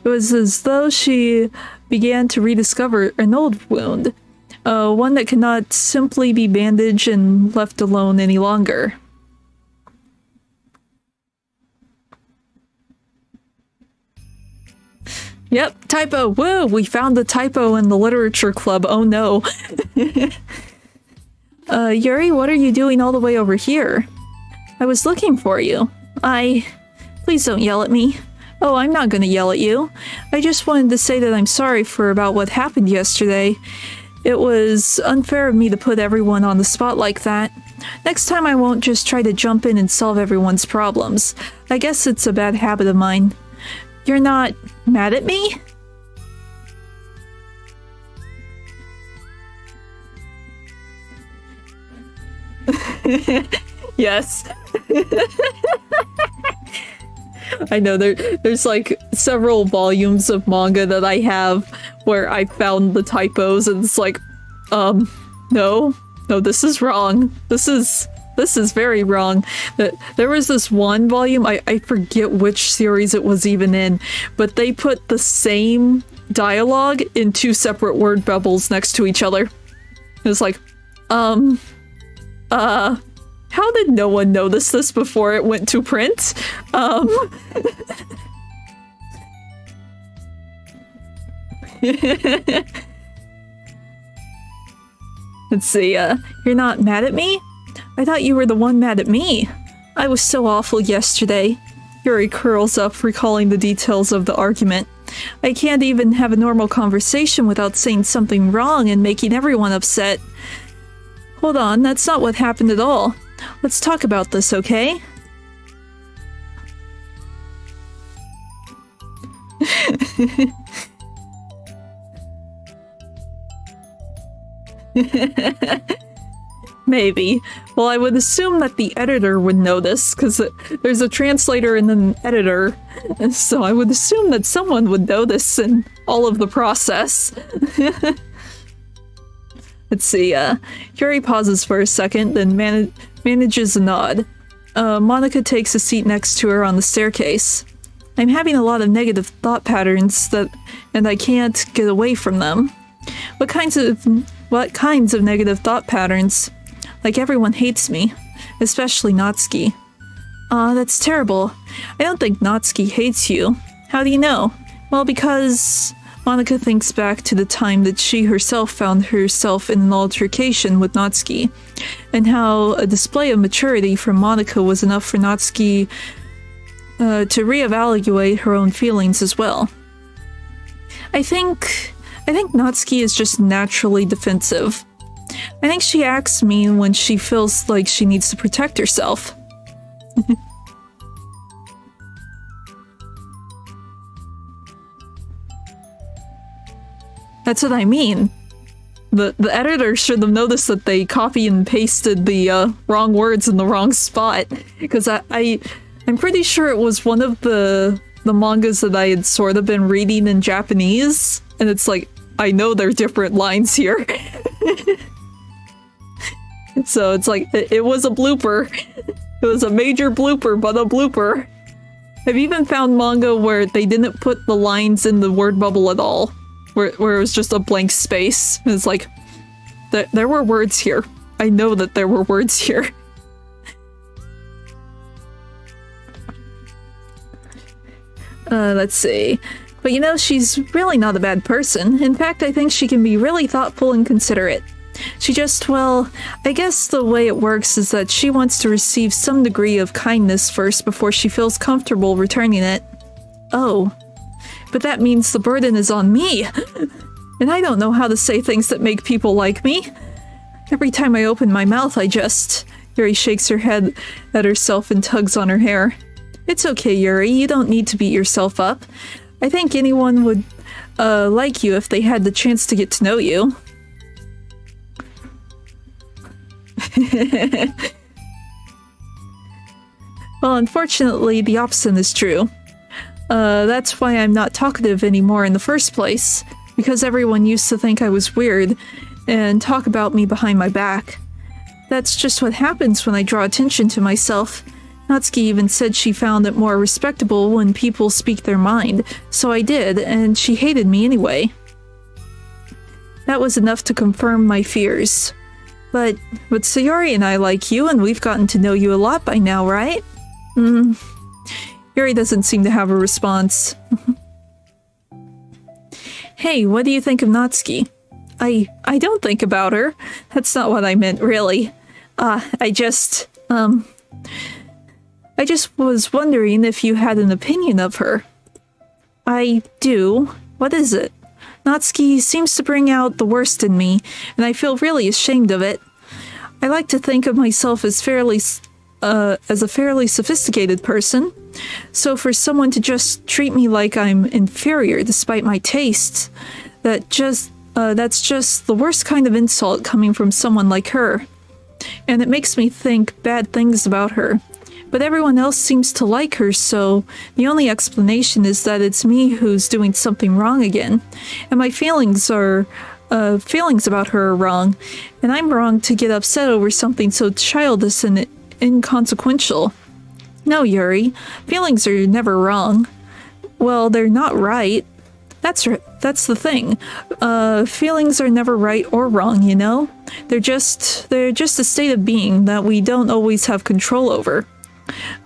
was as though she began to rediscover an old wound. One that cannot simply be bandaged and left alone any longer. Yep, typo. Woo! We found the typo in the literature club. Oh no. Yuri, what are you doing all the way over here? I was looking for you. Please don't yell at me. Oh, I'm not gonna yell at you. I just wanted to say that I'm sorry about what happened yesterday. It was unfair of me to put everyone on the spot like that. Next time I won't just try to jump in and solve everyone's problems. I guess it's a bad habit of mine. You're not mad at me? Yes. I know there's like several volumes of manga that I have where I found the typos and it's like, no, this is wrong. This is this is very wrong. There was this one volume, I forget which series it was even in, but they put the same dialogue in 2 separate word bubbles next to each other. It was like, how did no one notice this before it went to print? Let's see, you're not mad at me? I thought you were the one mad at me. I was so awful yesterday. Yuri curls up, recalling the details of the argument. I can't even have a normal conversation without saying something wrong and making everyone upset. Hold on, that's not what happened at all. Let's talk about this, okay? Maybe. Well, I would assume that the editor would know this, because there's a translator and an editor, so I would assume that someone would know this in all of the process. Let's see, Yuri pauses for a second, then manages a nod. Monica takes a seat next to her on the staircase. I'm having a lot of negative thought patterns and I can't get away from them. What kinds of negative thought patterns? Like everyone hates me, especially Natsuki. Aw, that's terrible. I don't think Natsuki hates you. How do you know? Well, because Monica thinks back to the time that she herself found herself in an altercation with Natsuki, and how a display of maturity from Monica was enough for Natsuki to reevaluate her own feelings as well. I think Natsuki is just naturally defensive. I think she acts mean when she feels like she needs to protect herself. That's what I mean. The editor should have noticed that they copy and pasted the wrong words in the wrong spot, because I'm pretty sure it was one of the mangas that I had sort of been reading in Japanese, and it's like, I know there are different lines here. So it's like, it was a blooper. It was a major blooper, but a blooper. I've even found manga where they didn't put the lines in the word bubble at all. Where it was just a blank space. And it's like, there were words here. I know that there were words here. Let's see. But you know, she's really not a bad person. In fact, I think she can be really thoughtful and considerate. She just, well, I guess the way it works is that she wants to receive some degree of kindness first before she feels comfortable returning it. Oh. But that means the burden is on me. And I don't know how to say things that make people like me. Every time I open my mouth, Yuri shakes her head at herself and tugs on her hair. It's okay, Yuri. You don't need to beat yourself up. I think anyone would like you if they had the chance to get to know you. Well, unfortunately, the opposite is true. That's why I'm not talkative anymore in the first place, because everyone used to think I was weird and talk about me behind my back. That's just what happens when I draw attention to myself. Natsuki even said she found it more respectable when people speak their mind, so I did, and she hated me anyway. That was enough to confirm my fears. But Sayori and I like you, and we've gotten to know you a lot by now, right? Yuri doesn't seem to have a response. Hey, what do you think of Natsuki? I don't think about her. That's not what I meant, really. I just was wondering if you had an opinion of her. I do. What is it? Natsuki seems to bring out the worst in me, and I feel really ashamed of it. I like to think of myself as a fairly sophisticated person, so for someone to just treat me like I'm inferior despite my tastes, that's just the worst kind of insult coming from someone like her. And it makes me think bad things about her. But everyone else seems to like her, so the only explanation is that it's me who's doing something wrong again. And my feelings are feelings about her are wrong, and I'm wrong to get upset over something so childish and inconsequential. No, Yuri, feelings are never wrong. Well, they're not right. That's the thing. Feelings are never right or wrong, you know? They're just a state of being that we don't always have control over.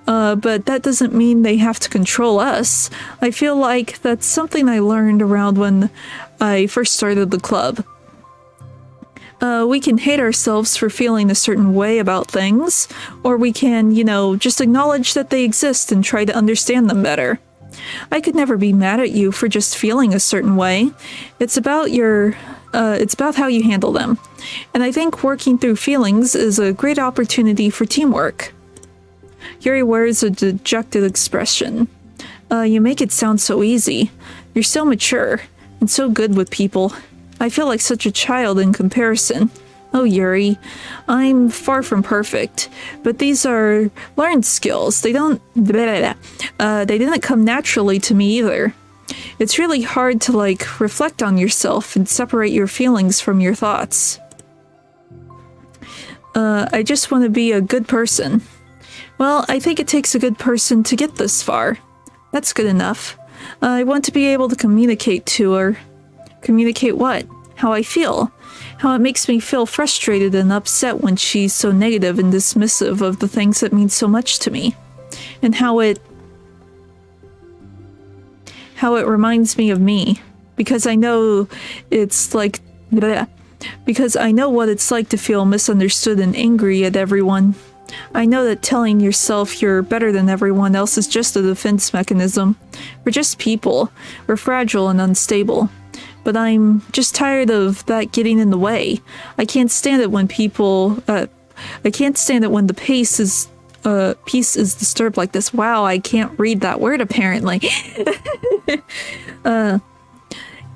But that doesn't mean they have to control us. I feel like that's something I learned around when I first started the club. We can hate ourselves for feeling a certain way about things, or we can, just acknowledge that they exist and try to understand them better. I could never be mad at you for just feeling a certain way. It's about how you handle them. And I think working through feelings is a great opportunity for teamwork. Yuri wears a dejected expression. You make it sound so easy. You're so mature, and so good with people. I feel like such a child in comparison. Oh, Yuri, I'm far from perfect, but these are learned skills. They didn't come naturally to me either. It's really hard to, reflect on yourself and separate your feelings from your thoughts. I just want to be a good person. Well, I think it takes a good person to get this far. That's good enough. I want to be able to communicate to her. Communicate what? How I feel. How it makes me feel frustrated and upset when she's so negative and dismissive of the things that mean so much to me. And how it reminds me of me. Because I know because I know what it's like to feel misunderstood and angry at everyone. I know that telling yourself you're better than everyone else is just a defense mechanism. We're just people. We're fragile and unstable. But I'm just tired of that getting in the way. I can't stand it when the peace is disturbed like this. Wow, I can't read that word apparently.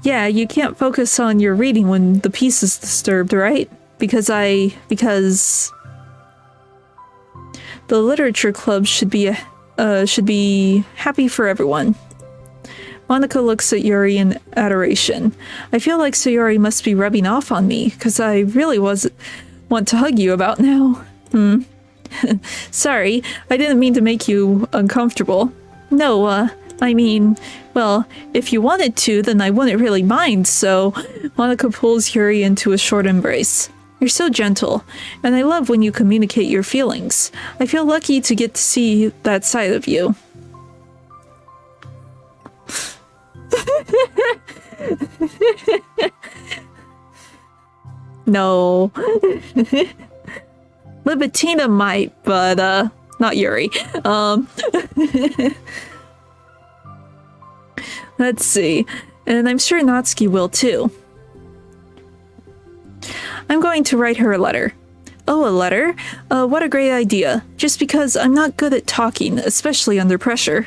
Yeah, you can't focus on your reading when the peace is disturbed, right? Because the literature club should be happy for everyone. Monica looks at Yuri in adoration. I feel like Sayori must be rubbing off on me, because I really want to hug you about now. Sorry, I didn't mean to make you uncomfortable. No, I mean, well, if you wanted to, then I wouldn't really mind, so... Monica pulls Yuri into a short embrace. You're so gentle, and I love when you communicate your feelings. I feel lucky to get to see that side of you. No. Libitina might, but not Yuri. Let's see. And I'm sure Natsuki will too. I'm going to write her a letter. Oh, a letter? What a great idea. Just because I'm not good at talking, especially under pressure.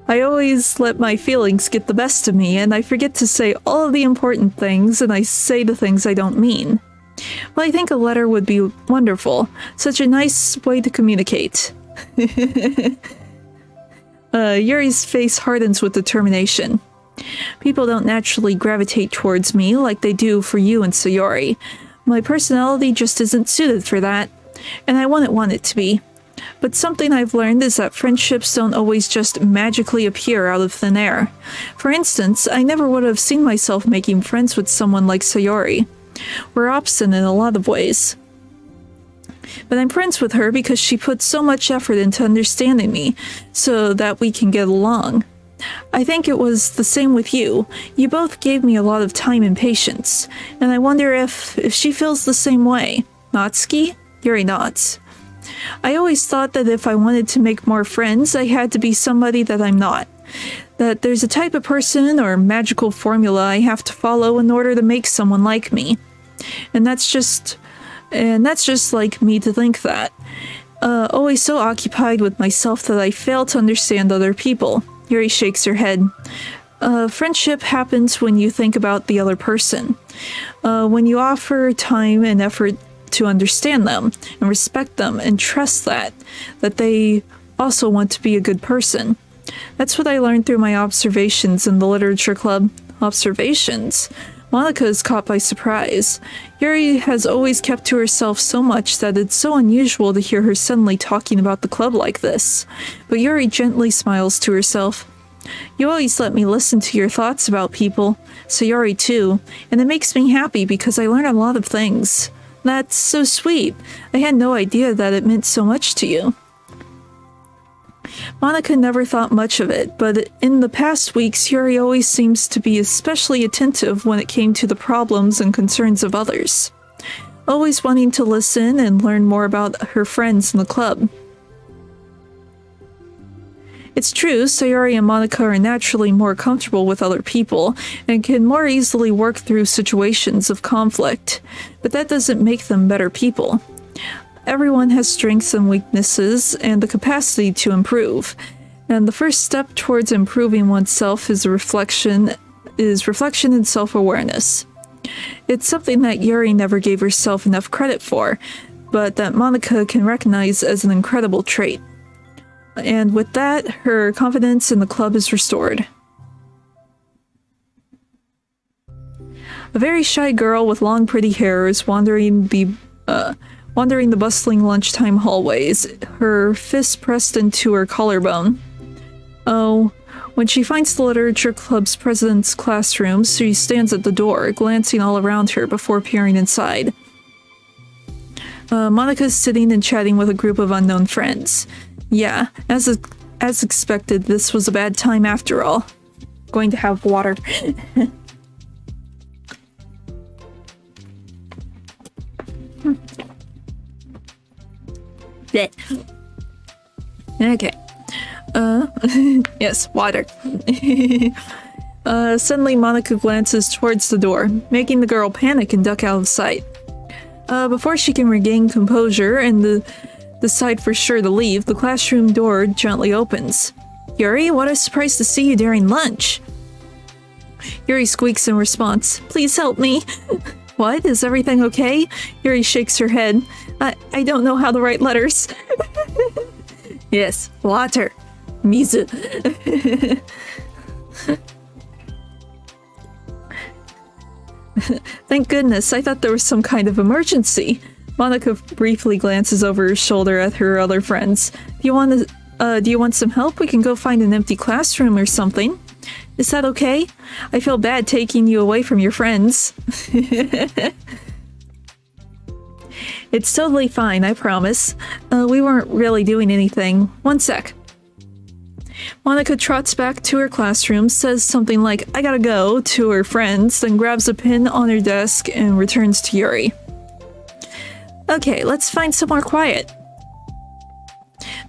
I always let my feelings get the best of me, and I forget to say all of the important things, and I say the things I don't mean. Well, I think a letter would be wonderful. Such a nice way to communicate. Yuri's face hardens with determination. People don't naturally gravitate towards me like they do for you and Sayori. My personality just isn't suited for that, and I wouldn't want it to be. But something I've learned is that friendships don't always just magically appear out of thin air. For instance, I never would have seen myself making friends with someone like Sayori. We're opposite in a lot of ways. But I'm friends with her because she put so much effort into understanding me, so that we can get along. I think it was the same with you. You both gave me a lot of time and patience, and I wonder if she feels the same way. Natsuki? Yuri nods. I always thought that if I wanted to make more friends, I had to be somebody that I'm not. That there's a type of person or magical formula I have to follow in order to make someone like me. And that's just like me to think that. Always so occupied with myself that I fail to understand other people. Yuri shakes her head. Friendship happens when you think about the other person. When you offer time and effort to understand them and respect them and trust that they also want to be a good person. That's what I learned through my observations in the literature club. observations. Monica is caught by surprise. Yuri has always kept to herself so much that it's so unusual to hear her suddenly talking about the club like this. But Yuri gently smiles to herself. You always let me listen to your thoughts about people, Sayori too, and it makes me happy because I learn a lot of things. That's so sweet. I had no idea that it meant so much to you. Monica never thought much of it, but in the past weeks, Yuri always seems to be especially attentive when it came to the problems and concerns of others. Always wanting to listen and learn more about her friends in the club. It's true, Sayori and Monica are naturally more comfortable with other people and can more easily work through situations of conflict, but that doesn't make them better people. Everyone has strengths and weaknesses and the capacity to improve, and the first step towards improving oneself is reflection and self-awareness. It's something that Yuri never gave herself enough credit for, but that Monica can recognize as an incredible trait. And with that, her confidence in the club is restored. A very shy girl with long pretty hair is wandering the bustling lunchtime hallways, her fist pressed into her collarbone. Oh, when she finds the literature club's president's classroom, she stands at the door, glancing all around her before peering inside. Monica's sitting and chatting with a group of unknown friends. Yeah, as expected, this was a bad time after all. Going to have water. Okay. Yes, water. Suddenly Monica glances towards the door, making the girl panic and duck out of sight. Before she can regain composure and decide for sure to leave, the classroom door gently opens. Yuri, what a surprise to see you during lunch. Yuri squeaks in response. Please help me. What? Is everything okay? Yuri shakes her head. I don't know how to write letters. Yes, water. Mizu. Thank goodness, I thought there was some kind of emergency. Monica briefly glances over her shoulder at her other friends. Do you want some help? We can go find an empty classroom or something. Is that okay? I feel bad taking you away from your friends. It's totally fine, I promise. We weren't really doing anything. One sec. Monica trots back to her classroom, says something like, I gotta go, to her friends, then grabs a pen on her desk and returns to Yuri. Okay, let's find somewhere quiet.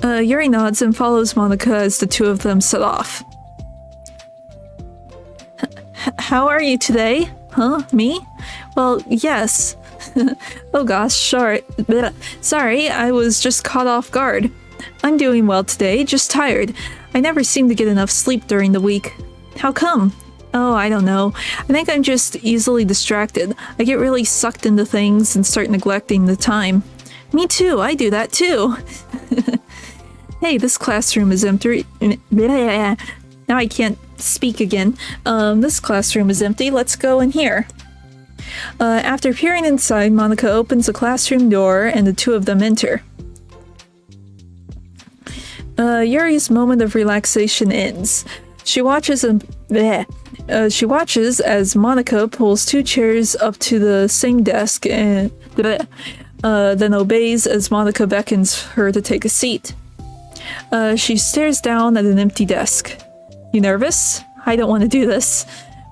Yuri nods and follows Monica as the two of them set off. How are you today? Huh? Me? Well, yes. Oh gosh, sorry, I was just caught off guard. I'm doing well today, just tired. I never seem to get enough sleep during the week. How come? Oh, I don't know. I think I'm just easily distracted. I get really sucked into things and start neglecting the time. Me too, I do that too. Hey, this classroom is empty. Now I can't speak again. This classroom is empty. Let's go in here. After peering inside, Monica opens the classroom door and the two of them enter. Yuri's moment of relaxation ends. She watches as Monica pulls two chairs up to the same desk and then obeys as Monica beckons her to take a seat. She stares down at an empty desk. You nervous? I don't want to do this.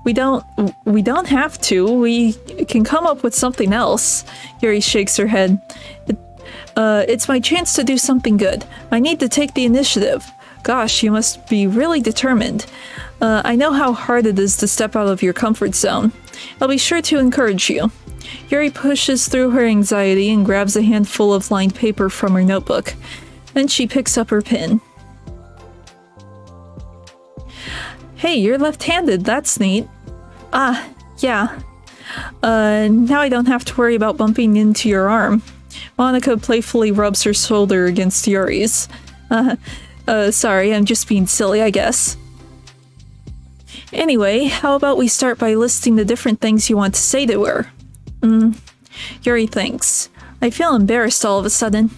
We don't have to. We can come up with something else. Yuri shakes her head. It's my chance to do something good. I need to take the initiative. Gosh, you must be really determined. I know how hard it is to step out of your comfort zone. I'll be sure to encourage you. Yuri pushes through her anxiety and grabs a handful of lined paper from her notebook. Then she picks up her pen. Hey, you're left-handed. That's neat. Ah, yeah. Now I don't have to worry about bumping into your arm. Monica playfully rubs her shoulder against Yuri's. Sorry, I'm just being silly, I guess. Anyway, how about we start by listing the different things you want to say to her? Yuri thinks. I feel embarrassed all of a sudden.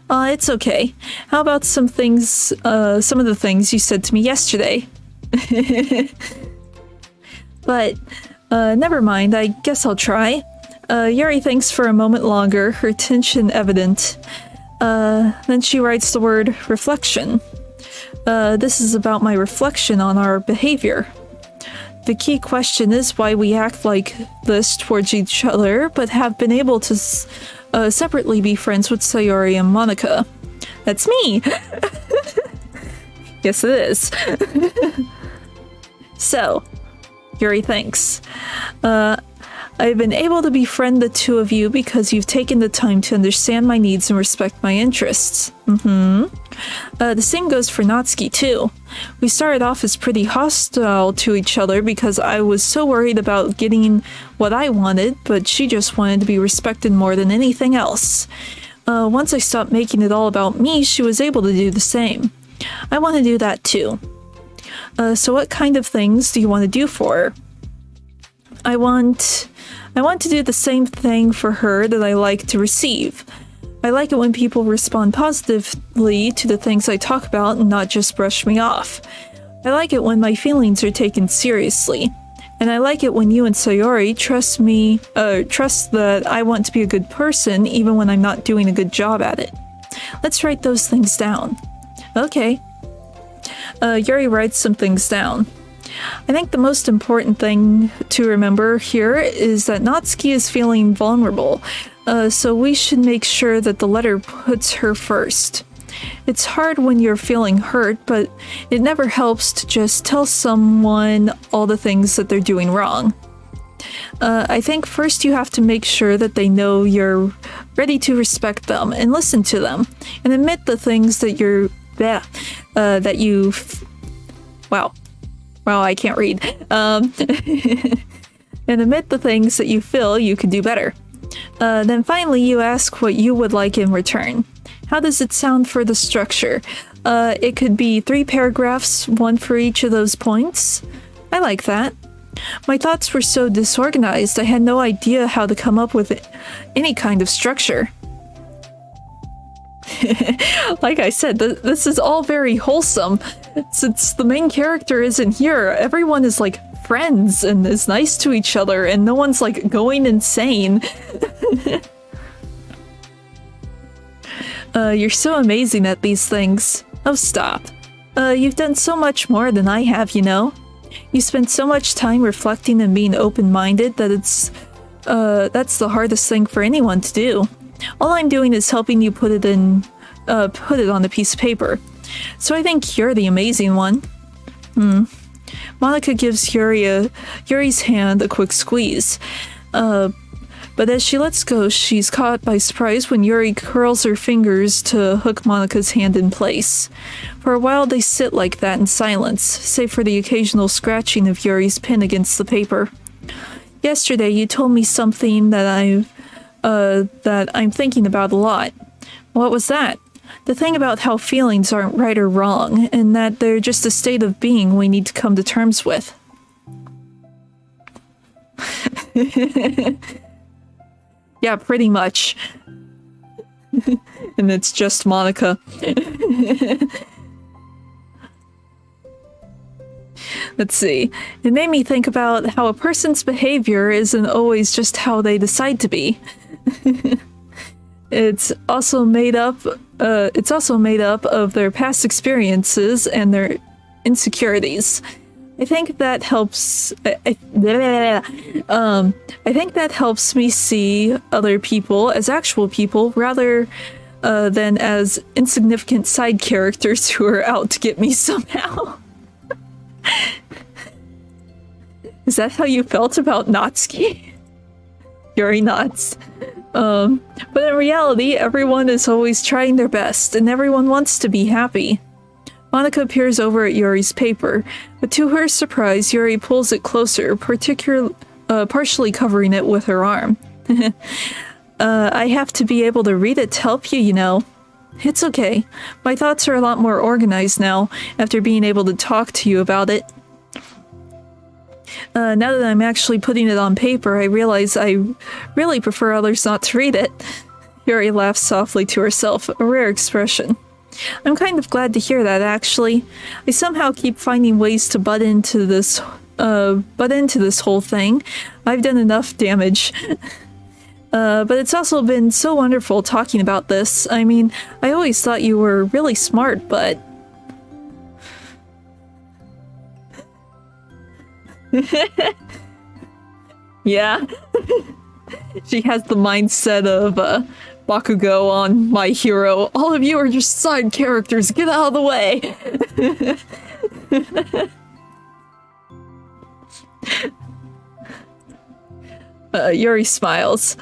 It's okay. How about some of the things you said to me yesterday? But, never mind, I guess I'll try. Yuri thinks for a moment longer, her tension evident. Then she writes the word reflection. This is about my reflection on our behavior. The key question is why we act like this towards each other, but have been able to separately be friends with Sayori and Monica. That's me! Yes, it is. So, Yuri thinks. I've been able to befriend the two of you because you've taken the time to understand my needs and respect my interests. The same goes for Natsuki too. We started off as pretty hostile to each other because I was so worried about getting what I wanted, but she just wanted to be respected more than anything else. Once I stopped making it all about me, she was able to do the same. I want to do that too. So what kind of things do you want to do for her? I want to do the same thing for her that I like to receive. I like it when people respond positively to the things I talk about and not just brush me off. I like it when my feelings are taken seriously. And I like it when you and Sayori trust that I want to be a good person even when I'm not doing a good job at it. Let's write those things down. Okay. Yuri writes some things down. I think the most important thing to remember here is that Natsuki is feeling vulnerable, so we should make sure that the letter puts her first. It's hard when you're feeling hurt, but it never helps to just tell someone all the things that they're doing wrong. I think first you have to make sure that they know you're ready to respect them and listen to them, and admit the things that Wow, I can't read. And admit the things that you feel you could do better. Then finally, you ask what you would like in return. How does it sound for the structure? It could be 3 paragraphs, 1 for each of those points. I like that. My thoughts were so disorganized, I had no idea how to come up with any kind of structure. Like I said, this is all very wholesome. Since the main character isn't here, everyone is like friends and is nice to each other, and no one's like going insane. You're so amazing at these things. Oh, stop. You've done so much more than I have, you know? You spent so much time reflecting and being open-minded that that's the hardest thing for anyone to do. All I'm doing is helping you put it on a piece of paper. So I think you're the amazing one. Monica gives Yuri's hand a quick squeeze. But as she lets go, she's caught by surprise when Yuri curls her fingers to hook Monica's hand in place. For a while they sit like that in silence, save for the occasional scratching of Yuri's pen against the paper. Yesterday you told me something that I'm thinking about a lot. What was that? The thing about how feelings aren't right or wrong, and that they're just a state of being we need to come to terms with. Yeah, pretty much. And it's just Monica. Let's see. It made me think about how a person's behavior isn't always just how they decide to be. It's also made up of their past experiences and their insecurities. I think that helps. I think that helps me see other people as actual people rather than as insignificant side characters who are out to get me somehow. Is that how you felt about Natsuki? Yuri nods. But in reality, everyone is always trying their best, and everyone wants to be happy. Monica peers over at Yuri's paper, but to her surprise, Yuri pulls it closer, partially covering it with her arm. I have to be able to read it to help you, you know. It's okay. My thoughts are a lot more organized now, after being able to talk to you about it. Now that I'm actually putting it on paper, I realize I really prefer others not to read it. Yuri laughs softly to herself, a rare expression. I'm kind of glad to hear that, actually. I somehow keep finding ways to butt into this whole thing. I've done enough damage. But it's also been so wonderful talking about this. I mean, I always thought you were really smart, but... Yeah. She has the mindset of Bakugo on My Hero. All of you are just side characters. Get out of the way. Yuri smiles.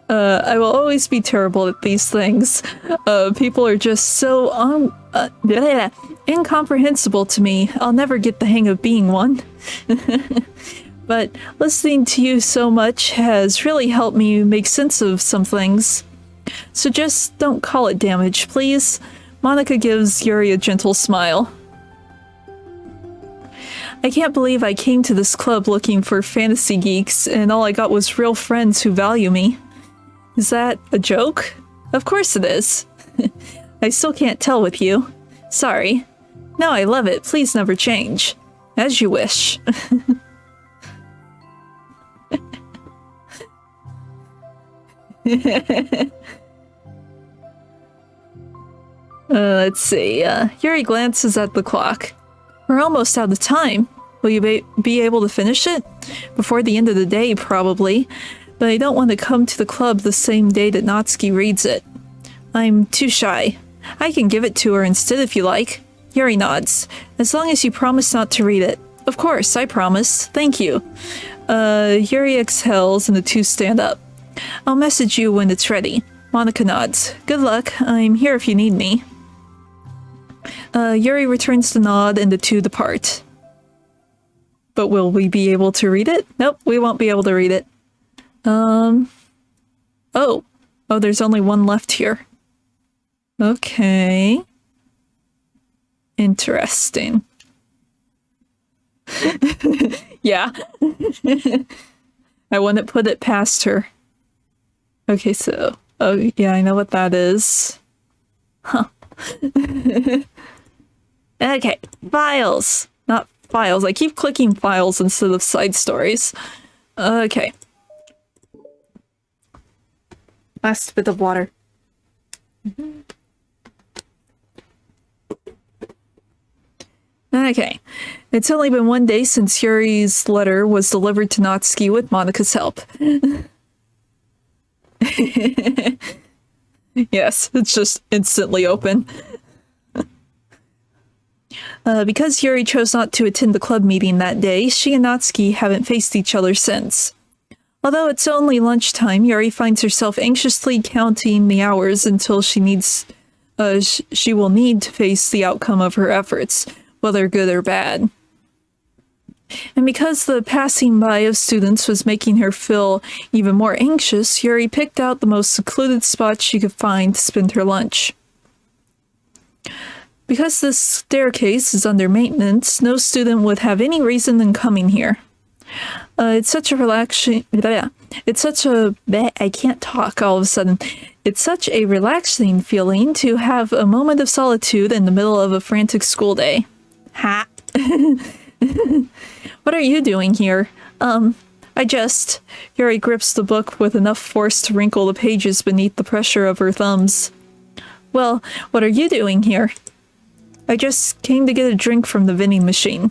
I will always be terrible at these things. People are just so incomprehensible to me. I'll never get the hang of being one. But listening to you so much has really helped me make sense of some things. So just don't call it damage, please. Monica gives Yuri a gentle smile. I can't believe I came to this club looking for fantasy geeks, and all I got was real friends who value me. Is that a joke? Of course it is. I still can't tell with you. Sorry. No, I love it. Please never change. As you wish. Let's see. Yuri glances at the clock. We're almost out of time. Will you be able to finish it? Before the end of the day, probably. But I don't want to come to the club the same day that Natsuki reads it. I'm too shy. I can give it to her instead if you like. Yuri nods. As long as you promise not to read it. Of course, I promise. Thank you. Yuri exhales and the two stand up. I'll message you when it's ready. Monica nods. Good luck. I'm here if you need me. Yuri returns the nod and the two depart. But will we be able to read it? Nope, we won't be able to read it. Oh, there's only one left here. Okay. Interesting. Yeah. I wouldn't put it past her. Okay, so... Oh, yeah, I know what that is. Huh. Okay, files. Not files. I keep clicking files instead of side stories. Okay. Last bit of water. Okay. It's only been one day since Yuri's letter was delivered to Natsuki with Monika's help. Yes, it's just instantly open. Because Yuri chose not to attend the club meeting that day, she and Natsuki haven't faced each other since. Although it's only lunchtime, Yuri finds herself anxiously counting the hours until she will need to face the outcome of her efforts, whether good or bad. And because the passing by of students was making her feel even more anxious, Yuri picked out the most secluded spot she could find to spend her lunch. Because this staircase is under maintenance, no student would have any reason in coming here. It's such a relaxing... I can't talk all of a sudden. It's such a relaxing feeling to have a moment of solitude in the middle of a frantic school day. Ha! What are you doing here? Yuri grips the book with enough force to wrinkle the pages beneath the pressure of her thumbs. Well, what are you doing here? I just came to get a drink from the vending machine.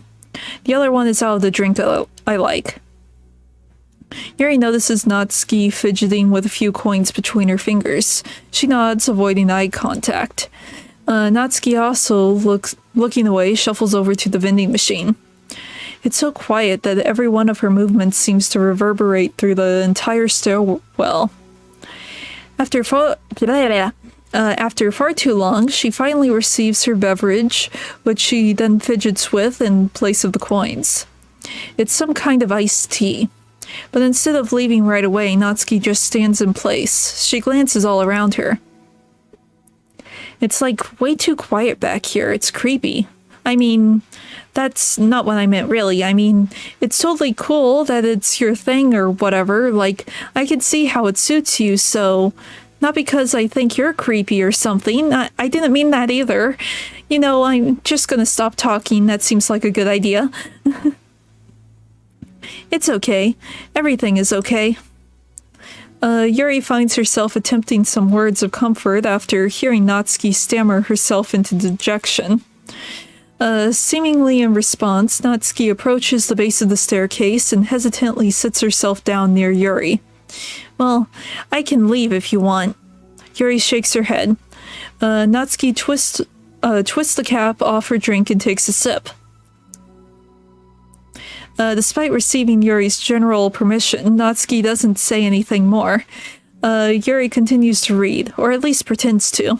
The other one is out of the drink I like. Yuri notices Natsuki fidgeting with a few coins between her fingers. She nods, avoiding eye contact. Natsuki also looking away, shuffles over to the vending machine. It's so quiet that every one of her movements seems to reverberate through the entire stairwell. After far too long, she finally receives her beverage, which she then fidgets with in place of the coins. It's some kind of iced tea. But instead of leaving right away, Natsuki just stands in place. She glances all around her. It's like way too quiet back here. It's creepy. I mean, that's not what I meant, really. I mean, it's totally cool that it's your thing or whatever. Like, I can see how it suits you, so not because I think you're creepy or something. I didn't mean that either. You know, I'm just gonna stop talking. That seems like a good idea. It's okay. Everything is okay. Yuri finds herself attempting some words of comfort after hearing Natsuki stammer herself into dejection. Seemingly in response, Natsuki approaches the base of the staircase and hesitantly sits herself down near Yuri. Well, I can leave if you want. Yuri shakes her head. Natsuki twists the cap off her drink and takes a sip. Despite receiving Yuri's general permission, Natsuki doesn't say anything more. Yuri continues to read, or at least pretends to.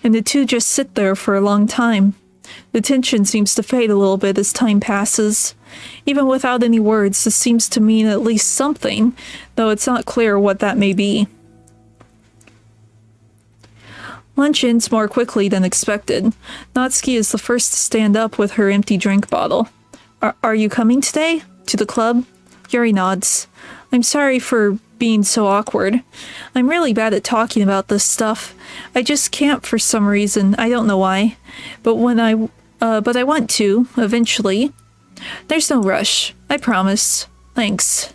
And the two just sit there for a long time. The tension seems to fade a little bit as time passes. Even without any words, this seems to mean at least something, though it's not clear what that may be. Lunch ends more quickly than expected. Natsuki is the first to stand up with her empty drink bottle. Are you coming today? To the club? Yuri nods. I'm sorry for being so awkward. I'm really bad at talking about this stuff. I just can't for some reason. I don't know why. But I want to, eventually. There's no rush. I promise. Thanks.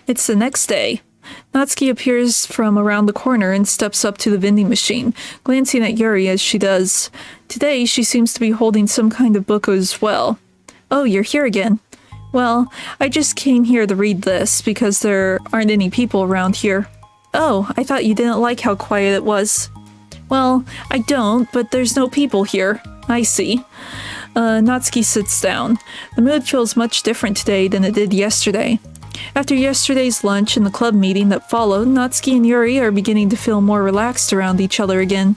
It's the next day. Natsuki appears from around the corner and steps up to the vending machine, glancing at Yuri as she does. Today, she seems to be holding some kind of book as well. Oh, you're here again. Well, I just came here to read this because there aren't any people around here. Oh, I thought you didn't like how quiet it was. Well, I don't, but there's no people here. I see. Natsuki sits down. The mood feels much different today than it did yesterday. After yesterday's lunch and the club meeting that followed, Natsuki and Yuri are beginning to feel more relaxed around each other again.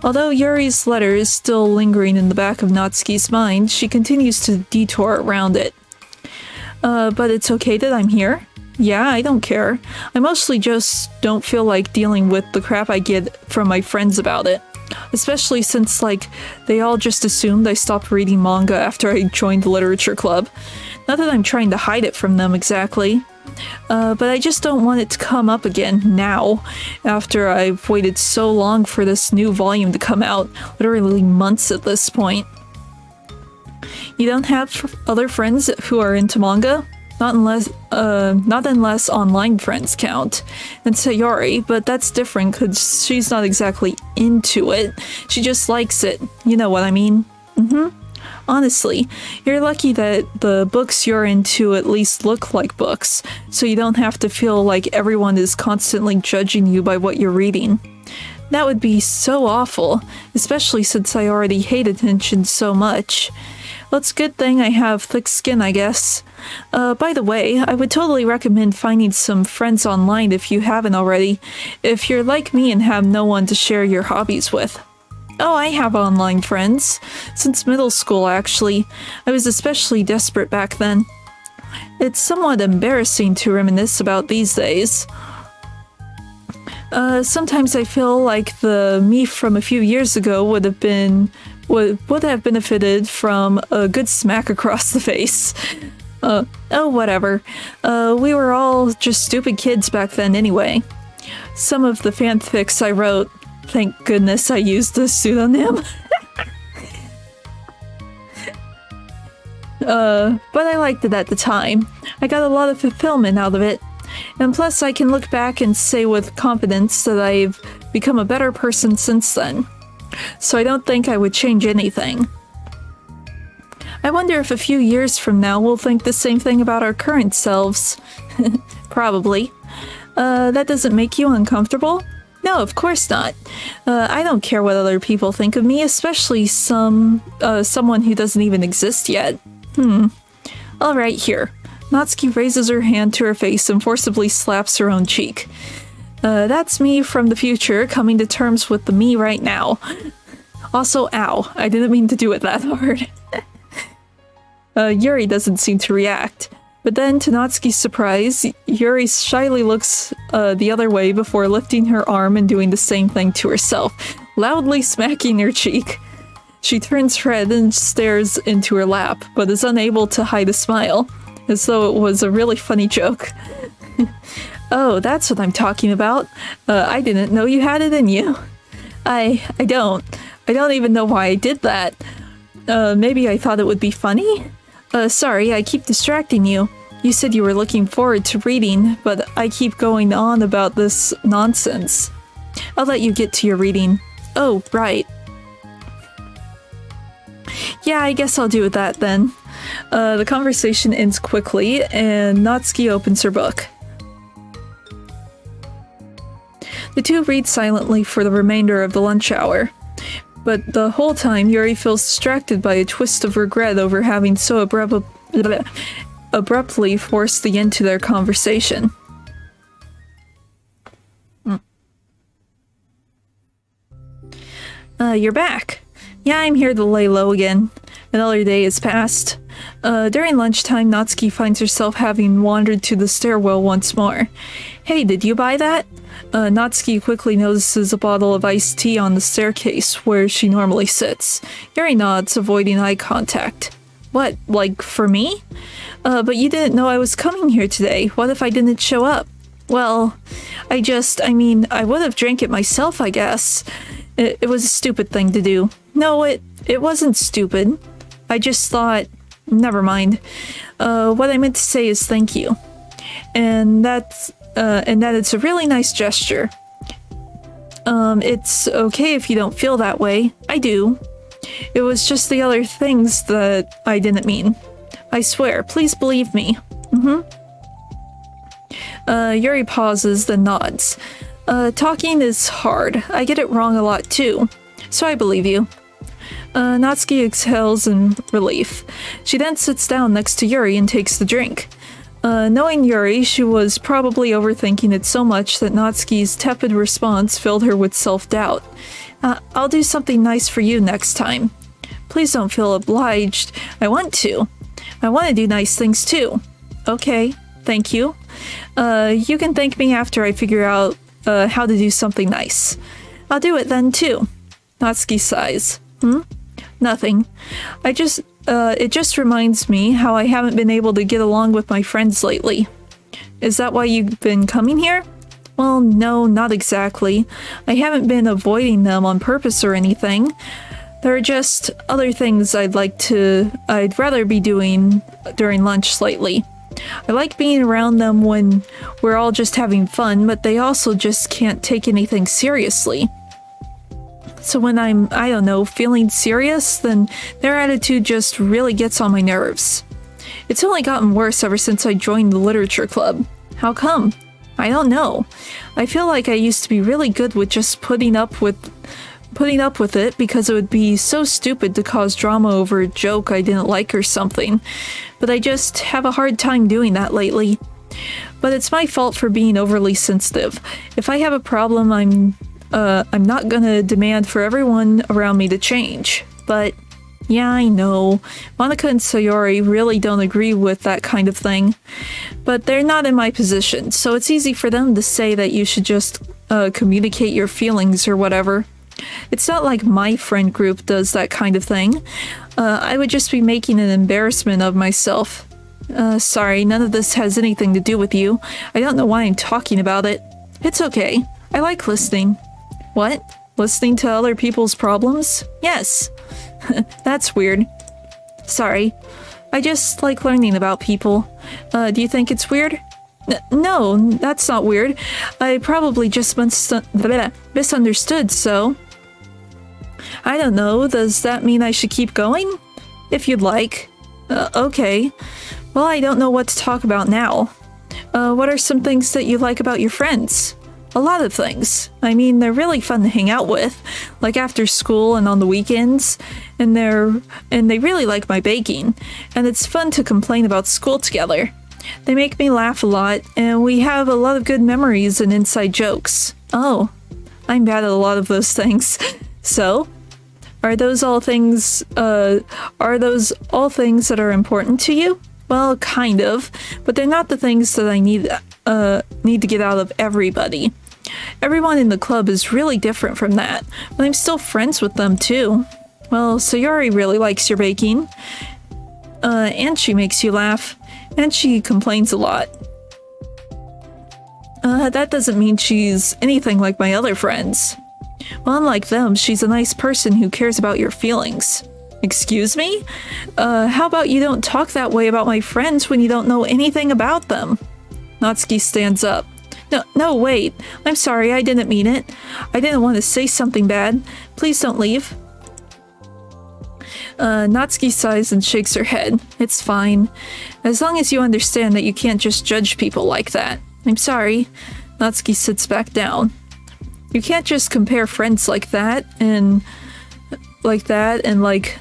Although Yuri's letter is still lingering in the back of Natsuki's mind, she continues to detour around it. But it's okay that I'm here? Yeah, I don't care. I mostly just don't feel like dealing with the crap I get from my friends about it. Especially since, like, they all just assumed I stopped reading manga after I joined the literature club. Not that I'm trying to hide it from them exactly. But I just don't want it to come up again now, after I've waited so long for this new volume to come out, literally months at this point. You don't have other friends who are into manga? Not unless online friends count. And Sayori, but that's different because she's not exactly into it. She just likes it. You know what I mean? Honestly, you're lucky that the books you're into at least look like books, so you don't have to feel like everyone is constantly judging you by what you're reading. That would be so awful, especially since I already hate attention so much. Well, it's a good thing I have thick skin, I guess. By the way, I would totally recommend finding some friends online if you haven't already, if you're like me and have no one to share your hobbies with. Oh, I have online friends. Since middle school, actually. I was especially desperate back then. It's somewhat embarrassing to reminisce about these days. Sometimes I feel like the me from a few years ago would have benefited from a good smack across the face. Oh, whatever. We were all just stupid kids back then anyway. Some of the fanfics I wrote, thank goodness I used a pseudonym. But I liked it at the time. I got a lot of fulfillment out of it. And plus I can look back and say with confidence that I've become a better person since then. So I don't think I would change anything. I wonder if a few years from now we'll think the same thing about our current selves. Probably. That doesn't make you uncomfortable? No, of course not. I don't care what other people think of me, especially someone who doesn't even exist yet. Alright, here. Natsuki raises her hand to her face and forcibly slaps her own cheek. That's me from the future, coming to terms with the me right now. Also, ow, I didn't mean to do it that hard. Yuri doesn't seem to react. But then, to Natsuki's surprise, Yuri shyly looks the other way before lifting her arm and doing the same thing to herself, loudly smacking her cheek. She turns red and stares into her lap, but is unable to hide a smile, as though it was a really funny joke. Oh, that's what I'm talking about. I didn't know you had it in you. I don't. I don't even know why I did that. Maybe I thought it would be funny? Sorry, I keep distracting you. You said you were looking forward to reading, but I keep going on about this nonsense. I'll let you get to your reading. Oh, right. Yeah, I guess I'll do that then. The conversation ends quickly, and Natsuki opens her book. The two read silently for the remainder of the lunch hour. But the whole time, Yuri feels distracted by a twist of regret over having so abruptly forced the end to their conversation. You're back. Yeah, I'm here to lay low again. Another day has passed. During lunchtime, Natsuki finds herself having wandered to the stairwell once more. Hey, did you buy that? Natsuki quickly notices a bottle of iced tea on the staircase where she normally sits. Yuri nods, avoiding eye contact. What, like for me? But you didn't know I was coming here today. What if I didn't show up? Well, I would have drank it myself, I guess. It was a stupid thing to do. No, it wasn't stupid. I just thought, never mind. What I meant to say is thank you. And that it's a really nice gesture. It's okay if you don't feel that way. I do. It was just the other things that I didn't mean. I swear, please believe me. Yuri pauses, then nods. Talking is hard. I get it wrong a lot too. So I believe you. Natsuki exhales in relief. She then sits down next to Yuri and takes the drink. Knowing Yuri, she was probably overthinking it so much that Natsuki's tepid response filled her with self-doubt. I'll do something nice for you next time. Please don't feel obliged. I want to. I want to do nice things too. Okay, thank you. You can thank me after I figure out how to do something nice. I'll do it then too. Natsuki sighs. Nothing. It just reminds me how I haven't been able to get along with my friends lately. Is that why you've been coming here? Well, no, not exactly. I haven't been avoiding them on purpose or anything. There are just other things I'd rather be doing during lunch lately. I like being around them when we're all just having fun, but they also just can't take anything seriously. So when I'm, I don't know, feeling serious, then their attitude just really gets on my nerves. It's only gotten worse ever since I joined the literature club. How come? I don't know. I feel like I used to be really good with just putting up with it because it would be so stupid to cause drama over a joke I didn't like or something. But I just have a hard time doing that lately. But it's my fault for being overly sensitive. If I have a problem, I'm not gonna demand for everyone around me to change. But yeah, I know. Monika and Sayori really don't agree with that kind of thing. But they're not in my position, so it's easy for them to say that you should just communicate your feelings or whatever. It's not like my friend group does that kind of thing. I would just be making an embarrassment of myself. Sorry, none of this has anything to do with you. I don't know why I'm talking about it. It's okay. I like listening. What? Listening to other people's problems? Yes. That's weird. Sorry. I just like learning about people. Do you think it's weird? No, that's not weird. I probably just misunderstood, so... I don't know, does that mean I should keep going? If you'd like. Okay. Well, I don't know what to talk about now. What are some things that you like about your friends? A lot of things. I mean, they're really fun to hang out with, like after school and on the weekends, and they really like my baking, and it's fun to complain about school together. They make me laugh a lot, and we have a lot of good memories and inside jokes. Oh, I'm bad at a lot of those things. So, are those all things that are important to you? Well, kind of, but they're not the things that I need to get out of everybody. Everyone in the club is really different from that, but I'm still friends with them too. Well, Sayori really likes your baking. And she makes you laugh. And she complains a lot. That doesn't mean she's anything like my other friends. Well, unlike them, she's a nice person who cares about your feelings. Excuse me? How about you don't talk that way about my friends when you don't know anything about them? Natsuki stands up. No, wait. I'm sorry, I didn't mean it. I didn't want to say something bad. Please don't leave. Natsuki sighs and shakes her head. It's fine. As long as you understand that you can't just judge people like that. I'm sorry. Natsuki sits back down. You can't just compare friends like that and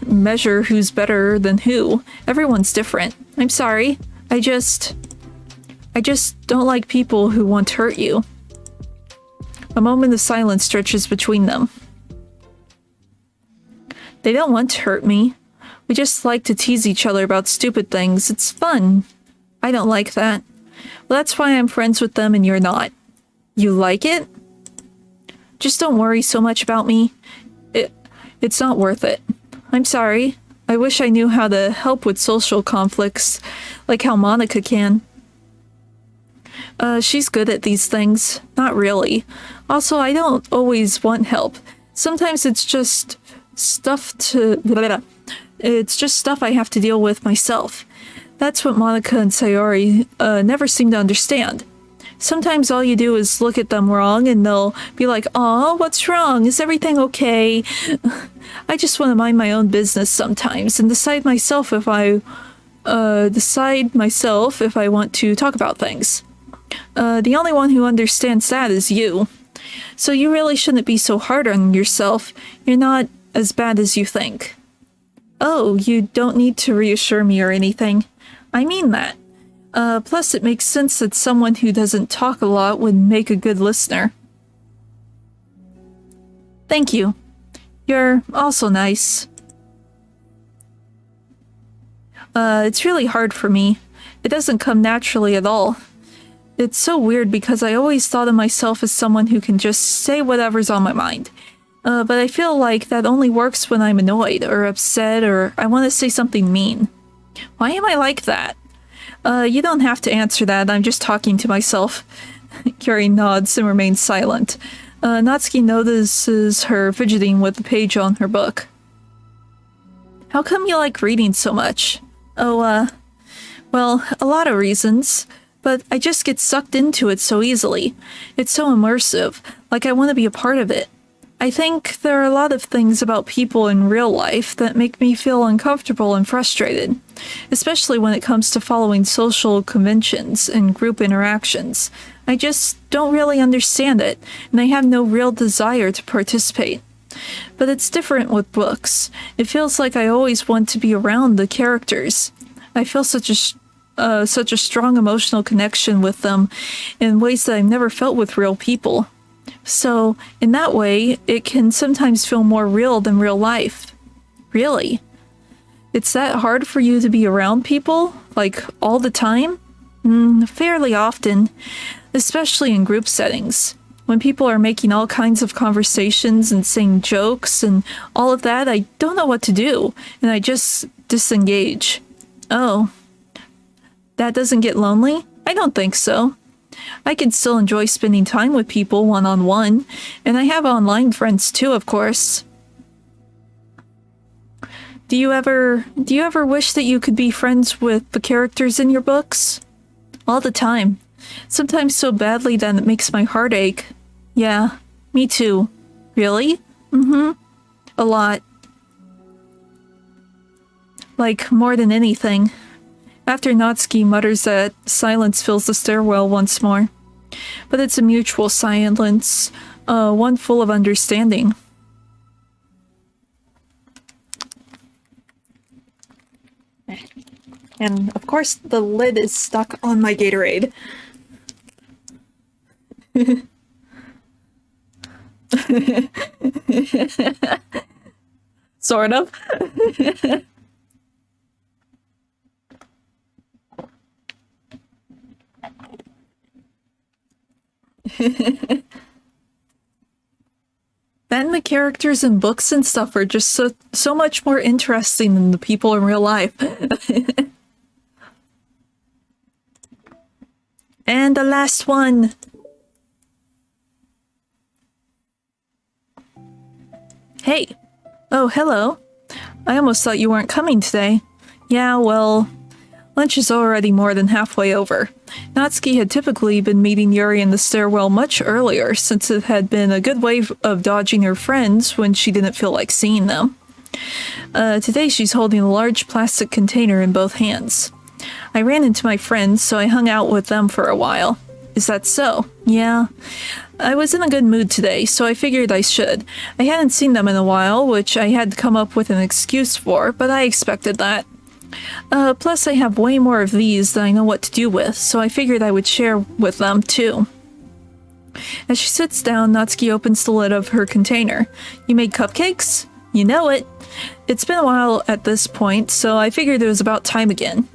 measure who's better than who. Everyone's different. I'm sorry. I just don't like people who want to hurt you. A moment of silence stretches between them. They don't want to hurt me. We just like to tease each other about stupid things. It's fun. I don't like that. Well, that's why I'm friends with them and you're not. You like it? Just don't worry so much about me. It's not worth it. I'm sorry. I wish I knew how to help with social conflicts, like how Monica can. She's good at these things. Not really. Also, I don't always want help. Sometimes it's just stuff I have to deal with myself. That's what Monica and Sayori never seem to understand. Sometimes all you do is look at them wrong and they'll be like, "Aw, what's wrong? Is everything okay?" I just want to mind my own business sometimes and decide myself if I want to talk about things. The only one who understands that is you. So you really shouldn't be so hard on yourself. You're not as bad as you think. Oh, you don't need to reassure me or anything. I mean that. Plus it makes sense that someone who doesn't talk a lot would make a good listener. Thank you. You're also nice. It's really hard for me. It doesn't come naturally at all. It's so weird because I always thought of myself as someone who can just say whatever's on my mind. But I feel like that only works when I'm annoyed or upset or I want to say something mean. Why am I like that? You don't have to answer that, I'm just talking to myself. Yuri nods and remains silent. Natsuki notices her fidgeting with the page on her book. How come you like reading so much? Oh, well, a lot of reasons. But I just get sucked into it so easily. It's so immersive, like I want to be a part of it. I think there are a lot of things about people in real life that make me feel uncomfortable and frustrated, especially when it comes to following social conventions and group interactions. I just don't really understand it, and I have no real desire to participate. But it's different with books. It feels like I always want to be around the characters. I feel such a strong emotional connection with them in ways that I've never felt with real people. So, in that way, it can sometimes feel more real than real life. Really? It's that hard for you to be around people? Like, all the time? Fairly often. Especially in group settings. When people are making all kinds of conversations and saying jokes and all of that, I don't know what to do, and I just disengage. Oh. That doesn't get lonely? I don't think so. I can still enjoy spending time with people one-on-one, and I have online friends too, of course. Do you ever wish that you could be friends with the characters in your books? All the time. Sometimes so badly that it makes my heart ache. Yeah, me too. Really? A lot. Like, more than anything. After Natsuki mutters that, silence fills the stairwell once more. But it's a mutual silence, one full of understanding. And, of course, the lid is stuck on my Gatorade. Sort of. Then the characters in books and stuff are just so much more interesting than the people in real life. And the last one. Hey. Oh, hello. I almost thought you weren't coming today. Yeah, well, lunch is already more than halfway over. Natsuki had typically been meeting Yuri in the stairwell much earlier, since it had been a good way of dodging her friends when she didn't feel like seeing them. Today she's holding a large plastic container in both hands. I ran into my friends, so I hung out with them for a while. Is that so? Yeah. I was in a good mood today, so I figured I should. I hadn't seen them in a while, which I had to come up with an excuse for, but I expected that. Plus I have way more of these than I know what to do with, so I figured I would share with them too. As she sits down, Natsuki opens the lid of her container. You made cupcakes? You know it. It's been a while at this point, so I figured it was about time again.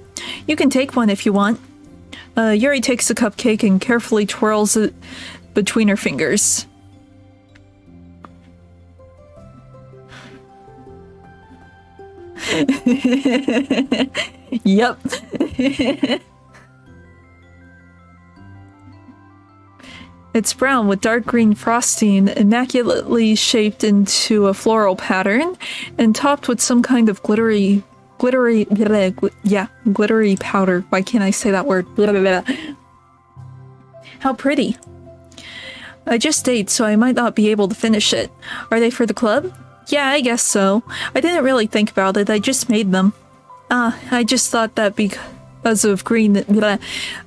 You can take one if you want. Yuri takes a cupcake and carefully twirls it between her fingers. Yep. It's brown with dark green frosting, immaculately shaped into a floral pattern, and topped with some kind of glittery powder. Why can't I say that word? How pretty. I just ate, so I might not be able to finish it. Are they for the club? Yeah, I guess so. I didn't really think about it, I just made them. I just thought that because of green...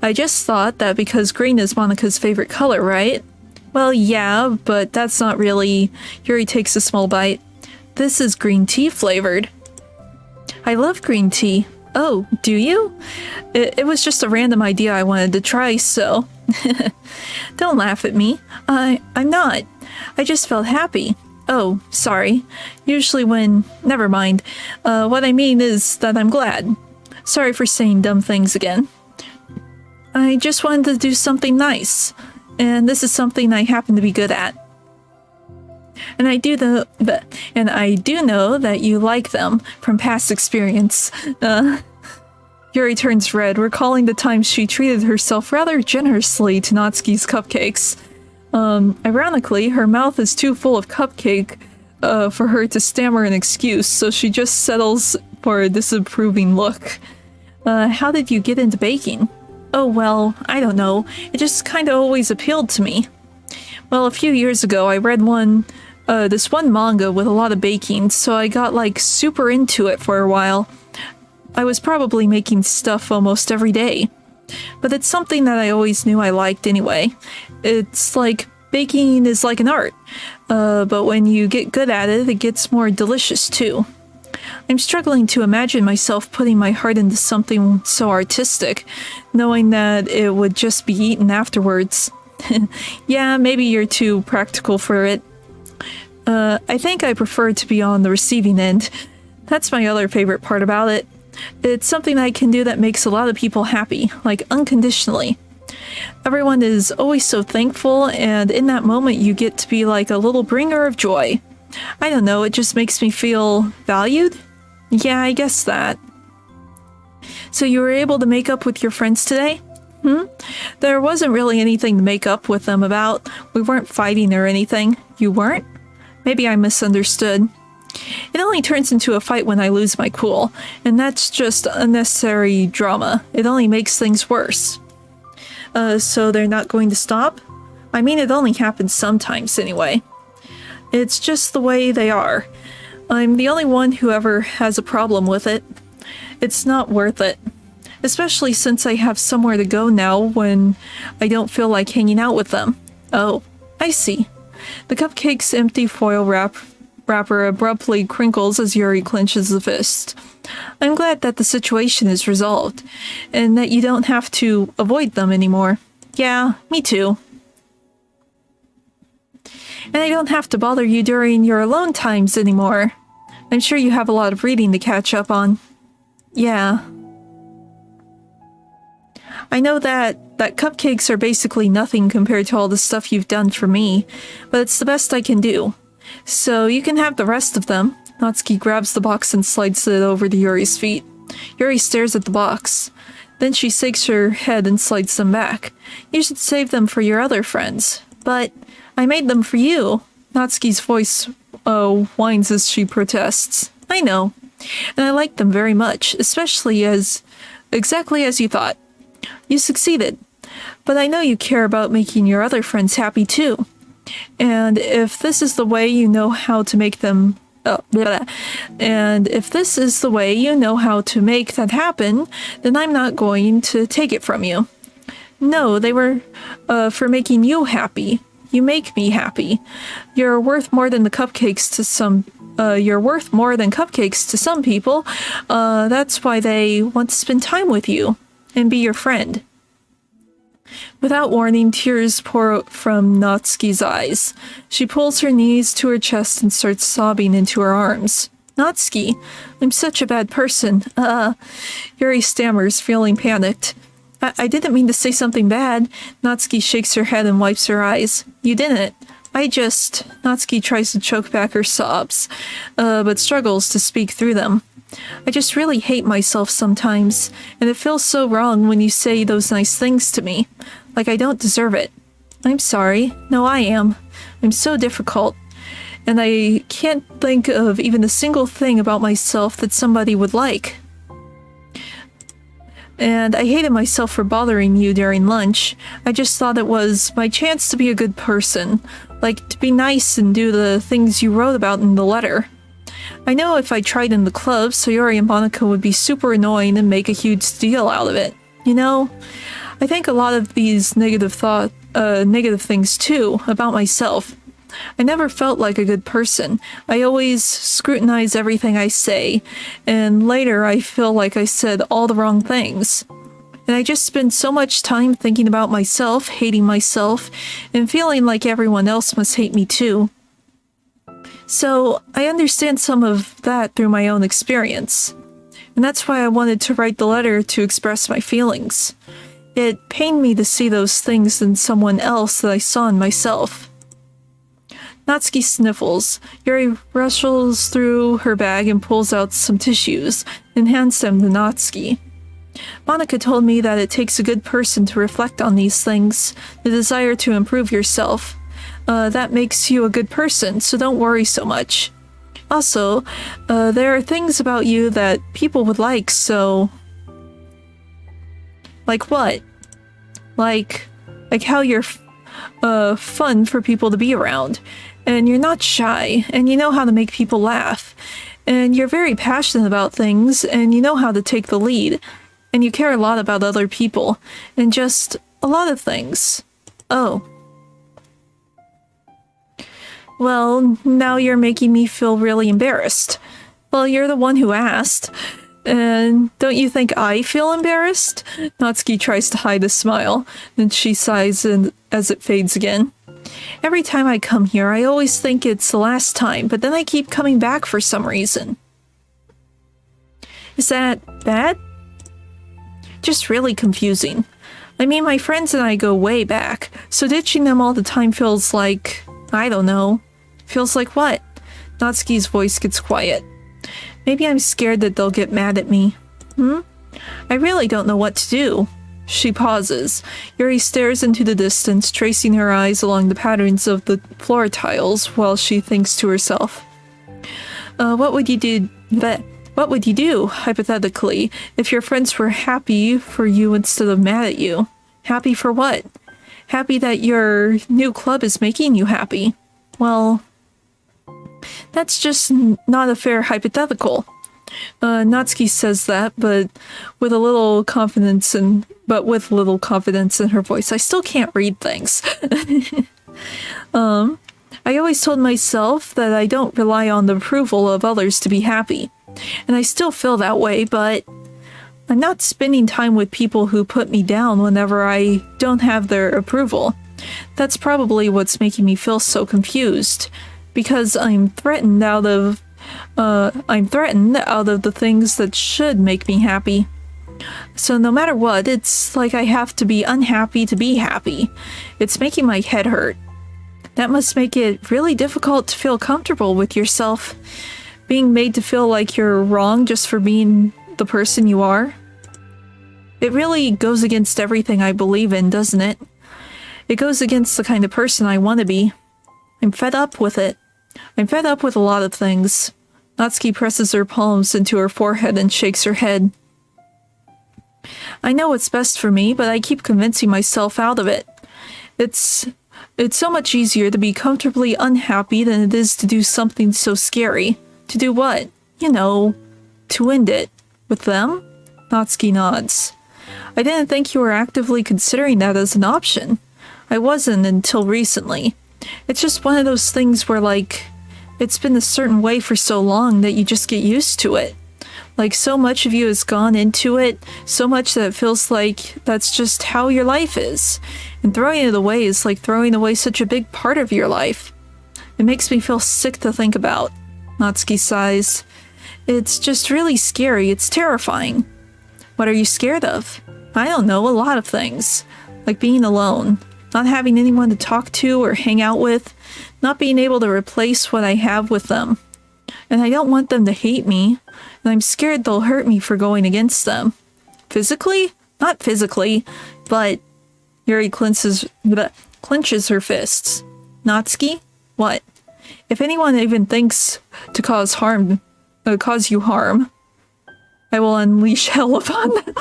I just thought that because green is Monika's favorite color, right? Well, yeah, but that's not really... Yuri takes a small bite. This is green tea flavored. I love green tea. Oh, do you? It was just a random idea I wanted to try, so... Don't laugh at me. I'm not. I just felt happy. Oh, sorry. Usually when... Never mind. What I mean is that I'm glad. Sorry for saying dumb things again. I just wanted to do something nice. And this is something I happen to be good at. And I do know that you like them from past experience. Yuri turns red, recalling the times she treated herself rather generously to Natsuki's cupcakes. Ironically, her mouth is too full of cupcake for her to stammer an excuse, so she just settles for a disapproving look. How did you get into baking? Oh, well, I don't know. It just kinda always appealed to me. Well, a few years ago, I read this one manga with a lot of baking, so I got, like, super into it for a while. I was probably making stuff almost every day. But it's something that I always knew I liked anyway. It's like, baking is like an art. But when you get good at it, it gets more delicious too. I'm struggling to imagine myself putting my heart into something so artistic, knowing that it would just be eaten afterwards. Yeah, maybe you're too practical for it. I think I prefer to be on the receiving end. That's my other favorite part about it. It's something I can do that makes a lot of people happy, like unconditionally. Everyone is always so thankful, and in that moment you get to be like a little bringer of joy. I don't know, it just makes me feel valued? Yeah, I guess that. So you were able to make up with your friends today? There wasn't really anything to make up with them about. We weren't fighting or anything. You weren't? Maybe I misunderstood. It only turns into a fight when I lose my cool, and that's just unnecessary drama. It only makes things worse. So they're not going to stop? I mean, it only happens sometimes anyway. It's just the way they are. I'm the only one who ever has a problem with it. It's not worth it. Especially since I have somewhere to go now when I don't feel like hanging out with them. Oh, I see. The cupcake's empty foil wrapper abruptly crinkles as Yuri clenches the fist. I'm glad that the situation is resolved, and that you don't have to avoid them anymore. Yeah, me too. And I don't have to bother you during your alone times anymore. I'm sure you have a lot of reading to catch up on. Yeah. I know that cupcakes are basically nothing compared to all the stuff you've done for me, but it's the best I can do. So you can have the rest of them. Natsuki grabs the box and slides it over to Yuri's feet. Yuri stares at the box. Then she shakes her head and slides them back. You should save them for your other friends. But I made them for you. Natsuki's voice whines as she protests. I know. And I like them very much, especially exactly as you thought. You succeeded. But I know you care about making your other friends happy too. And if this is the way you know how to make them... And if this is the way you know how to make that happen, then I'm not going to take it from you. No, they were for making you happy. You make me happy. You're worth more than the cupcakes to some... you're worth more than cupcakes to some people. That's why they want to spend time with you and be your friend. Without warning, tears pour from Natsuki's eyes. She pulls her knees to her chest and starts sobbing into her arms. Natsuki, I'm such a bad person. Yuri stammers, feeling panicked. I didn't mean to say something bad. Natsuki shakes her head and wipes her eyes. You didn't. Natsuki tries to choke back her sobs, but struggles to speak through them. I just really hate myself sometimes, and it feels so wrong when you say those nice things to me. Like I don't deserve it. I'm sorry. No, I am. I'm so difficult. And I can't think of even a single thing about myself that somebody would like. And I hated myself for bothering you during lunch. I just thought it was my chance to be a good person. Like, to be nice and do the things you wrote about in the letter. I know if I tried in the club, Sayori and Monica would be super annoying and make a huge deal out of it. You know? I think a lot of these negative things too, about myself. I never felt like a good person. I always scrutinize everything I say, and later I feel like I said all the wrong things. And I just spend so much time thinking about myself, hating myself, and feeling like everyone else must hate me too. So I understand some of that through my own experience. And that's why I wanted to write the letter to express my feelings. It pained me to see those things in someone else that I saw in myself. Natsuki sniffles. Yuri rustles through her bag and pulls out some tissues and hands them to Natsuki. Monica told me that it takes a good person to reflect on these things, the desire to improve yourself. That makes you a good person, so don't worry so much. Also, there are things about you that people would like, so... Like what? Like how you're fun for people to be around. And you're not shy, and you know how to make people laugh. And you're very passionate about things, and you know how to take the lead. And you care a lot about other people, and just a lot of things. Oh. Well, now you're making me feel really embarrassed. Well, you're the one who asked. And don't you think I feel embarrassed? Natsuki tries to hide a smile, then she sighs as it fades again. Every time I come here, I always think it's the last time, but then I keep coming back for some reason. Is that bad? Just really confusing. I mean, my friends and I go way back, so ditching them all the time feels like... I don't know. Feels like what? Natsuki's voice gets quiet. Maybe I'm scared that they'll get mad at me. I really don't know what to do. She pauses. Yuri stares into the distance, tracing her eyes along the patterns of the floor tiles while she thinks to herself. What would you do, hypothetically, if your friends were happy for you instead of mad at you? Happy for what? Happy that your new club is making you happy. Well, that's just not a fair hypothetical. Natsuki says that, but with little confidence in her voice. I still can't read things. I always told myself that I don't rely on the approval of others to be happy. And I still feel that way, but I'm not spending time with people who put me down whenever I don't have their approval. That's probably what's making me feel so confused. Because I'm threatened out of the things that should make me happy. So no matter what, it's like I have to be unhappy to be happy. It's making my head hurt. That must make it really difficult to feel comfortable with yourself. Being made to feel like you're wrong just for being the person you are. It really goes against everything I believe in, doesn't it? It goes against the kind of person I want to be. I'm fed up with it. I'm fed up with a lot of things. Natsuki presses her palms into her forehead and shakes her head. I know what's best for me, but I keep convincing myself out of it. It's so much easier to be comfortably unhappy than it is to do something so scary. To do what? You know, to end it. With them? Natsuki nods. I didn't think you were actively considering that as an option. I wasn't until recently. It's just one of those things where, like, it's been a certain way for so long that you just get used to it. Like, so much of you has gone into it, so much that it feels like that's just how your life is. And throwing it away is like throwing away such a big part of your life. It makes me feel sick to think about. Natsuki sighs. It's just really scary. It's terrifying. What are you scared of? I don't know, a lot of things. Like being alone, not having anyone to talk to or hang out with, not being able to replace what I have with them. And I don't want them to hate me, and I'm scared they'll hurt me for going against them. Physically? Not physically, but... Yuri clenches her fists. Natsuki? What? If anyone even thinks to cause you harm, I will unleash hell upon them.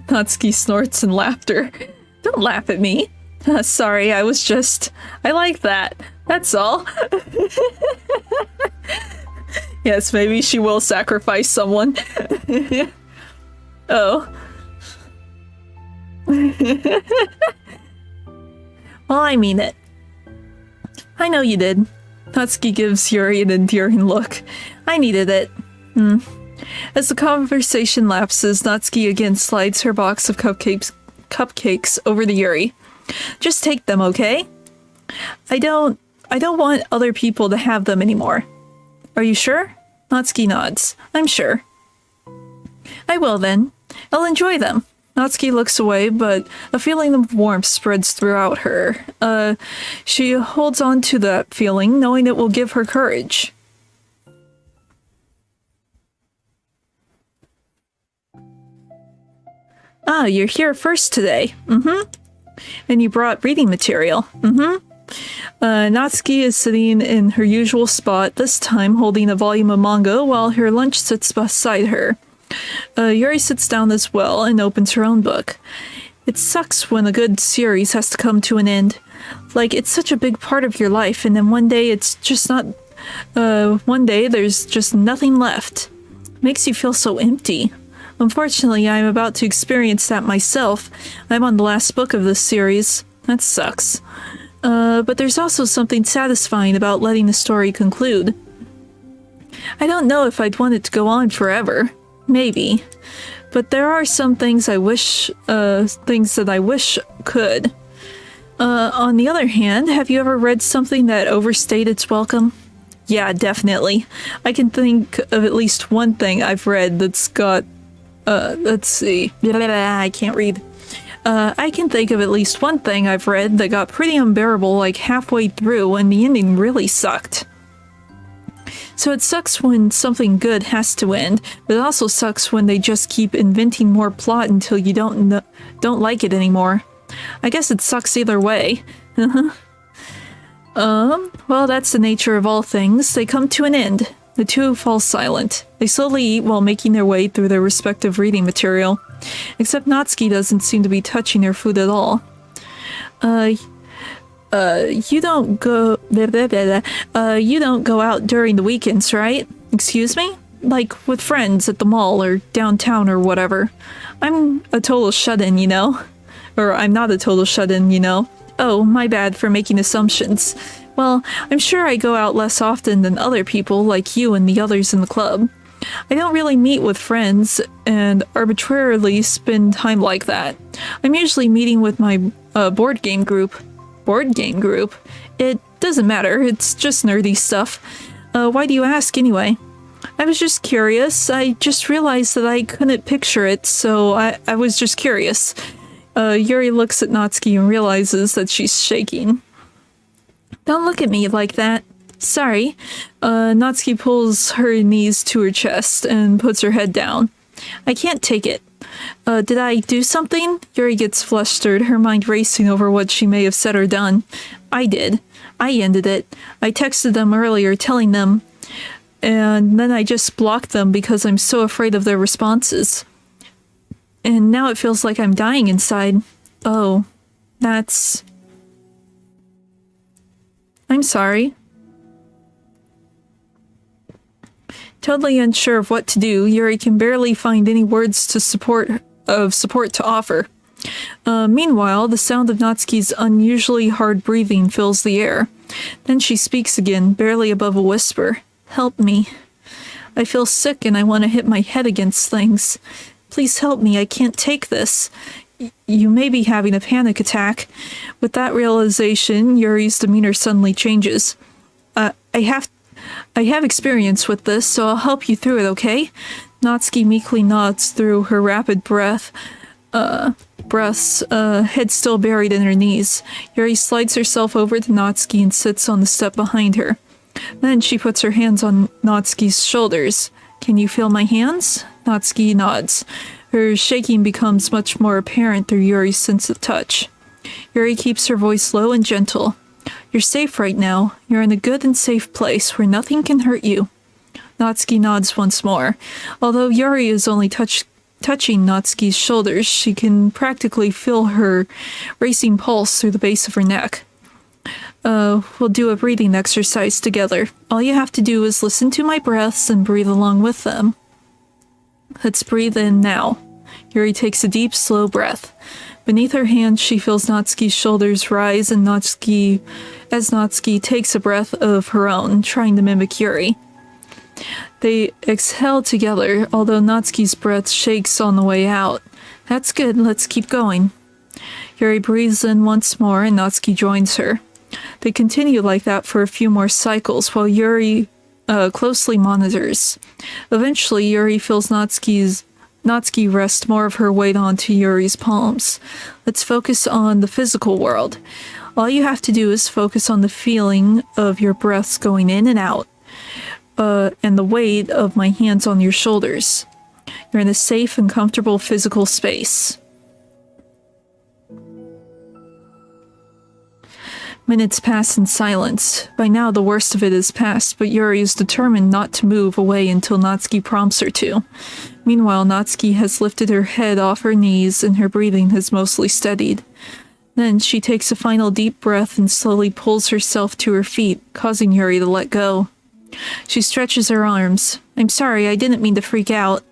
Natsuki snorts in laughter. Don't laugh at me. Sorry, I like that. That's all. Yes, maybe she will sacrifice someone. Oh. Well, I mean it. I know you did. Natsuki gives Yuri an endearing look. I needed it. As the conversation lapses, Natsuki again slides her box of cupcakes over to Yuri. Just take them, okay? I don't want other people to have them anymore. Are you sure? Natsuki nods. I'm sure. I will then. I'll enjoy them. Natsuki looks away, but a feeling of warmth spreads throughout her. She holds on to that feeling, knowing it will give her courage. Ah, you're here first today. And you brought reading material. Natsuki is sitting in her usual spot, this time holding a volume of manga while her lunch sits beside her. Yuri sits down as well and opens her own book. It sucks when a good series has to come to an end. Like, it's such a big part of your life, and then one day it's just not... one day there's just nothing left. Makes you feel so empty. Unfortunately, I'm about to experience that myself. I'm on the last book of this series. That sucks. But there's also something satisfying about letting the story conclude. I don't know if I'd want it to go on forever. Maybe. But there are some things I wish could. On the other hand, have you ever read something that overstayed its welcome? Yeah, definitely. I can think of at least one thing I've read that's got... let's see. I can't read. I can think of at least one thing I've read that got pretty unbearable like halfway through and the ending really sucked. So it sucks when something good has to end, but it also sucks when they just keep inventing more plot until you don't like it anymore. I guess it sucks either way. Well, that's the nature of all things. They come to an end. The two fall silent. They slowly eat while making their way through their respective reading material. Except Natsuki doesn't seem to be touching their food at all. You don't go out during the weekends, right? Excuse me? Like with friends at the mall or downtown or whatever. I'm a total shut-in, you know? Or I'm not a total shut-in, you know? Oh, my bad for making assumptions. Well, I'm sure I go out less often than other people like you and the others in the club. I don't really meet with friends and arbitrarily spend time like that. I'm usually meeting with my board game group. Board game group? It doesn't matter, it's just nerdy stuff. Why do you ask anyway? I was just curious. I just realized that I couldn't picture it, so I was just curious. Yuri looks at Natsuki and realizes that she's shaking. Don't look at me like that. Sorry. Natsuki pulls her knees to her chest and puts her head down. I can't take it. Did I do something? Yuri gets flustered, her mind racing over what she may have said or done. I did. I ended it. I texted them earlier telling them, and then I just blocked them because I'm so afraid of their responses. And now it feels like I'm dying inside. Oh, that's... I'm sorry. Totally unsure of what to do, Yuri can barely find any words to support to offer. Meanwhile, the sound of Natsuki's unusually hard breathing fills the air. Then she speaks again, barely above a whisper. Help me. I feel sick and I want to hit my head against things. Please help me, I can't take this. You may be having a panic attack. With that realization, Yuri's demeanor suddenly changes. I have experience with this, so I'll help you through it, okay? Natsuki meekly nods through her rapid breaths, head still buried in her knees. Yuri slides herself over to Natsuki and sits on the step behind her. Then she puts her hands on Natsuki's shoulders. Can you feel my hands? Natsuki nods. Her shaking becomes much more apparent through Yuri's sense of touch. Yuri keeps her voice low and gentle. You're safe right now. You're in a good and safe place where nothing can hurt you. Natsuki nods once more. Although Yuri is only touching Natsuki's shoulders, she can practically feel her racing pulse through the base of her neck. We'll do a breathing exercise together. All you have to do is listen to my breaths and breathe along with them. Let's breathe in now. Yuri takes a deep, slow breath. Beneath her hand, she feels Natsuki's shoulders rise as Natsuki takes a breath of her own, trying to mimic Yuri. They exhale together, although Natsuki's breath shakes on the way out. That's good, let's keep going. Yuri breathes in once more and Natsuki joins her. They continue like that for a few more cycles while Yuri closely monitors. Eventually, Yuri feels Natsuki rest more of her weight onto Yuri's palms. Let's focus on the physical world. All you have to do is focus on the feeling of your breaths going in and out, and the weight of my hands on your shoulders. You're in a safe and comfortable physical space. Minutes pass in silence. By now, the worst of it is past, but Yuri is determined not to move away until Natsuki prompts her to. Meanwhile, Natsuki has lifted her head off her knees and her breathing has mostly steadied. Then she takes a final deep breath and slowly pulls herself to her feet, causing Yuri to let go. She stretches her arms. I'm sorry, I didn't mean to freak out.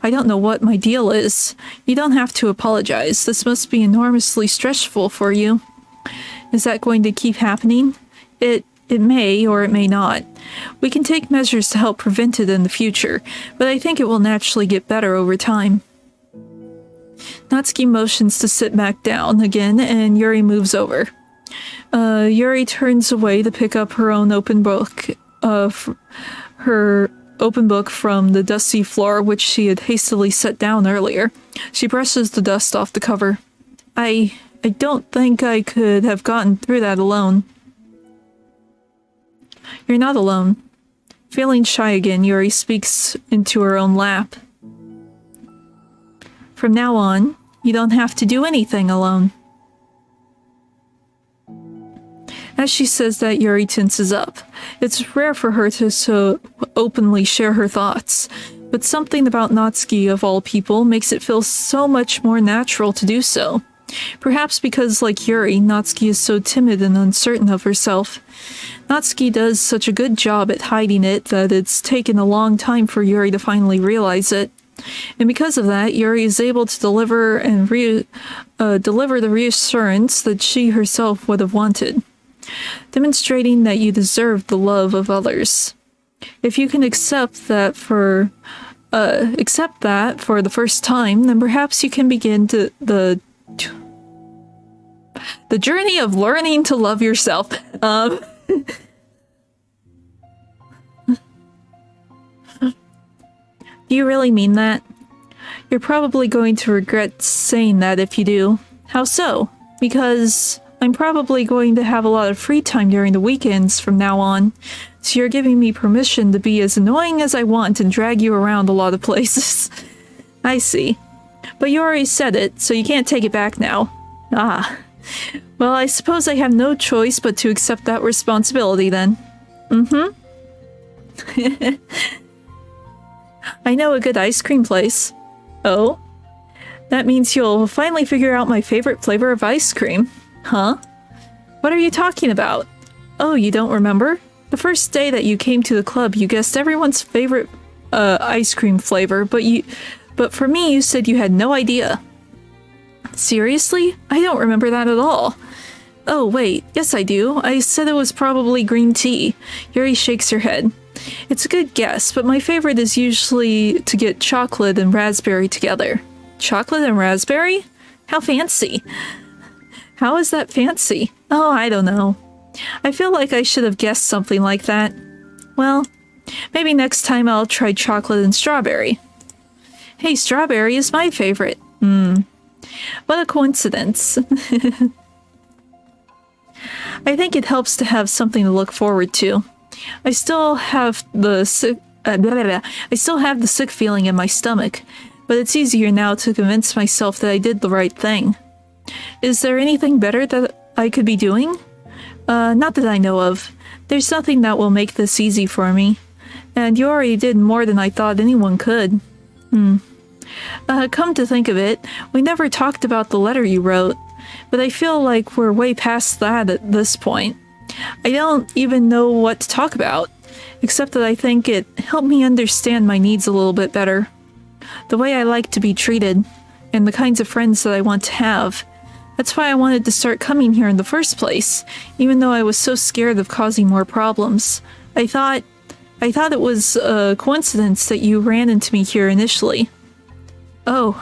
I don't know what my deal is. You don't have to apologize. This must be enormously stressful for you. Is that going to keep happening? It may or it may not. We can take measures to help prevent it in the future, but I think it will naturally get better over time. Natsuki motions to sit back down again, and Yuri moves over. Yuri turns away to pick up her own open book, from the dusty floor, which she had hastily set down earlier. She brushes the dust off the cover. I don't think I could have gotten through that alone. You're not alone. Feeling shy again, Yuri speaks into her own lap. From now on, you don't have to do anything alone. As she says that, Yuri tenses up. It's rare for her to so openly share her thoughts, but something about Natsuki, of all people, makes it feel so much more natural to do so. Perhaps because, like Yuri, Natsuki is so timid and uncertain of herself. Natsuki does such a good job at hiding it that it's taken a long time for Yuri to finally realize it. And because of that, Yuri is able to deliver the reassurance that she herself would have wanted, demonstrating that you deserve the love of others. If you can accept that for the first time, then perhaps you can begin the journey of learning to love yourself. Do you really mean that? You're probably going to regret saying that if you do. How so? Because I'm probably going to have a lot of free time during the weekends from now on. So you're giving me permission to be as annoying as I want and drag you around a lot of places. I see. But you already said it, so you can't take it back now. Ah. Well, I suppose I have no choice but to accept that responsibility then. Mm-hmm. I know a good ice cream place. Oh? That means you'll finally figure out my favorite flavor of ice cream. Huh? What are you talking about? Oh, you don't remember? The first day that you came to the club, you guessed everyone's favorite ice cream flavor, but for me, you said you had no idea. Seriously? I don't remember that at all. Oh, wait. Yes, I do. I said it was probably green tea. Yuri shakes her head. It's a good guess, but my favorite is usually to get chocolate and raspberry together. Chocolate and raspberry? How fancy. How is that fancy? Oh, I don't know. I feel like I should have guessed something like that. Well, maybe next time I'll try chocolate and strawberry. Hey, strawberry is my favorite. What a coincidence. I think it helps to have something to look forward to. I still have the sick feeling in my stomach, but it's easier now to convince myself that I did the right thing. Is there anything better that I could be doing? Not that I know of. There's nothing that will make this easy for me. And you already did more than I thought anyone could. Come to think of it, we never talked about the letter you wrote, but I feel like we're way past that at this point. I don't even know what to talk about, except that I think it helped me understand my needs a little bit better. The way I like to be treated, and the kinds of friends that I want to have. That's why I wanted to start coming here in the first place, even though I was so scared of causing more problems. I thought it was a coincidence that you ran into me here initially. Oh,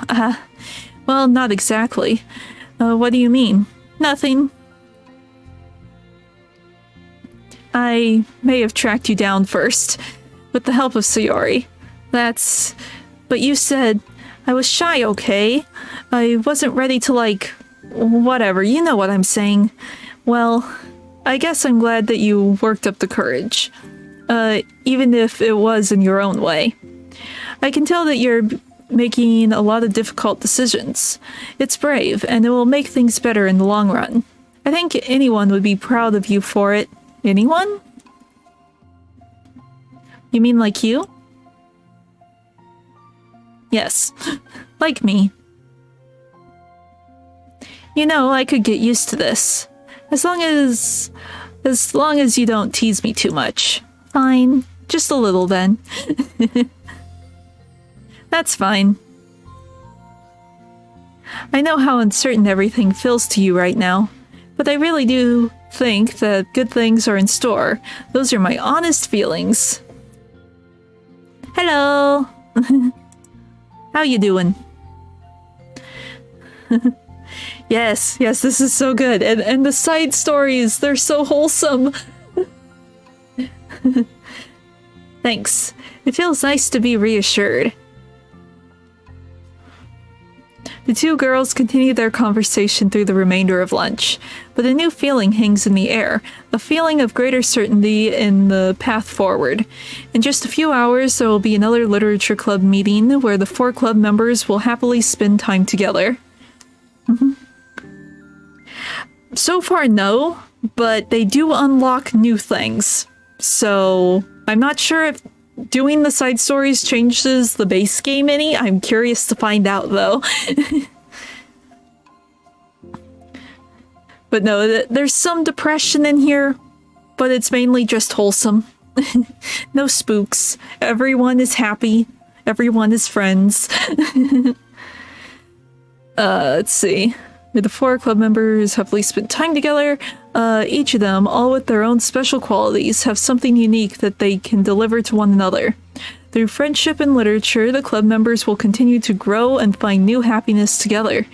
well, not exactly. What do you mean? Nothing. I may have tracked you down first, with the help of Sayori. But you said I was shy, okay? I wasn't ready to, whatever, you know what I'm saying. Well, I guess I'm glad that you worked up the courage. Even if it was in your own way. I can tell that you're making a lot of difficult decisions. It's brave, and it will make things better in the long run. I think anyone would be proud of you for it. Anyone? You mean like you? Yes, like me. You know, I could get used to this. As long as you don't tease me too much. Fine, just a little then. That's fine. I know how uncertain everything feels to you right now, but I really do think that good things are in store. Those are my honest feelings. Hello! How you doing? Yes, this is so good. And the side stories, they're so wholesome. Thanks. It feels nice to be reassured. The two girls continue their conversation through the remainder of lunch, but a new feeling hangs in the air, a feeling of greater certainty in the path forward. In just a few hours, there will be another literature club meeting where the 4 club members will happily spend time together. So far, no, but they do unlock new things. So, I'm not sure if doing the side stories changes the base game any. I'm curious to find out, though. But no, there's some depression in here, but it's mainly just wholesome. No spooks. Everyone is happy. Everyone is friends. Let's see. The 4 club members have at least spent time together. Each of them, all with their own special qualities, have something unique that they can deliver to one another. Through friendship and literature, the club members will continue to grow and find new happiness together.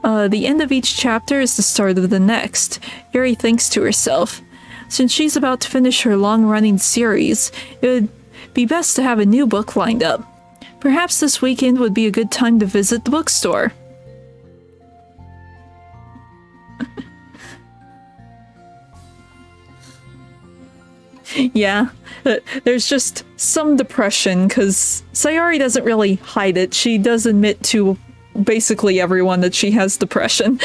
The end of each chapter is the start of the next. Yuri thinks to herself. Since she's about to finish her long-running series, it would be best to have a new book lined up. Perhaps this weekend would be a good time to visit the bookstore. Yeah, there's just some depression, because Sayori doesn't really hide it. She does admit to basically everyone that she has depression.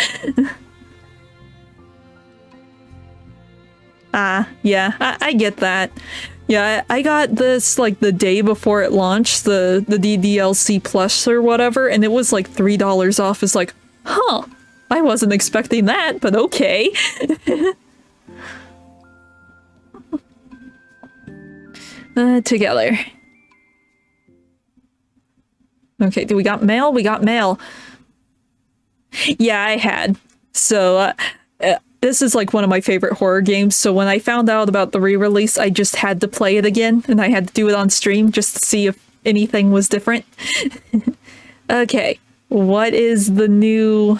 Yeah, I get that. Yeah, I got this, like, the day before it launched, the DDLC Plus or whatever, and it was, like, $3 off. It's like, huh, I wasn't expecting that, but okay. Together. Okay, we got mail? We got mail. Yeah, I had. So, this is like one of my favorite horror games, so when I found out about the re-release, I just had to play it again, and I had to do it on stream just to see if anything was different. Okay, what is the new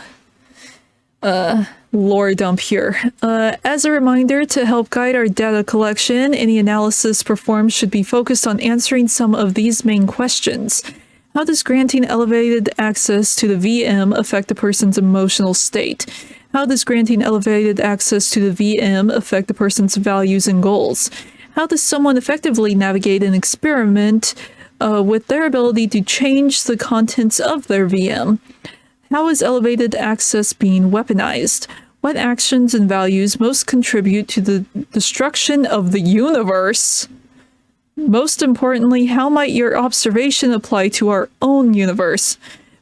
lore dump here? As a reminder, to help guide our data collection, any analysis performed should be focused on answering some of these main questions. How does granting elevated access to the VM affect a person's emotional state? How does granting elevated access to the VM affect a person's values and goals? How does someone effectively navigate an experiment with their ability to change the contents of their VM? How is elevated access being weaponized? What actions and values most contribute to the destruction of the universe? Most importantly, how might your observation apply to our own universe?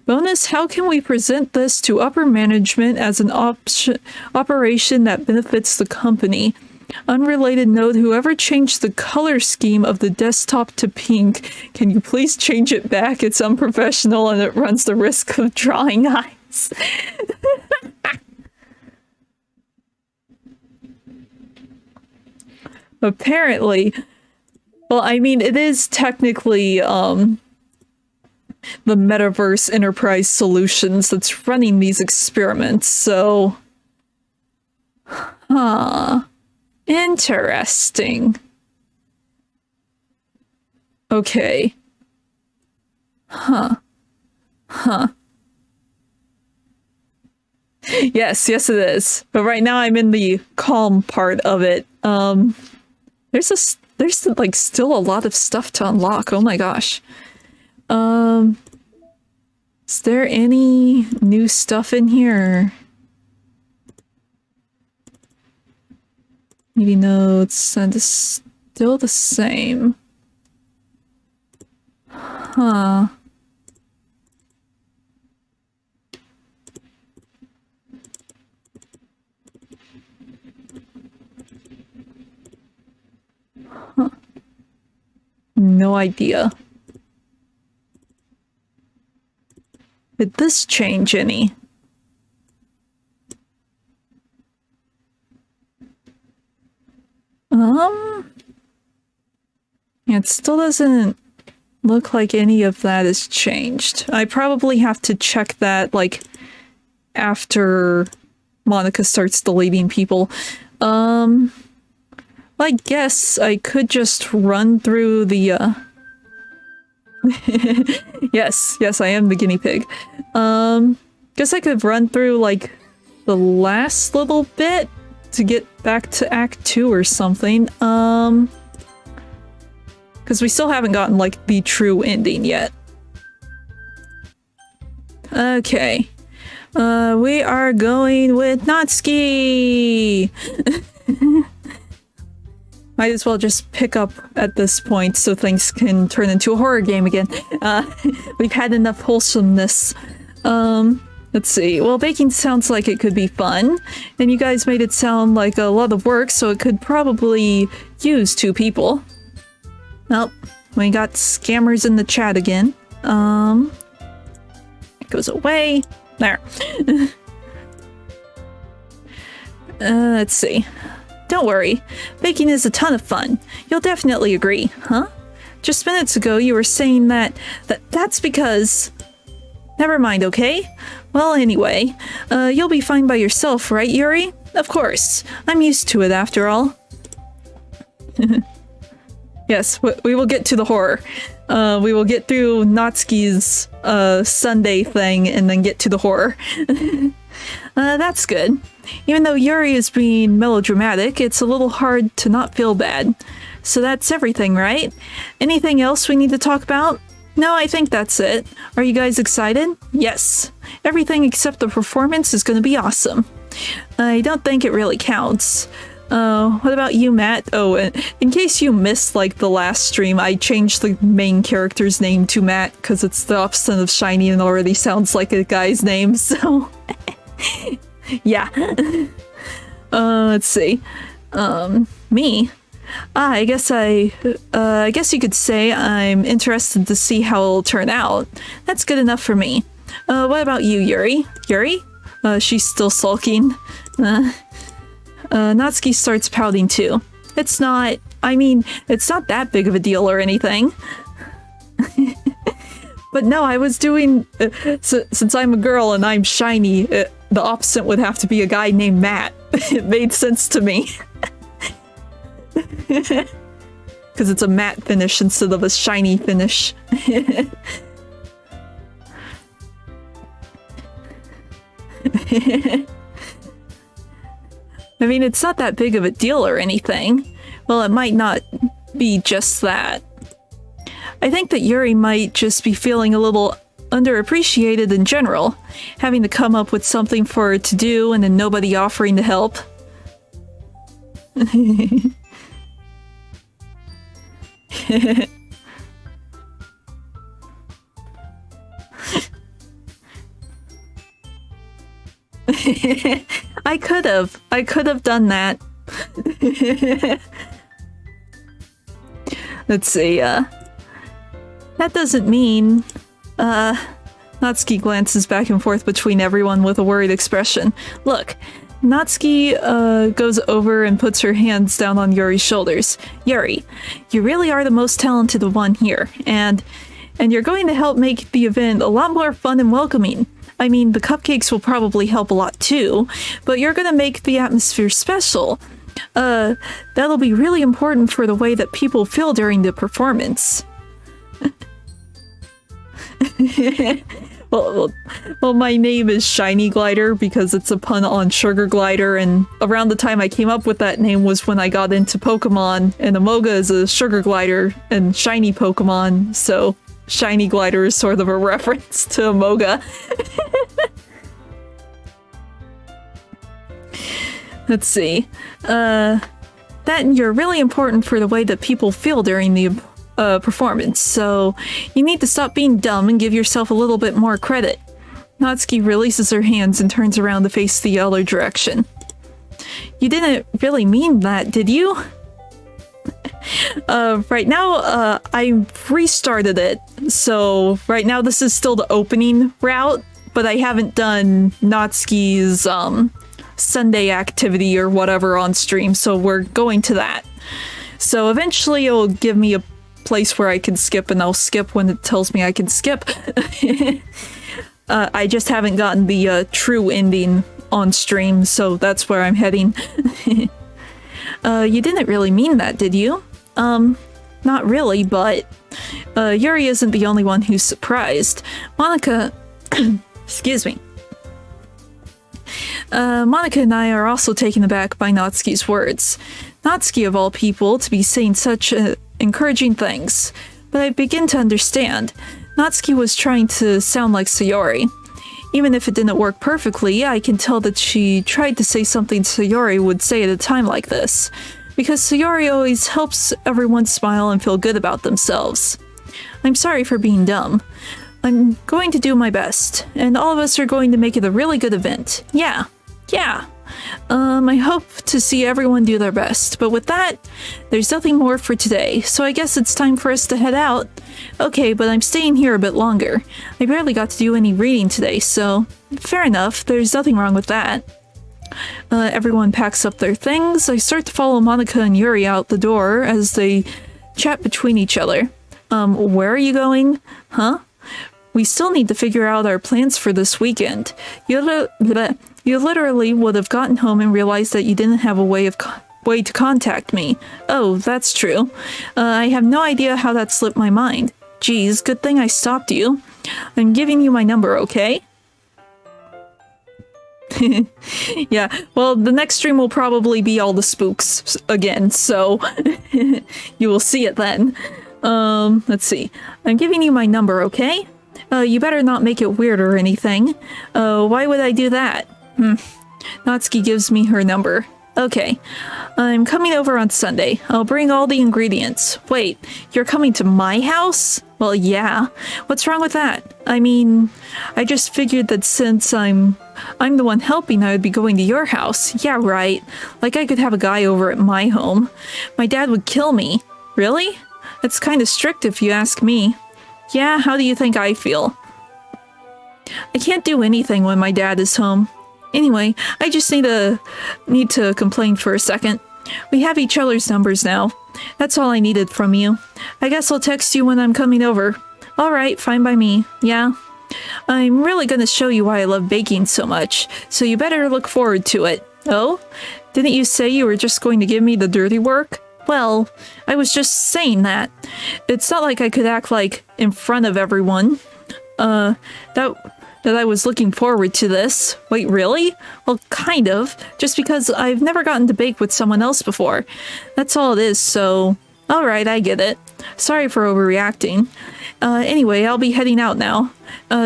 Bonus, how can we present this to upper management as an operation that benefits the company? Unrelated note, whoever changed the color scheme of the desktop to pink, can you please change it back? It's unprofessional and it runs the risk of drawing eyes. Apparently, well, I mean, it is technically, the Metaverse Enterprise Solutions that's running these experiments, so... Huh. Interesting. Okay. Huh. Huh. Yes, it is. But right now I'm in the calm part of it. There's like still a lot of stuff to unlock. Oh my gosh. Is there any new stuff in here? Maybe notes, and it's still the same. Huh. Huh. No idea. Did this change any? It still doesn't look like any of that has changed. I probably have to check that, like, after Monica starts deleting people. I guess I could just run through the, Yes, I am the guinea pig. Guess I could run through, like, the last little bit to get back to Act 2 or something. Because we still haven't gotten, like, the true ending yet. Okay. We are going with Natsuki! Might as well just pick up at this point so things can turn into a horror game again. We've had enough wholesomeness. Let's see. Well, baking sounds like it could be fun. And you guys made it sound like a lot of work, so it could probably use 2 people. Nope. We got scammers in the chat again. It goes away. There. Let's see. Don't worry. Baking is a ton of fun. You'll definitely agree, huh? Just minutes ago you were saying that's because... Never mind, okay? Well, anyway, you'll be fine by yourself, right, Yuri? Of course. I'm used to it, after all. Yes, we will get to the horror. We will get through Natsuki's Sunday thing and then get to the horror. That's good. Even though Yuri is being melodramatic, it's a little hard to not feel bad. So that's everything, right? Anything else we need to talk about? No, I think that's it. Are you guys excited? Yes. Everything except the performance is going to be awesome. I don't think it really counts. What about you, Matt? Oh, in case you missed, like, the last stream, I changed the main character's name to Matt because it's the opposite of shiny and already sounds like a guy's name, so... yeah. Let's see. Me? I guess you could say I'm interested to see how it'll turn out. That's good enough for me. What about you, Yuri? Yuri? She's still sulking. Natsuki starts pouting too. It's not that big of a deal or anything. But no, I was doing, since I'm a girl and I'm shiny, the opposite would have to be a guy named Matt. It made sense to me. Because it's a matte finish instead of a shiny finish. I mean, it's not that big of a deal or anything. Well, it might not be just that. I think that Yuri might just be feeling a little underappreciated in general, having to come up with something for her to do and then nobody offering to help. I could have done that. Let's see, that doesn't mean, Natsuki glances back and forth between everyone with a worried expression. Look, Natsuki, goes over and puts her hands down on Yuri's shoulders. Yuri, you really are the most talented one here, and you're going to help make the event a lot more fun and welcoming. I mean, the cupcakes will probably help a lot too, but you're gonna make the atmosphere special. That'll be really important for the way that people feel during the performance. Well, my name is Shiny Glider because it's a pun on Sugar Glider, and around the time I came up with that name was when I got into Pokemon, and Amoga is a Sugar Glider and shiny Pokemon, so Shiny Glider is sort of a reference to Amoga. Let's see. That you're really important for the way that people feel during the performance, so you need to stop being dumb and give yourself a little bit more credit. Natsuki releases her hands and turns around to face the other direction. You didn't really mean that, did you? Right now, I restarted it, so right now this is still the opening route, but I haven't done Natsuki's, Sunday activity or whatever on stream, so we're going to that. So eventually it'll give me a place where I can skip, and I'll skip when it tells me I can skip. I just haven't gotten the true ending on stream, so that's where I'm heading. You didn't really mean that, did you? Not really, but Yuri isn't the only one who's surprised. Monica... excuse me. Monica and I are also taken aback by Natsuki's words. Natsuki, of all people, to be saying such encouraging things. But I begin to understand. Natsuki was trying to sound like Sayori. Even if it didn't work perfectly, I can tell that she tried to say something Sayori would say at a time like this. Because Sayori always helps everyone smile and feel good about themselves. I'm sorry for being dumb. I'm going to do my best, and all of us are going to make it a really good event. Yeah. I hope to see everyone do their best, but with that, there's nothing more for today, so I guess it's time for us to head out. Okay, but I'm staying here a bit longer. I barely got to do any reading today, so fair enough, there's nothing wrong with that. Everyone packs up their things. I start to follow Monica and Yuri out the door as they chat between each other. Where are you going? Huh? We still need to figure out our plans for this weekend. You literally would have gotten home and realized that you didn't have a way to contact me. Oh, that's true. I have no idea how that slipped my mind. Geez, good thing I stopped you. I'm giving you my number, okay? Yeah, well, the next stream will probably be all the spooks again, so you will see it then. Let's see. I'm giving you my number, okay? You better not make it weird or anything. Why would I do that? Natsuki gives me her number. Okay. I'm coming over on Sunday. I'll bring all the ingredients. Wait, you're coming to my house? Well, yeah. What's wrong with that? I mean, I just figured that since I'm the one helping, I would be going to your house. Yeah, right. Like I could have a guy over at my home. My dad would kill me. Really? That's kind of strict if you ask me. Yeah, how do you think I feel? I can't do anything when my dad is home. Anyway, I just need to complain for a second. We have each other's numbers now. That's all I needed from you. I guess I'll text you when I'm coming over. Alright, fine by me. Yeah. I'm really gonna show you why I love baking so much, so you better look forward to it. Oh? Didn't you say you were just going to give me the dirty work? Well, I was just saying that. It's not like I could act like in front of everyone. That I was looking forward to this. Wait, really? Well, kind of. Just because I've never gotten to bake with someone else before. That's all it is, so... Alright, I get it. Sorry for overreacting. Anyway, I'll be heading out now.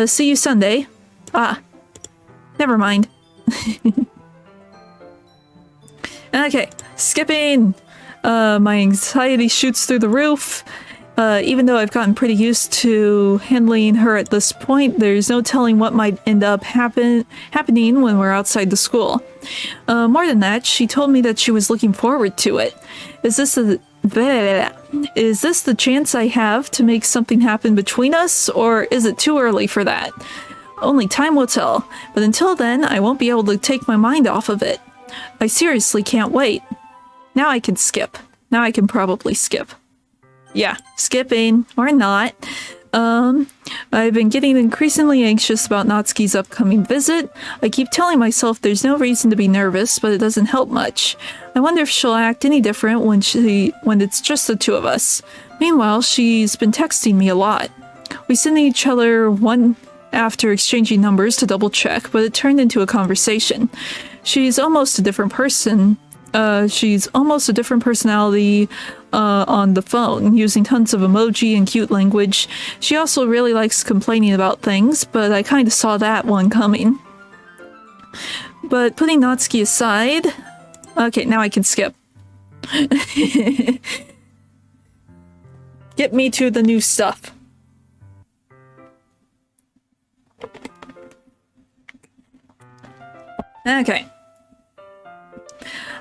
See you Sunday. Ah. Never mind. Okay, skipping! My anxiety shoots through the roof. Even though I've gotten pretty used to handling her at this point, there's no telling what might end up happening when we're outside the school. More than that, she told me that she was looking forward to it. Is this the chance I have to make something happen between us, or is it too early for that? Only time will tell, but until then, I won't be able to take my mind off of it. I seriously can't wait. Now I can skip. Now I can probably skip. Yeah, skipping, or not. I've been getting increasingly anxious about Natsuki's upcoming visit. I keep telling myself there's no reason to be nervous, but it doesn't help much. I wonder if she'll act any different when it's just the two of us. Meanwhile, she's been texting me a lot. We send each other one after exchanging numbers to double check, but it turned into a conversation. She's almost a different person. She's almost a different personality on the phone, using tons of emoji and cute language. She also really likes complaining about things, but I kind of saw that one coming. But putting Natsuki aside... Okay, now I can skip. Get me to the new stuff. Okay.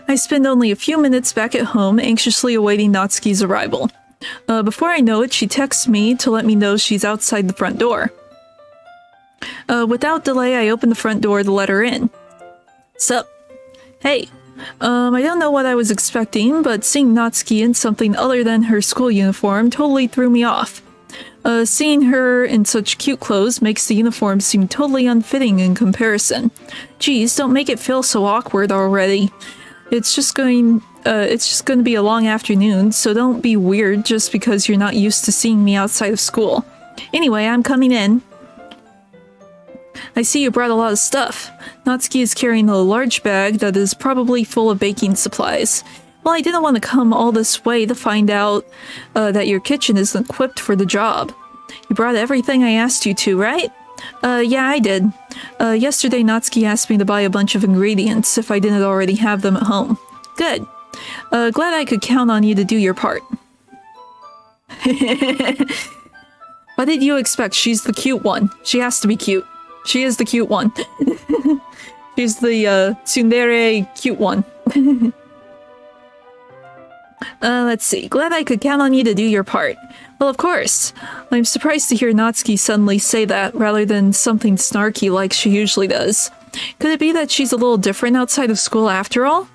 I spend only a few minutes back at home, anxiously awaiting Natsuki's arrival. Before I know it, she texts me to let me know she's outside the front door. Without delay, I open the front door to let her in. Sup? Hey. I don't know what I was expecting, but seeing Natsuki in something other than her school uniform totally threw me off. Seeing her in such cute clothes makes the uniform seem totally unfitting in comparison. Geez, don't make it feel so awkward already. It's just going to be a long afternoon, so don't be weird just because you're not used to seeing me outside of school. Anyway, I'm coming in. I see you brought a lot of stuff. Natsuki is carrying a large bag that is probably full of baking supplies. Well, I didn't want to come all this way to find out that your kitchen isn't equipped for the job. You brought everything I asked you to, right? Yeah, I did. Yesterday Natsuki asked me to buy a bunch of ingredients if I didn't already have them at home. Good. Glad I could count on you to do your part. What did you expect? She's the cute one. She has to be cute. She is the cute one. She's the tsundere cute one. Let's see. Glad I could count on you to do your part. Well, of course. I'm surprised to hear Natsuki suddenly say that, rather than something snarky like she usually does. Could it be that she's a little different outside of school after all?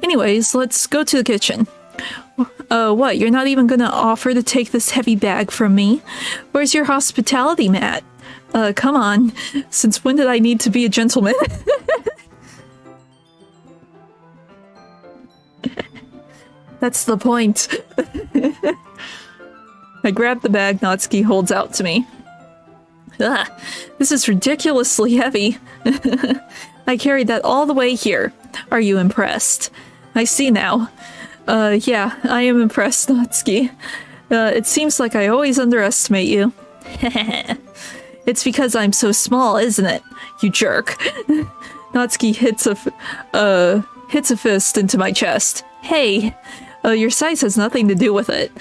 Anyways, let's go to the kitchen. What? You're not even gonna offer to take this heavy bag from me? Where's your hospitality, Matt? Come on. Since when did I need to be a gentleman? That's the point. I grab the bag Natsuki holds out to me. Ugh, this is ridiculously heavy. I carried that all the way here. Are you impressed? I see now. Yeah, I am impressed, Natsuki. It seems like I always underestimate you. It's because I'm so small, isn't it? You jerk. Natsuki hits a fist into my chest. Hey, your size has nothing to do with it.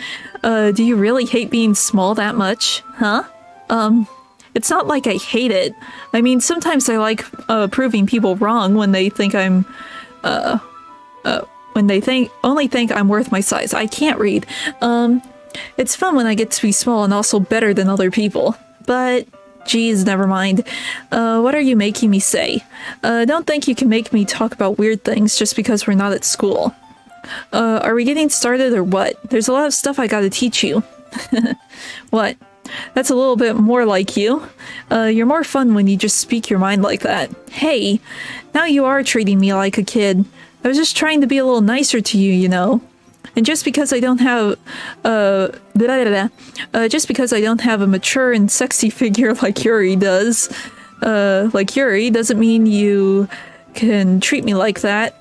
Do you really hate being small that much? Huh? It's not like I hate it. I mean, sometimes I like proving people wrong when they think I'm only think I'm worth my size. I can't read. It's fun when I get to be small and also better than other people. But geez, never mind. What are you making me say? Don't think you can make me talk about weird things just because we're not at school. Are we getting started or what? There's a lot of stuff I gotta teach you. What? That's a little bit more like you. You're more fun when you just speak your mind like that. Hey, now you are treating me like a kid. I was just trying to be a little nicer to you, you know. And just because I don't have just because I don't have a mature and sexy figure like Yuri does, doesn't mean you can treat me like that.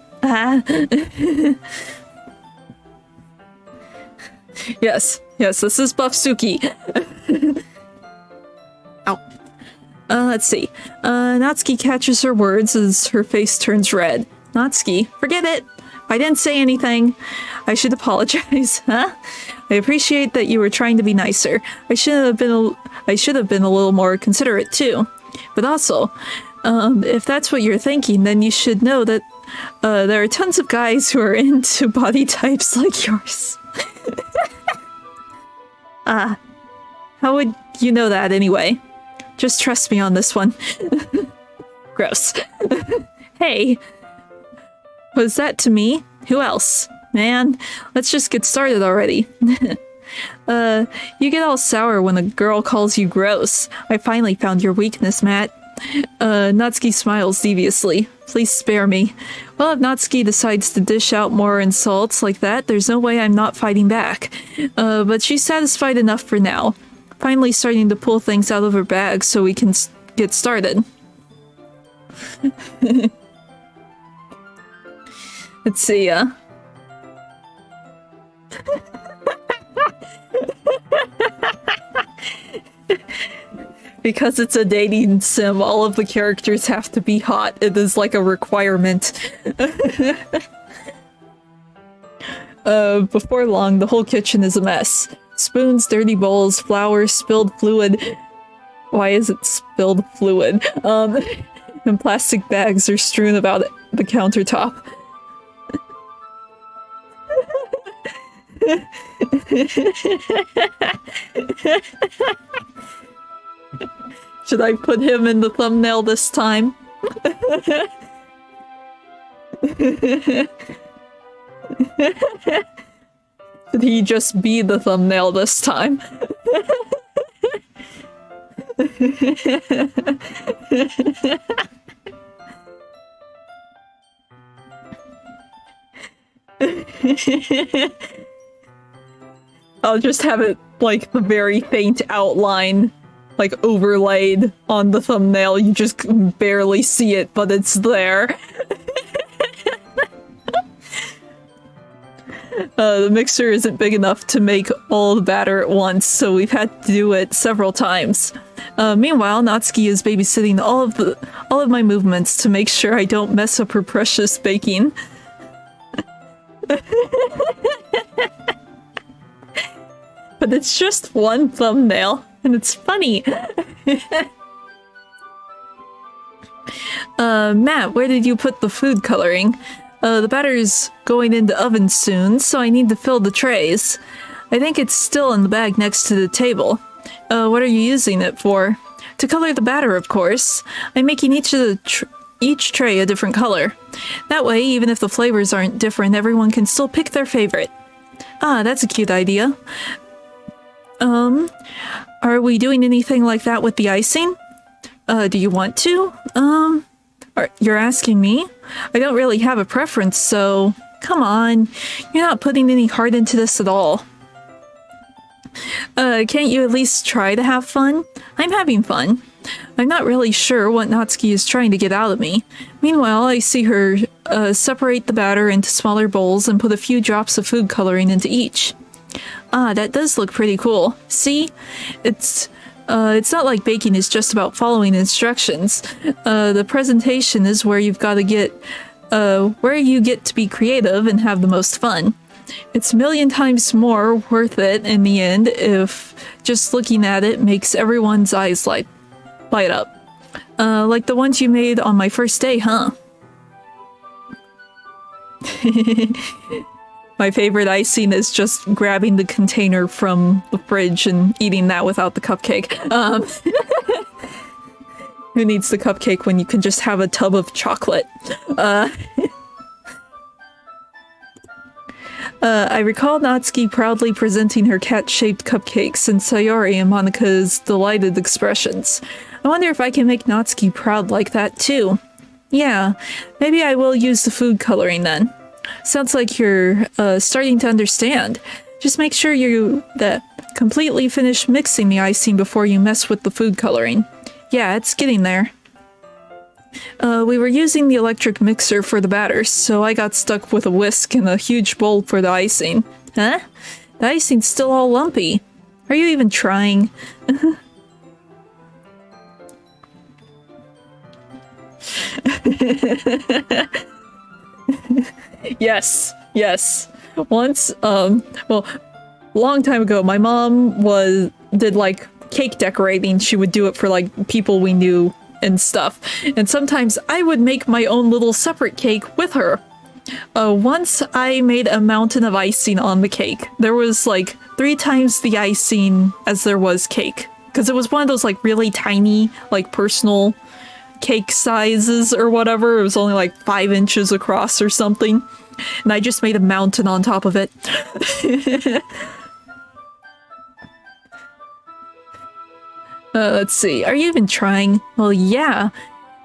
Yes, this is Buff Suki. Ow. Let's see. Natsuki catches her words as her face turns red. Natsuki, forget it. I didn't say anything. I should apologize, huh? I appreciate that you were trying to be nicer. I should have been a little more considerate too. But also, if that's what you're thinking, then you should know that there are tons of guys who are into body types like yours. How would you know that anyway? Just trust me on this one. Gross. Hey. Was that to me? Who else? Man, let's just get started already. You get all sour when a girl calls you gross. I finally found your weakness, Matt. Natsuki smiles deviously. Please spare me. Well, if Natsuki decides to dish out more insults like that, there's no way I'm not fighting back. But she's satisfied enough for now. Finally starting to pull things out of her bag so we can get started. Let's see, because it's a dating sim, all of the characters have to be hot. It is like a requirement. Before long, the whole kitchen is a mess. Spoons, dirty bowls, flour, spilled fluid. Why is it spilled fluid? And plastic bags are strewn about the countertop. Should I put him in the thumbnail this time? Should he just be the thumbnail this time? I'll just have it like the very faint outline, like overlaid on the thumbnail. You just can barely see it, but it's there. The mixer isn't big enough to make all the batter at once, so we've had to do it several times. Meanwhile, Natsuki is babysitting all of my movements to make sure I don't mess up her precious baking. But it's just one thumbnail, and it's funny. Matt, where did you put the food coloring? The batter's going in the oven soon, so I need to fill the trays. I think it's still in the bag next to the table. What are you using it for? To color the batter, of course. I'm making each of the each tray a different color. That way, even if the flavors aren't different, everyone can still pick their favorite. Ah, that's a cute idea. Are we doing anything like that with the icing? Do you want to? You're asking me? I don't really have a preference, so come on. You're not putting any heart into this at all. Can't you at least try to have fun? I'm having fun. I'm not really sure what Natsuki is trying to get out of me. Meanwhile, I see her separate the batter into smaller bowls and put a few drops of food coloring into each. Ah, that does look pretty cool. See? It's not like baking is just about following instructions. The presentation is where you get to be creative and have the most fun. It's a million times more worth it in the end if just looking at it makes everyone's eyes light up. Like the ones you made on my first day, huh? My favorite icing is just grabbing the container from the fridge and eating that without the cupcake. Who needs the cupcake when you can just have a tub of chocolate? I recall Natsuki proudly presenting her cat-shaped cupcakes and Sayori and Monika's delighted expressions. I wonder if I can make Natsuki proud like that too. Yeah, maybe I will use the food coloring then. Sounds like you're starting to understand. Just make sure you completely finish mixing the icing before you mess with the food coloring. Yeah, it's getting there. We were using the electric mixer for the batter, so I got stuck with a whisk and a huge bowl for the icing. Huh? The icing's still all lumpy. Are you even trying? Yes. Once, well, long time ago, my mom did like cake decorating. She would do it for like people we knew and stuff. And sometimes I would make my own little separate cake with her. Once I made a mountain of icing on the cake. There was like 3 times the icing as there was cake. Because it was one of those like really tiny, like personal cake sizes or whatever. It was only like 5 inches across or something. And I just made a mountain on top of it. Let's see. Are you even trying? Well, yeah.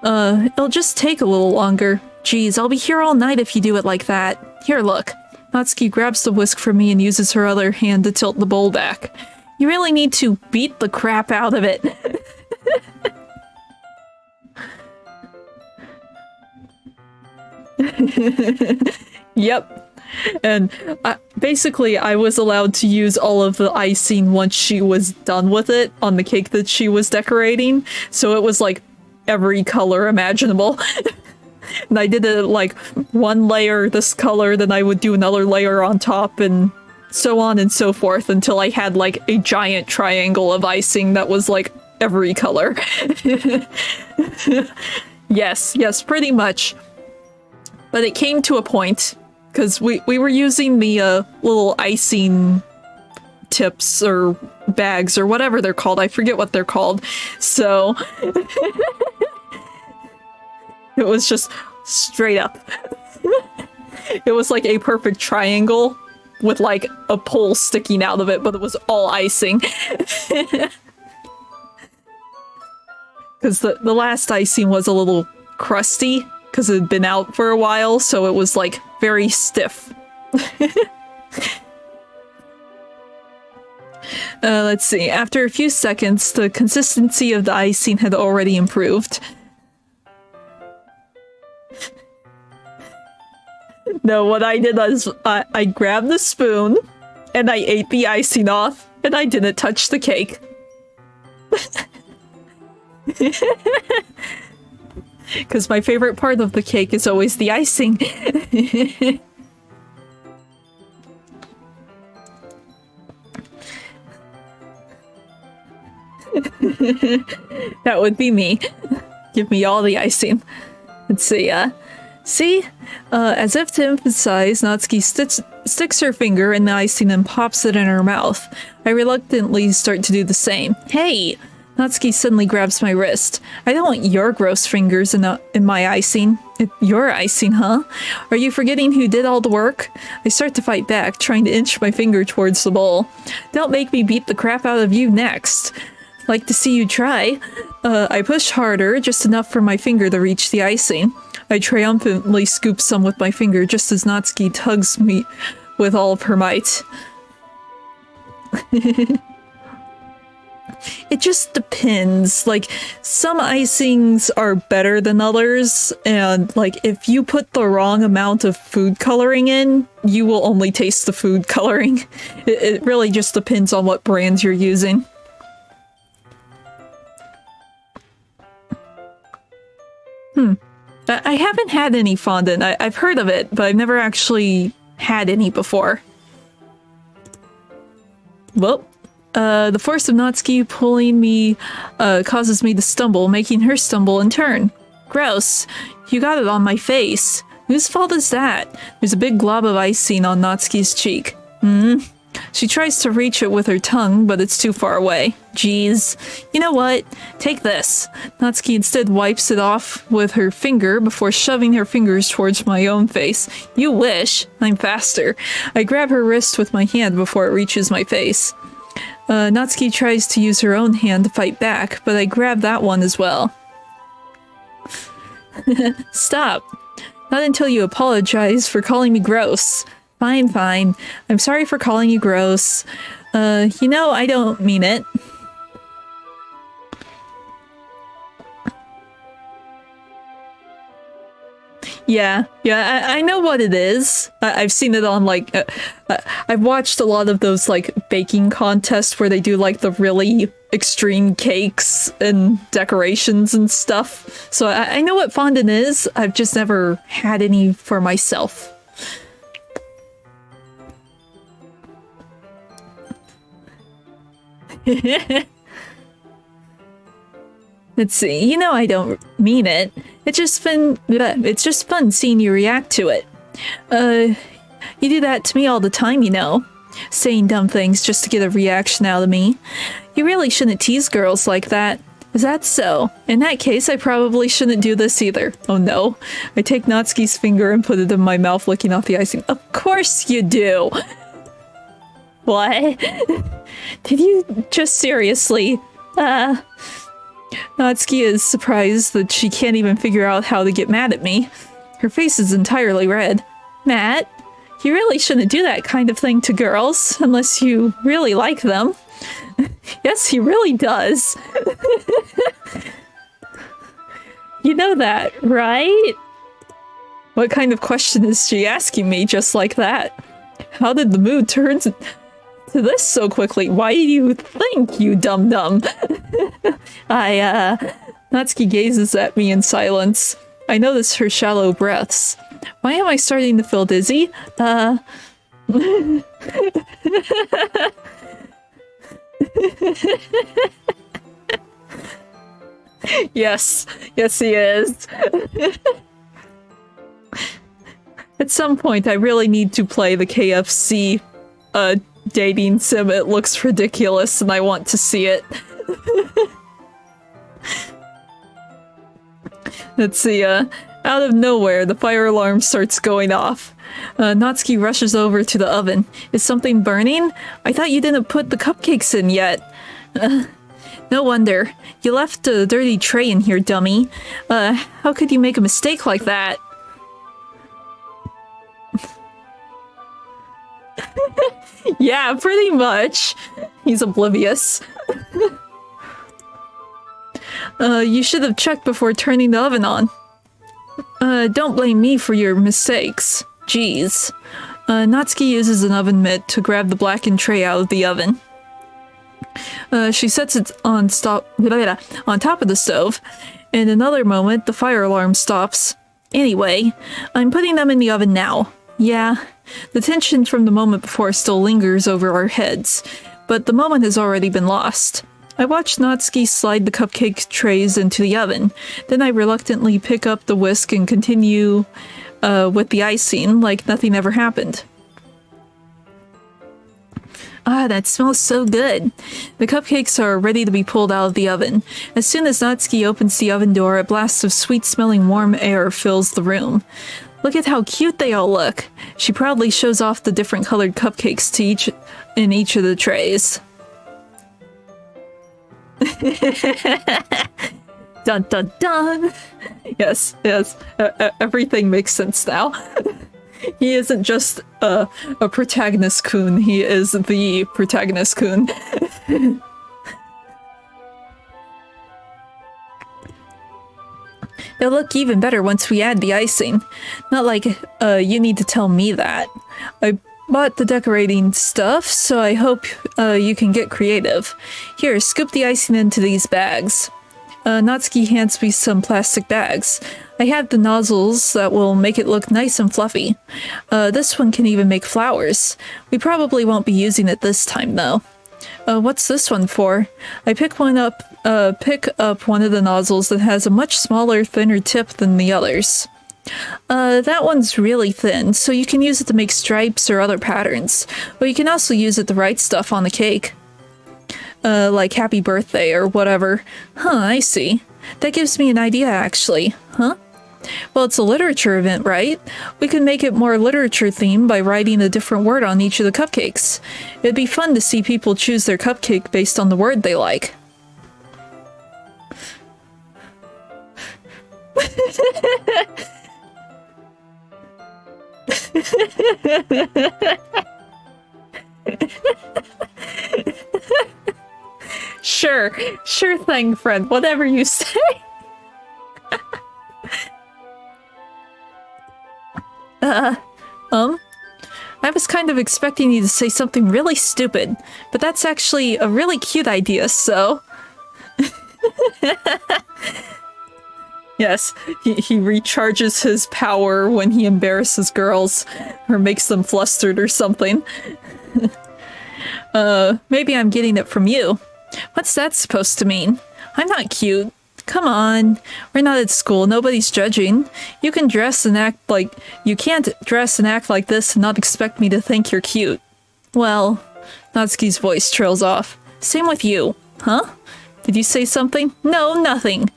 It'll just take a little longer. Geez, I'll be here all night if you do it like that. Here, look. Natsuki grabs the whisk from me and uses her other hand to tilt the bowl back. You really need to beat the crap out of it. Yep. And basically, I was allowed to use all of the icing once she was done with it on the cake that she was decorating. So it was like every color imaginable. And I did it like one layer this color, then I would do another layer on top, and so on and so forth until I had like a giant triangle of icing that was like every color. Yes, pretty much. But it came to a point, because we were using the little icing tips or bags or whatever they're called. I forget what they're called. So it was just straight up. It was like a perfect triangle with like a pole sticking out of it, but it was all icing. Because the last icing was a little crusty, because it had been out for a while, so it was like very stiff. Let's see. After a few seconds, the consistency of the icing had already improved. No, what I did was I grabbed the spoon and I ate the icing off, and I didn't touch the cake. Because my favorite part of the cake is always the icing. That would be me. Give me all the icing. Let's see, see? As if to emphasize, Natsuki sticks her finger in the icing and pops it in her mouth. I reluctantly start to do the same. Hey! Natsuki suddenly grabs my wrist. I don't want your gross fingers in my icing. Your icing, huh? Are you forgetting who did all the work? I start to fight back, trying to inch my finger towards the bowl. Don't make me beat the crap out of you next. Like to see you try. I push harder, just enough for my finger to reach the icing. I triumphantly scoop some with my finger just as Natsuki tugs me with all of her might. It just depends. Like, some icings are better than others, and like, if you put the wrong amount of food coloring in, you will only taste the food coloring. It really just depends on what brand you're using. I haven't had any fondant. I've heard of it, but I've never actually had any before. Well, the force of Natsuki pulling me causes me to stumble, making her stumble in turn. Gross. You got it on my face. Whose fault is that? There's a big glob of icing on Natsuki's cheek. She tries to reach it with her tongue, but it's too far away. Jeez. You know what? Take this. Natsuki instead wipes it off with her finger before shoving her fingers towards my own face. You wish. I'm faster. I grab her wrist with my hand before it reaches my face. Natsuki tries to use her own hand to fight back, but I grab that one as well. Stop. Not until you apologize for calling me gross. Fine, fine. I'm sorry for calling you gross. You know, I don't mean it. Yeah, I know what it is. I've seen it on, like, I've watched a lot of those, like, baking contests where they do, like, the really extreme cakes and decorations and stuff. So I know what fondant is. I've just never had any for myself. Let's see. You know I don't mean it. It's just fun seeing you react to it. You do that to me all the time, you know. Saying dumb things just to get a reaction out of me. You really shouldn't tease girls like that. Is that so? In that case, I probably shouldn't do this either. Oh no. I take Natsuki's finger and put it in my mouth, licking off the icing. Of course you do! What? Did you just seriously? Natsuki is surprised that she can't even figure out how to get mad at me. Her face is entirely red. Matt, you really shouldn't do that kind of thing to girls, unless you really like them. Yes, he really does. You know that, right? What kind of question is she asking me just like that? How did the mood turn to this so quickly? Why do you think, you dum-dum? Natsuki gazes at me in silence. I notice her shallow breaths. Why am I starting to feel dizzy? Yes he is. At some point I really need to play the KFC dating sim. It looks ridiculous and I want to see it. Let's see, out of nowhere, the fire alarm starts going off. Natsuki rushes over to the oven. Is something burning? I thought you didn't put the cupcakes in yet. No wonder. You left a dirty tray in here, dummy. How could you make a mistake like that? Yeah, pretty much. He's oblivious. You should have checked before turning the oven on. Don't blame me for your mistakes. Jeez. Natsuki uses an oven mitt to grab the blackened tray out of the oven. She sets it on top of the stove. In another moment, the fire alarm stops. Anyway, I'm putting them in the oven now. Yeah, the tension from the moment before still lingers over our heads, but the moment has already been lost. I watch Natsuki slide the cupcake trays into the oven. Then I reluctantly pick up the whisk and continue with the icing like nothing ever happened. Ah, that smells so good. The cupcakes are ready to be pulled out of the oven. As soon as Natsuki opens the oven door, a blast of sweet-smelling warm air fills the room. Look at how cute they all look. She proudly shows off the different colored cupcakes to each of the trays. Dun dun dun! Yes, yes, everything makes sense now. He isn't just a protagonist-kun, he is the protagonist-kun. They'll look even better once we add the icing. Not like you need to tell me that. I bought the decorating stuff, so I hope you can get creative. Here, scoop the icing into these bags. Natsuki hands me some plastic bags. I have the nozzles that will make it look nice and fluffy. This one can even make flowers. We probably won't be using it this time, though. What's this one for? I pick up one of the nozzles that has a much smaller, thinner tip than the others. That one's really thin, so you can use it to make stripes or other patterns. But you can also use it to write stuff on the cake. Like happy birthday or whatever. Huh, I see. That gives me an idea, actually. Huh? Well, it's a literature event, right? We could make it more literature-themed by writing a different word on each of the cupcakes. It'd be fun to see people choose their cupcake based on the word they like. Sure thing, friend. Whatever you say. I was kind of expecting you to say something really stupid, but that's actually a really cute idea, so... Yes, he recharges his power when he embarrasses girls, or makes them flustered or something. Maybe I'm getting it from you. What's that supposed to mean? I'm not cute. Come on, we're not at school, nobody's judging. You can't dress and act like this and not expect me to think you're cute. Well, Natsuki's voice trails off. Same with you. Huh? Did you say something? No, nothing.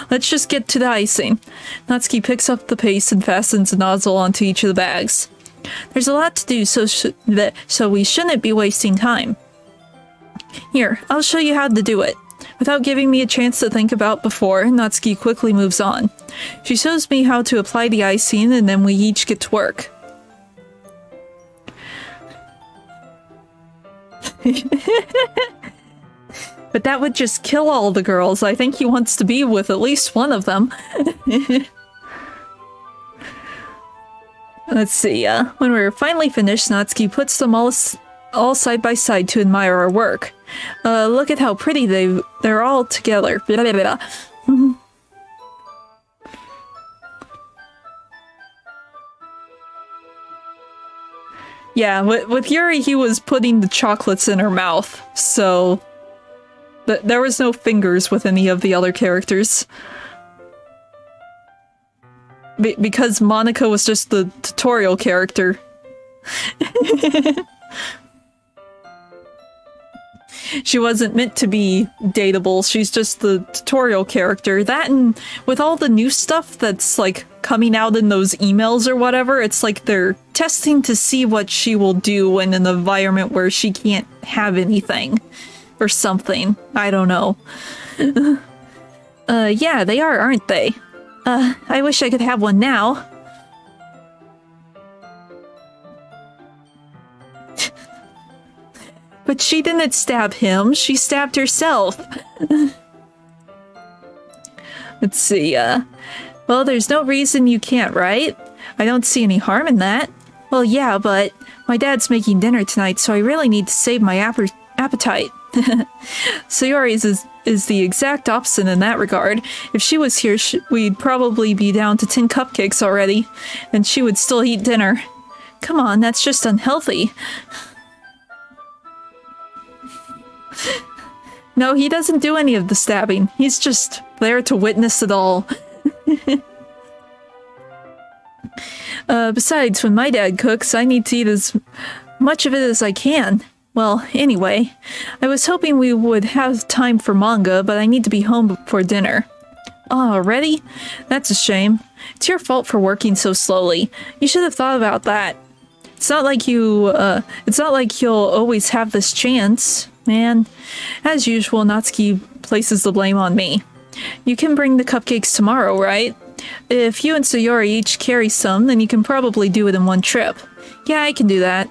Let's just get to the icing. Natsuki picks up the paste and fastens a nozzle onto each of the bags. There's a lot to do, so we shouldn't be wasting time. Here, I'll show you how to do it. Without giving me a chance to think about before, Natsuki quickly moves on. She shows me how to apply the icing, and then we each get to work. But that would just kill all the girls. I think he wants to be with at least one of them. Let's see, when we're finally finished, Natsuki puts them all side by side to admire our work. Look at how pretty they're all together. Blah, blah, blah. Yeah, with Yuri, he was putting the chocolates in her mouth, so... There was no fingers with any of the other characters. Because Monica was just the tutorial character. She wasn't meant to be dateable, she's just the tutorial character. That and with all the new stuff that's like coming out in those emails or whatever, it's like they're testing to see what she will do in an environment where she can't have anything. Or something. I don't know. Yeah, they are, aren't they? I wish I could have one now. But she didn't stab him, she stabbed herself. Let's see, well, there's no reason you can't, right? I don't see any harm in that. Well, yeah, but my dad's making dinner tonight, so I really need to save my appetite. Sayori's is the exact opposite in that regard. If she was here, we'd probably be down to 10 cupcakes already, and she would still eat dinner. Come on, that's just unhealthy. No, he doesn't do any of the stabbing. He's just there to witness it all. Besides, when my dad cooks, I need to eat as much of it as I can. Well, anyway, I was hoping we would have time for manga, but I need to be home before dinner. Already? That's a shame. It's your fault for working so slowly. You should have thought about that. It's not like you'll always have this chance, man. As usual, Natsuki places the blame on me. You can bring the cupcakes tomorrow, right? If you and Sayori each carry some, then you can probably do it in one trip. Yeah, I can do that.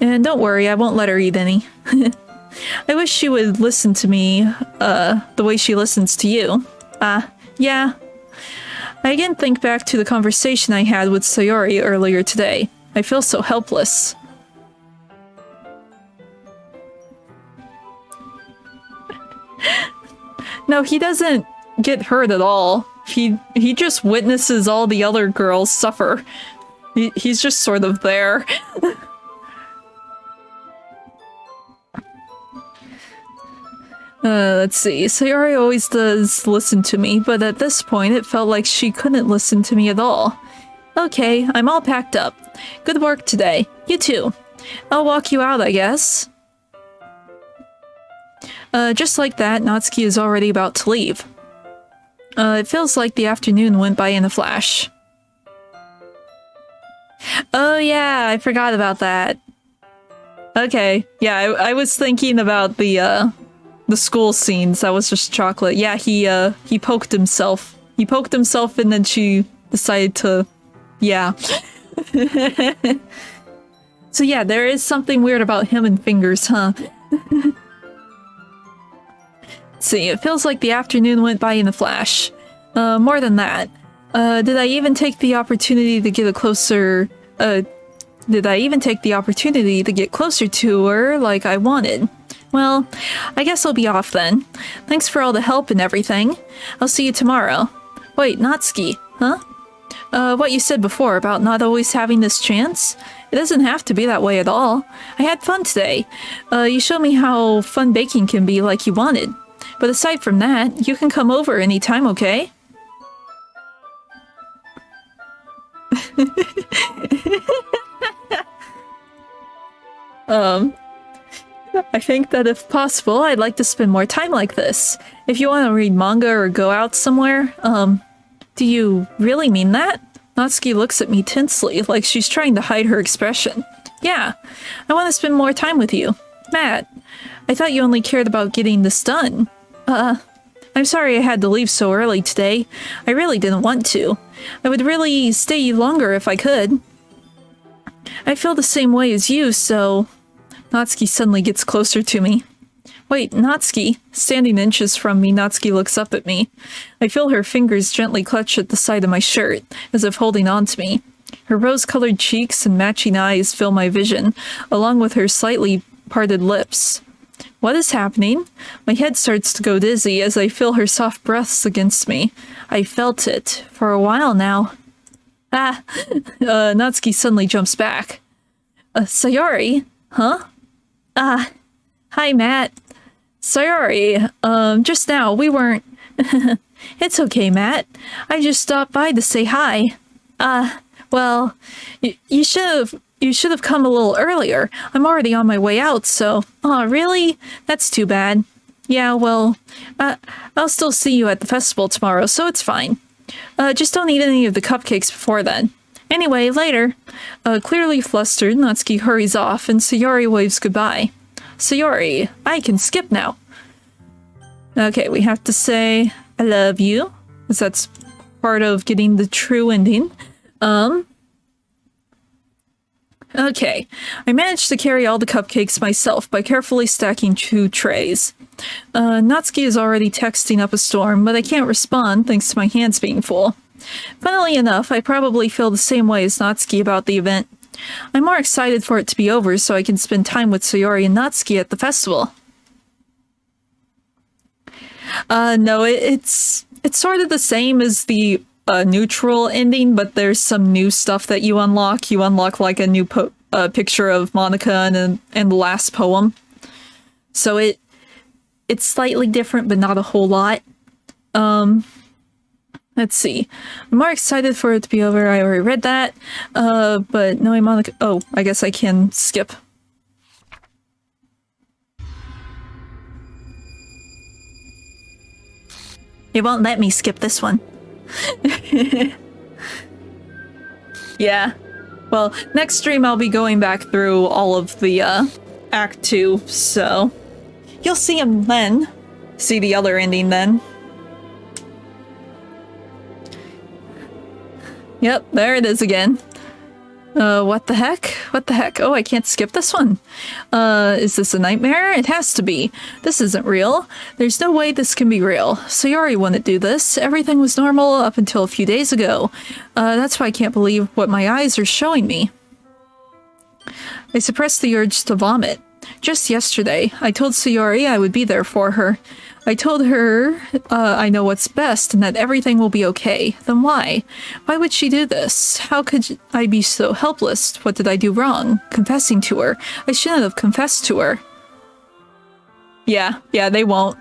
And don't worry, I won't let her eat any. I wish she would listen to me, the way she listens to you. Yeah. I again think back to the conversation I had with Sayori earlier today. I feel so helpless. No, he doesn't get hurt at all. He just witnesses all the other girls suffer. He's just sort of there. Let's see. Sayori always does listen to me, but at this point it felt like she couldn't listen to me at all. Okay, I'm all packed up. Good work today. You too. I'll walk you out, I guess. Just like that, Natsuki is already about to leave. It feels like the afternoon went by in a flash. Oh yeah, I forgot about that. Okay, yeah, I was thinking about the school scenes. That was just chocolate. Yeah, he poked himself. He poked himself and then she decided to... Yeah. So yeah, there is something weird about him and fingers, huh? See, it feels like the afternoon went by in a flash. More than that. Did I even take the opportunity to get closer to her like I wanted? Well, I guess I'll be off then. Thanks for all the help and everything. I'll see you tomorrow. Wait, Natsuki, huh? What you said before about not always having this chance? It doesn't have to be that way at all. I had fun today. You showed me how fun baking can be like you wanted. But aside from that, you can come over anytime, okay? I think that if possible, I'd like to spend more time like this. If you want to read manga or go out somewhere, do you really mean that? Natsuki looks at me tensely, like she's trying to hide her expression. Yeah, I want to spend more time with you. Matt, I thought you only cared about getting this done. I'm sorry I had to leave so early today. I really didn't want to. I would really stay longer if I could. I feel the same way as you, so... Natsuki suddenly gets closer to me. Wait, Natsuki. Standing inches from me, Natsuki looks up at me. I feel her fingers gently clutch at the side of my shirt, as if holding on to me. Her rose-colored cheeks and matching eyes fill my vision, along with her slightly parted lips. What is happening? My head starts to go dizzy as I feel her soft breaths against me. I felt it for a while now. Natsuki suddenly jumps back. Sayori? Huh? Hi, Matt. Sayori, just now, we weren't... It's okay, Matt. I just stopped by to say hi. Well, you should have come a little earlier. I'm already on my way out, so... Aw, really? That's too bad. Yeah, well, I'll still see you at the festival tomorrow, so it's fine. Just don't eat any of the cupcakes before then. Anyway, later. Clearly flustered, Natsuki hurries off, and Sayori waves goodbye. Sayori, I can skip now. Okay, we have to say, I love you, because that's part of getting the true ending. Okay, I managed to carry all the cupcakes myself by carefully stacking 2 trays. Natsuki is already texting up a storm, but I can't respond thanks to my hands being full. Funnily enough, I probably feel the same way as Natsuki about the event. I'm more excited for it to be over so I can spend time with Sayori and Natsuki at the festival. No, it's sort of the same as the neutral ending, but there's some new stuff that you unlock. You unlock like a new picture of Monica and the last poem. So it's slightly different, but not a whole lot. Let's see. I'm more excited for it to be over. I already read that. But knowing Monica... Oh, I guess I can skip. It won't let me skip this one. Yeah. Well, next stream I'll be going back through all of the, Act 2, so... You'll see him then. See the other ending then. Yep, there it is again. What the heck? What the heck? Oh, I can't skip this one. Is this a nightmare? It has to be. This isn't real. There's no way this can be real. Sayori wouldn't do this. Everything was normal up until a few days ago. That's why I can't believe what my eyes are showing me. I suppressed the urge to vomit. Just yesterday, I told Sayori I would be there for her. I told her, I know what's best and that everything will be okay. Then why? Why would she do this? How could I be so helpless? What did I do wrong? Confessing to her. I shouldn't have confessed to her. Yeah, they won't.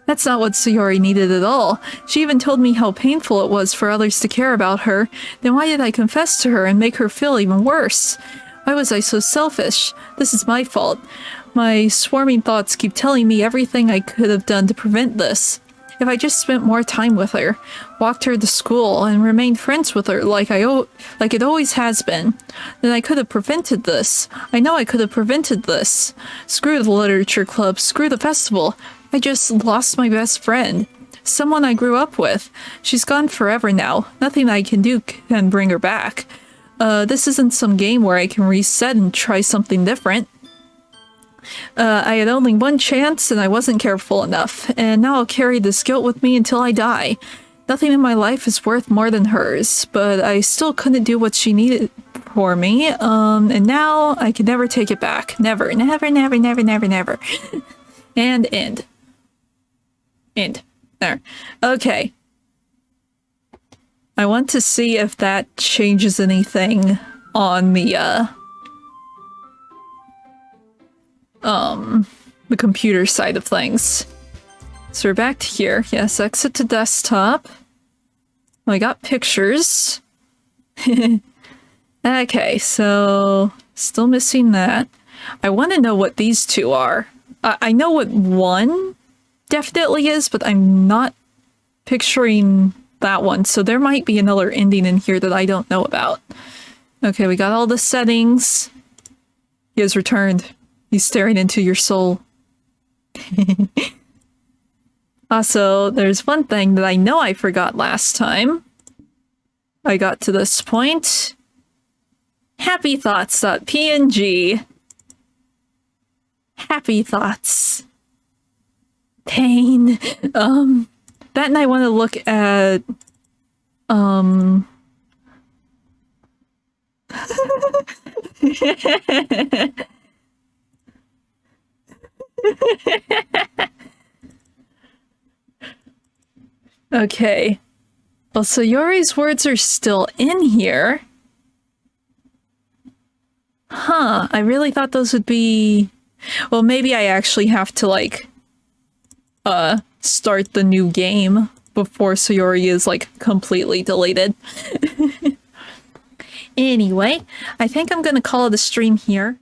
That's not what Sayori needed at all. She even told me how painful it was for others to care about her. Then why did I confess to her and make her feel even worse? Why was I so selfish? This is my fault. My swarming thoughts keep telling me everything I could have done to prevent this. If I just spent more time with her, walked her to school, and remained friends with her like it always has been, then I could have prevented this. I know I could have prevented this. Screw the literature club, screw the festival. I just lost my best friend. Someone I grew up with. She's gone forever now. Nothing I can do can bring her back. This isn't some game where I can reset and try something different. I had only one chance and I wasn't careful enough, and now I'll carry this guilt with me until I die. Nothing in my life is worth more than hers, but I still couldn't do what she needed for me, and now I can never take it back. Never, never, never, never, never, never. And end. End. There. Okay. I want to see if that changes anything on the computer side of things. So we're back to here. Yes, exit to desktop. Well, I got pictures. Okay, so still missing that. I want to know what these two are. I know what one definitely is, but I'm not picturing that one. So there might be another ending in here that I don't know about. Okay, we got all the settings. He has returned. He's staring into your soul. Also, there's one thing that I know I forgot last time. I got to this point. Happy thoughts.png. Happy thoughts. Pain. That and I want to look at Okay. Well, so Yori's words are still in here. Huh, I really thought those would be... Well, maybe I actually have to, like, start the new game before Sayori is, like, completely deleted. Anyway, I think I'm gonna call it a stream here.